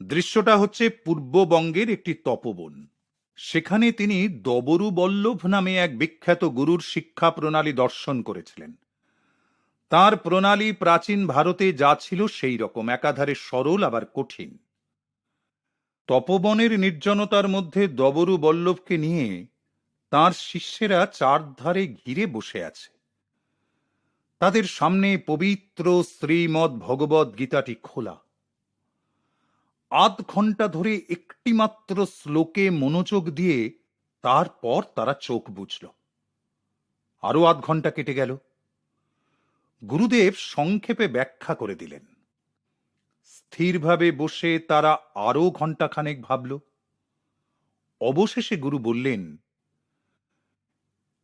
A: দৃশ্যটা হচ্ছে পূর্ববঙ্গের একটি তপবন। সেখানে তিনি দবরু বল্লভ নামে এক বিখ্যাত গুরুর শিক্ষা প্রণালী দর্শন করেছিলেন। তার প্রণালী প্রাচীন ভারতে যা ছিল সেই রকম, একাধারে সরল আবার কঠিন। তপবনের নির্জনতার মধ্যে দবরু বল্লভকে নিয়ে তার শিষ্যেরা চারধারে ঘিরে বসে আছে। তাদের সামনে পবিত্র শ্রীমদ্ ভগবদ্ গীতাটি খোলা। আধ ঘন্টা ধরে একটি মাত্র শ্লোকে মনোযোগ দিয়ে তারপর তারা চোখ বুঝল। আরো আধ ঘন্টা কেটে গেল। গুরুদেব সংক্ষেপে ব্যাখ্যা করে দিলেন। স্থিরভাবে বসে তারা আরো ঘন্টাখানেক ভাবল। অবশেষে গুরু বললেন,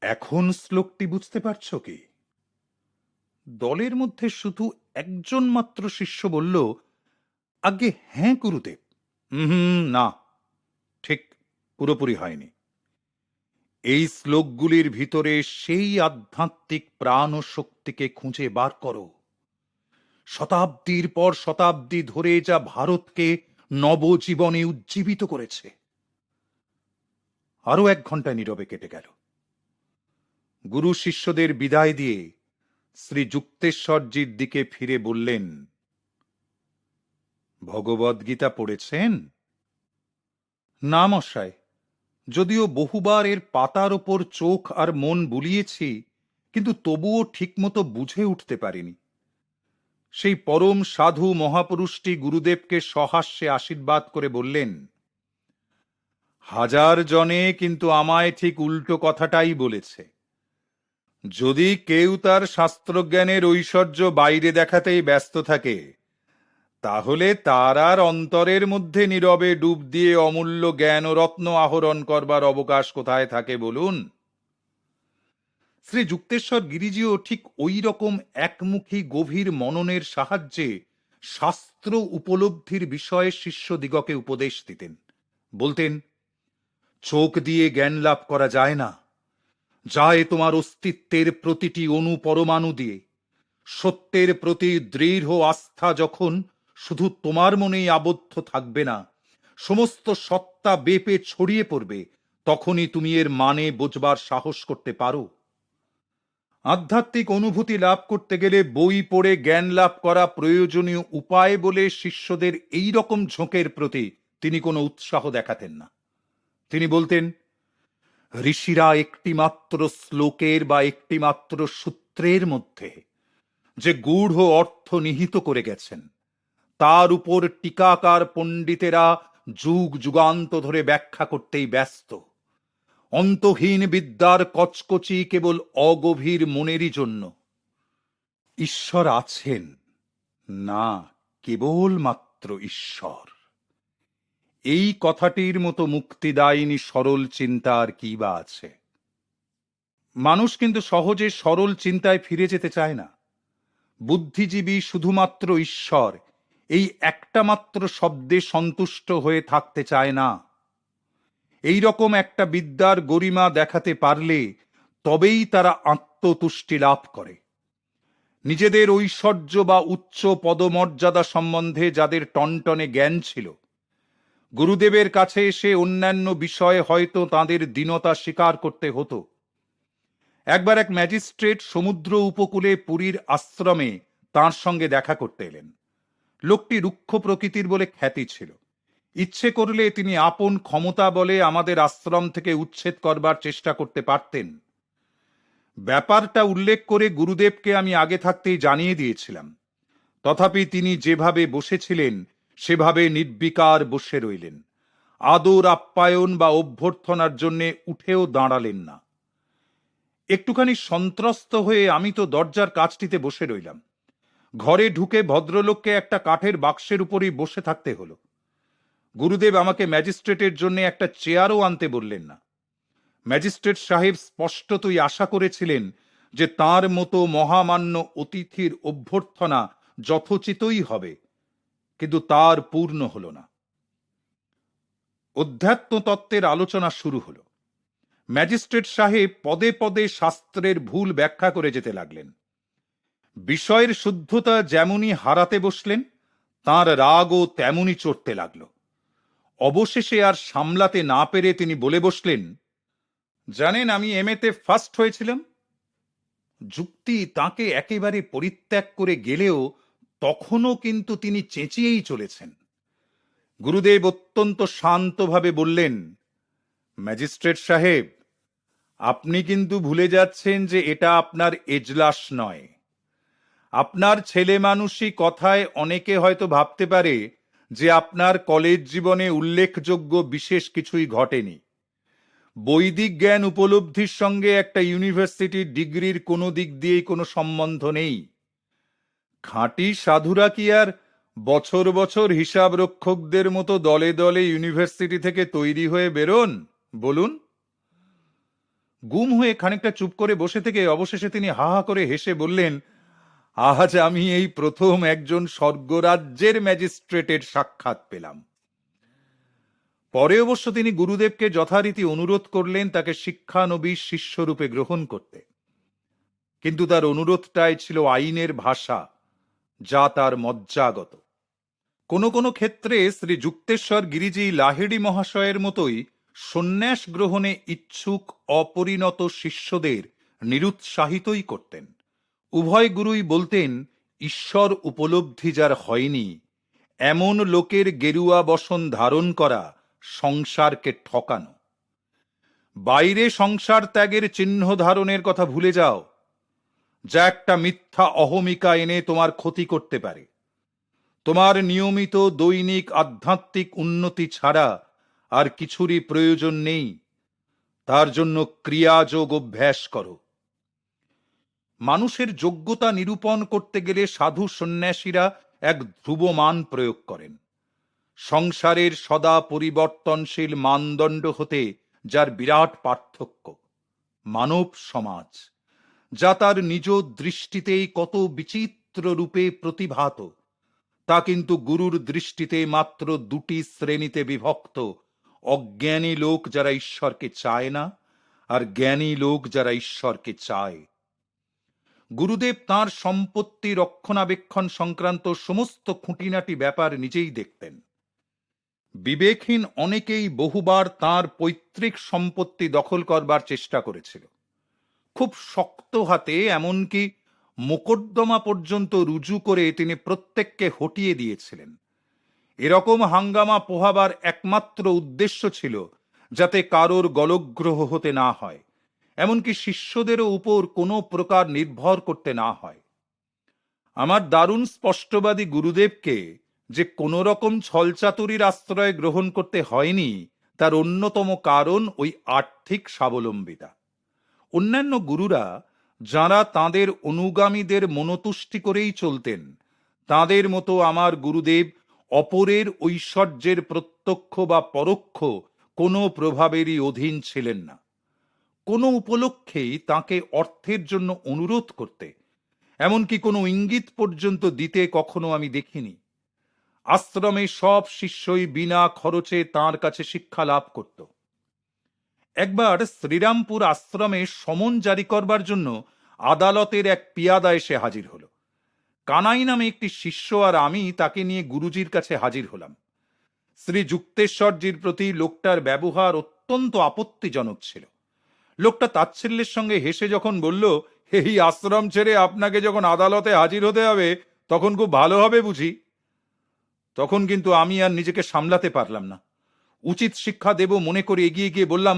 A: এখন শ্লোকটি বুঝতে পারছো কি? দলের মধ্যে শুধু একজন মাত্র শিষ্য বলল, আগে হ্যাঁ গুরুদেব। না, ঠিক পুরোপুরি হয়নি। এই শ্লোকগুলির ভিতরে সেই আধ্যাত্মিক প্রাণ ও শক্তিকে খুঁজে বার করো, শতাব্দীর পর শতাব্দী ধরে যা ভারতকে নবজীবনে উজ্জীবিত করেছে। আরো 1 ঘন্টা নীরবে কেটে গেল। গুরু শিষ্যদের বিদায় দিয়ে শ্রী যুক্তেশ্বরজির দিকে ফিরে বললেন, ভগবদ্গীতা পড়েছেন? না মশাই, যদিও বহুবার এর পাতার ওপর চোখ আর মন বুলিয়েছি, কিন্তু তবুও ঠিকমতো বুঝে উঠতে পারিনি। সেই পরম সাধু মহাপুরুষটি গুরুদেবকে সহাস্যে আশীর্বাদ করে বললেন, হাজার জনে কিন্তু আমায় ঠিক উল্টো কথাটাই বলেছে। যদি কেউ তার শাস্ত্রজ্ঞানের ঐশ্বর্য বাইরে দেখাতেই ব্যস্ত থাকে, তাহলে তার আর অন্তরের মধ্যে নীরবে ডুব দিয়ে অমূল্য জ্ঞান ও রত্ন আহরণ করবার অবকাশ কোথায় থাকে বলুন? শ্রী যুক্তেশ্বর গিরিজিও ঠিক ওই রকম একমুখী গভীর মননের সাহায্যে শাস্ত্র উপলব্ধির বিষয়ে শিষ্যদিগকে উপদেশ দিতেন। বলতেন, চোখ দিয়ে জ্ঞান লাভ করা যায় না, যায় তোমার অস্তিত্বের প্রতিটি অণু পরমাণু দিয়ে। সত্যের প্রতি দৃঢ় আস্থা যখন শুধু তোমার মনেই আবদ্ধ থাকবে না, সমস্ত সত্তা বেপে ছড়িয়ে পড়বে, তখনই তুমি এর মানে বোঝবার সাহস করতে পারো। আধ্যাত্মিক অনুভূতি লাভ করতে গেলে বই পড়ে জ্ঞান লাভ করা প্রয়োজনীয় উপায় বলে শিষ্যদের এই রকম ঝোঁকের প্রতি তিনি কোনো উৎসাহ দেখাতেন না। তিনি বলতেন, ঋষিরা একটিমাত্র শ্লোকের বা একটিমাত্র সূত্রের মধ্যে যে গূঢ় অর্থ নিহিত করে গেছেন, তার উপর টিকাকার পণ্ডিতেরা যুগ যুগান্ত ধরে ব্যাখ্যা করতেই ব্যস্ত। অন্তহীন বিদ্যার কচকচি কেবল অগভীর মনেরই জন্য। ঈশ্বর আছেন না, কেবল মাত্র ঈশ্বর। এই কথাটির মতো মুক্তিদায়িনী সরল চিন্তা আর কি বা আছে? মানুষ কিন্তু সহজে সরল চিন্তায় ফিরে যেতে চায় না। বুদ্ধিজীবী শুধুমাত্র ঈশ্বর, এই একটা মাত্র শব্দে সন্তুষ্ট হয়ে থাকতে চায় না। এই রকম একটা বিদ্যার গরিমা দেখাতে পারলে তবেই তারা আত্মতুষ্টি লাভ করে। নিজেদের ঐশ্বর্য বা উচ্চ পদমর্যাদা সম্বন্ধে যাদের টনটনে জ্ঞান ছিল, গুরুদেবের কাছে এসে অন্যান্য বিষয়ে হয়তো তাদের দীনতা স্বীকার করতে হতো। একবার এক ম্যাজিস্ট্রেট সমুদ্র উপকূলে পুরীর আশ্রমে তাঁর সঙ্গে দেখা করতে এলেন। লোকটি রুক্ষ প্রকৃতির বলে খ্যাতি ছিল। ইচ্ছে করলে তিনি আপন ক্ষমতা বলে আমাদের আশ্রম থেকে উচ্ছেদ করবার চেষ্টা করতে পারতেন। ব্যাপারটা উল্লেখ করে গুরুদেবকে আমি আগে থাকতেই জানিয়ে দিয়েছিলাম। তথাপি তিনি যেভাবে বসেছিলেন সেভাবে নির্বিকার বসে রইলেন। আদর আপ্যায়ন বা অভ্যর্থনার জন্যে উঠেও দাঁড়ালেন না। একটুখানি সন্ত্রস্ত হয়ে আমি তো দরজার কাছটিতে বসে রইলাম। ঘরে ঢুকে ভদ্রলোককে একটা কাঠের বাক্সের উপরই বসে থাকতে হলো। গুরুদেব আমাকে ম্যাজিস্ট্রেটের জন্য একটা চেয়ারও আনতে বললেন না। ম্যাজিস্ট্রেট সাহেব স্পষ্টতই আশা করেছিলেন যে তার মতো মহামান্য অতিথির অভ্যর্থনা যথোচিতই হবে, কিন্তু তার পূর্ণ হল না। অধ্যাত্ম তত্ত্বের আলোচনা শুরু হলো। ম্যাজিস্ট্রেট সাহেব পদে পদে শাস্ত্রের ভুল ব্যাখ্যা করে যেতে লাগলেন। বিষয়ের শুদ্ধতা যেমনই হারাতে বসলেন, তাঁর রাগও তেমনই চড়তে লাগলো। অবশেষে আর সামলাতে না পেরে তিনি বলে বসলেন, জানেন, আমি এমএতে ফার্স্ট হয়েছিলাম। যুক্তি তাকে একেবারে পরিত্যাগ করে গেলেও তখনও কিন্তু তিনি চেঁচিয়েই চলেছেন। গুরুদেব অত্যন্ত শান্তভাবে বললেন, ম্যাজিস্ট্রেট সাহেব, আপনি কিন্তু ভুলে যাচ্ছেন যে এটা আপনার এজলাস নয়। আপনার ছেলে মানুষই কথায় অনেকে হয়তো ভাবতে পারে যে আপনার কলেজ জীবনে উল্লেখযোগ্য বিশেষ কিছুই ঘটেনি। বৈদিক জ্ঞান উপলব্ধির সঙ্গে একটা ইউনিভার্সিটির ডিগ্রির কোনো দিক দিয়েই কোনো সম্বন্ধ নেই। খাঁটি সাধুরা কি আর বছর বছর হিসাব রক্ষকদের মতো দলে দলে ইউনিভার্সিটি থেকে তৈরি হয়ে বেরোন, বলুন? গুম হয়ে খানিকটা চুপ করে বসে থেকে অবশেষে তিনি হা হা করে হেসে বললেন, আজ আমি এই প্রথম একজন স্বর্গরাজ্যের ম্যাজিস্ট্রেটের সাক্ষাৎ পেলাম। পরে অবশ্য তিনি গুরুদেবকে যথারীতি অনুরোধ করলেন তাকে শিক্ষানবী শিষ্যরূপে গ্রহণ করতে, কিন্তু তার অনুরোধটাই ছিল আইনের ভাষা, যা তার মজ্জাগত। কোনো কোনো ক্ষেত্রে শ্রী যুক্তেশ্বর গিরিজি লাহিড়ী মহাশয়ের মতোই সন্ন্যাস গ্রহণে ইচ্ছুক অপরিণত শিষ্যদের নিরুৎসাহিতই করতেন। উভয় গুরুই বলতেন, ঈশ্বর উপলব্ধি যার হয়নি, এমন লোকের গেরুয়া বসন ধারণ করা সংসারকে ঠকানো। বাইরে সংসার ত্যাগের চিহ্ন ধারণের কথা ভুলে যাও, যা একটা মিথ্যা অহমিকা এনে তোমার ক্ষতি করতে পারে। তোমার নিয়মিত দৈনিক আধ্যাত্মিক উন্নতি ছাড়া আর কিছুরই প্রয়োজন নেই। তার জন্য ক্রিয়াযোগ অভ্যাস করো। মানুষের যোগ্যতা নিরূপণ করতে গেলে সাধু সন্ন্যাসীরা এক ধ্রুবমান প্রয়োগ করেন। সংসারের সদা পরিবর্তনশীল মানদণ্ড হতে যার বিরাট পার্থক্য, মানব সমাজ, যা তার নিজ দৃষ্টিতেই কত বিচিত্র রূপে প্রতিভাত, তা কিন্তু গুরুর দৃষ্টিতে মাত্র দুটি শ্রেণীতে বিভক্ত: অজ্ঞানী লোক যারা ঈশ্বরকে চায় না, আর জ্ঞানী লোক যারা ঈশ্বরকে চায়। গুরুদেব তাঁর সম্পত্তি রক্ষণাবেক্ষণ সংক্রান্ত সমস্ত খুঁটিনাটি ব্যাপার নিজেই দেখতেন। বিবেকহীন অনেকেই বহুবার তাঁর পৈতৃক সম্পত্তি দখল করবার চেষ্টা করেছিল। খুব শক্ত হাতে, এমনকি মোকদ্দমা পর্যন্ত রুজু করে তিনি প্রত্যেককে হটিয়ে দিয়েছিলেন। এরকম হাঙ্গামা পোহাবার একমাত্র উদ্দেশ্য ছিল যাতে কারোর গলগ্রহ হতে না হয়, এমনকি শিষ্যদেরও উপর কোনো প্রকার নির্ভর করতে না হয়। আমার দারুণ স্পষ্টবাদী গুরুদেবকে যে কোনো রকম ছলচাতুরির আশ্রয় গ্রহণ করতে হয়নি, তার অন্যতম কারণ ওই আর্থিক স্বাবলম্বিতা। অন্যান্য গুরুরা যারা তাঁদের অনুগামীদের মনোতুষ্টি করেই চলতেন, তাঁদের মতো আমার গুরুদেব অপরের ঐশ্বর্যের প্রত্যক্ষ বা পরোক্ষ কোনো প্রভাবেরই অধীন ছিলেন না। কোনো উপলক্ষেই তাঁকে অর্থের জন্য অনুরোধ করতে, এমনকি কোনো ইঙ্গিত পর্যন্ত দিতে কখনো আমি দেখিনি। আশ্রমে সব শিষ্যই বিনা খরচে তাঁর কাছে শিক্ষা লাভ করত। একবার শ্রীরামপুর আশ্রমে সমন জারি করবার জন্য আদালতের এক পিয়াদা এসে হাজির হলো। কানাই নামে একটি শিষ্য আর আমি তাকে নিয়ে গুরুজির কাছে হাজির হলাম। শ্রী যুক্তেশ্বরজির প্রতি লোকটার ব্যবহার অত্যন্ত আপত্তিজনক ছিল। লোকটা তাচ্ছিল্যের সঙ্গে হেসে যখন বলল, এই আশ্রম ছেড়ে আপনাকে যখন আদালতে হাজির হতে হবে তখন খুব ভালো হবে বুঝি, তখন কিন্তু আমি আর নিজেকে সামলাতে পারলাম না। উচিত শিক্ষা দেব মনে করে এগিয়ে গিয়ে বললাম,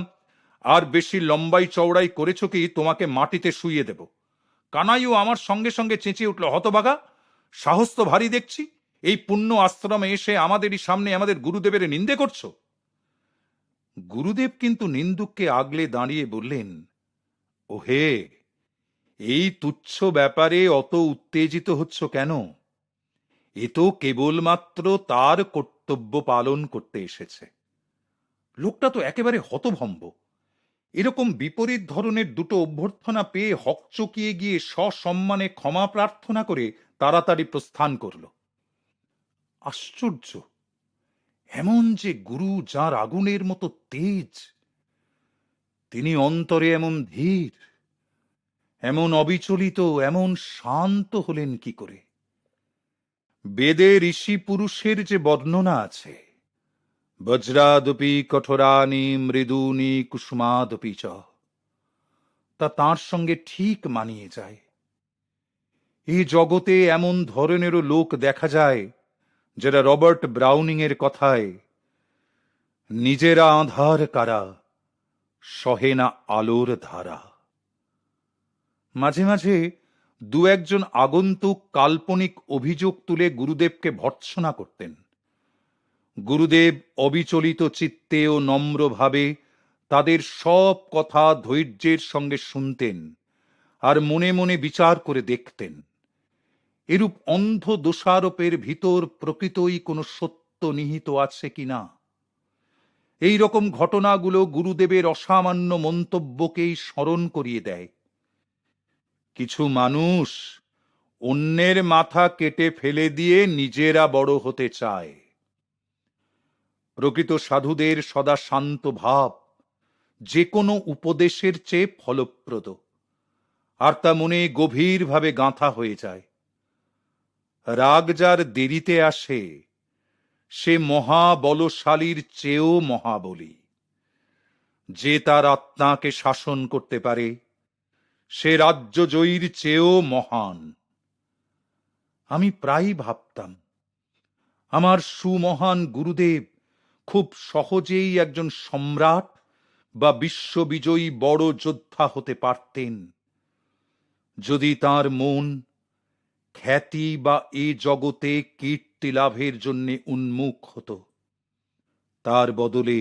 A: আর বেশি লম্বাই চওড়াই করেছো কি তোমাকে মাটিতে শুইয়ে দেব। কানাইও আমার সঙ্গে সঙ্গে চেঁচিয়ে উঠল, হতভাগা, সাহস তো ভারী দেখছি, এই পুণ্য আশ্রমে এসে আমাদেরই সামনে আমাদের গুরুদেবের নিন্দে করছো। গুরুদেব কিন্তু নিন্দুককে আগলে দাঁড়িয়ে বললেন, ওহে, এই তুচ্ছ ব্যাপারে অত উত্তেজিত হচ্ছ কেন? এ তো কেবলমাত্র তার কর্তব্য কর্তব্য পালন করতে এসেছে। লোকটা তো একেবারে হতভম্ব। এরকম বিপরীত ধরনের দুটো অভ্যর্থনা পেয়ে হকচকিয়ে গিয়ে সসম্মানে ক্ষমা প্রার্থনা করে তাড়াতাড়ি প্রস্থান করল। আশ্চর্য! এমন যে গুরু, যার আগুনের মতো তেজ, তিনি অন্তরে এমন ধীর, এমন অবিচলিত, এমন শান্ত হলেন কি করে? বেদে ঋষি পুরুষের যে বর্ণনা আছে, বজ্রাদপি কঠোরানি মৃদুনি কুসুমাদপি চ, তা তাঁর সঙ্গে ঠিক মানিয়ে যায়। এই জগতে এমন ধরনেরও লোক দেখা যায় যারা রবার্ট ব্রাউনিং এর কথায় নিজেরা আঁধার কারা, সহে না আলোর ধারা। মাঝে মাঝে দু একজন আগন্তুক কাল্পনিক অভিযোগ তুলে গুরুদেবকে ভর্ৎসনা করতেন। গুরুদেব অবিচলিত চিত্তে ও নম্রভাবে তাদের সব কথা ধৈর্যের সঙ্গে শুনতেন আর মনে মনে বিচার করে দেখতেন এরূপ অন্ধ দোষারোপের ভিতর প্রকৃতই কোনো সত্য নিহিত আছে কিনা। এই রকম ঘটনাগুলো গুরুদেবের অসামান্য মন্তব্যকেই স্মরণ করিয়ে দেয়। কিছু মানুষ অন্যের মাথা কেটে ফেলে দিয়ে নিজেরা বড় হতে চায়। প্রকৃত সাধুদের সদা শান্ত ভাব যে কোনো উপদেশের চেয়ে ফলপ্রদ, আর তা মনে গভীরভাবে গাঁথা হয়ে যায়। রাগ যার দেরিতে আসে সে মহাবলশালীর চেয়েও মহাবলী। যে তার আত্মাকে শাসন করতে পারে সে রাজ্য জয়ীর চেয়েও মহান। আমি প্রায়ই ভাবতাম আমার সুমহান গুরুদেব খুব সহজেই একজন সম্রাট বা বিশ্ববিজয়ী বড় যোদ্ধা হতে পারতেন যদি তার মন খ্যাতি বা এ জগতে কীর্তি লাভের জন্য উন্মুখ হতো। তার বদলে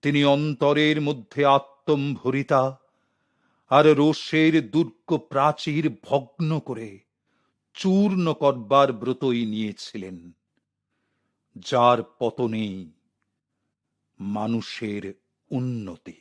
A: তিনি অন্তরের মধ্যে আত্মম্ভরিতা আর রোষের দুর্গ প্রাচীর ভগ্ন করে চূর্ণ করবার ব্রতই নিয়েছিলেন, যার পতনেই মানুষের উন্নতি।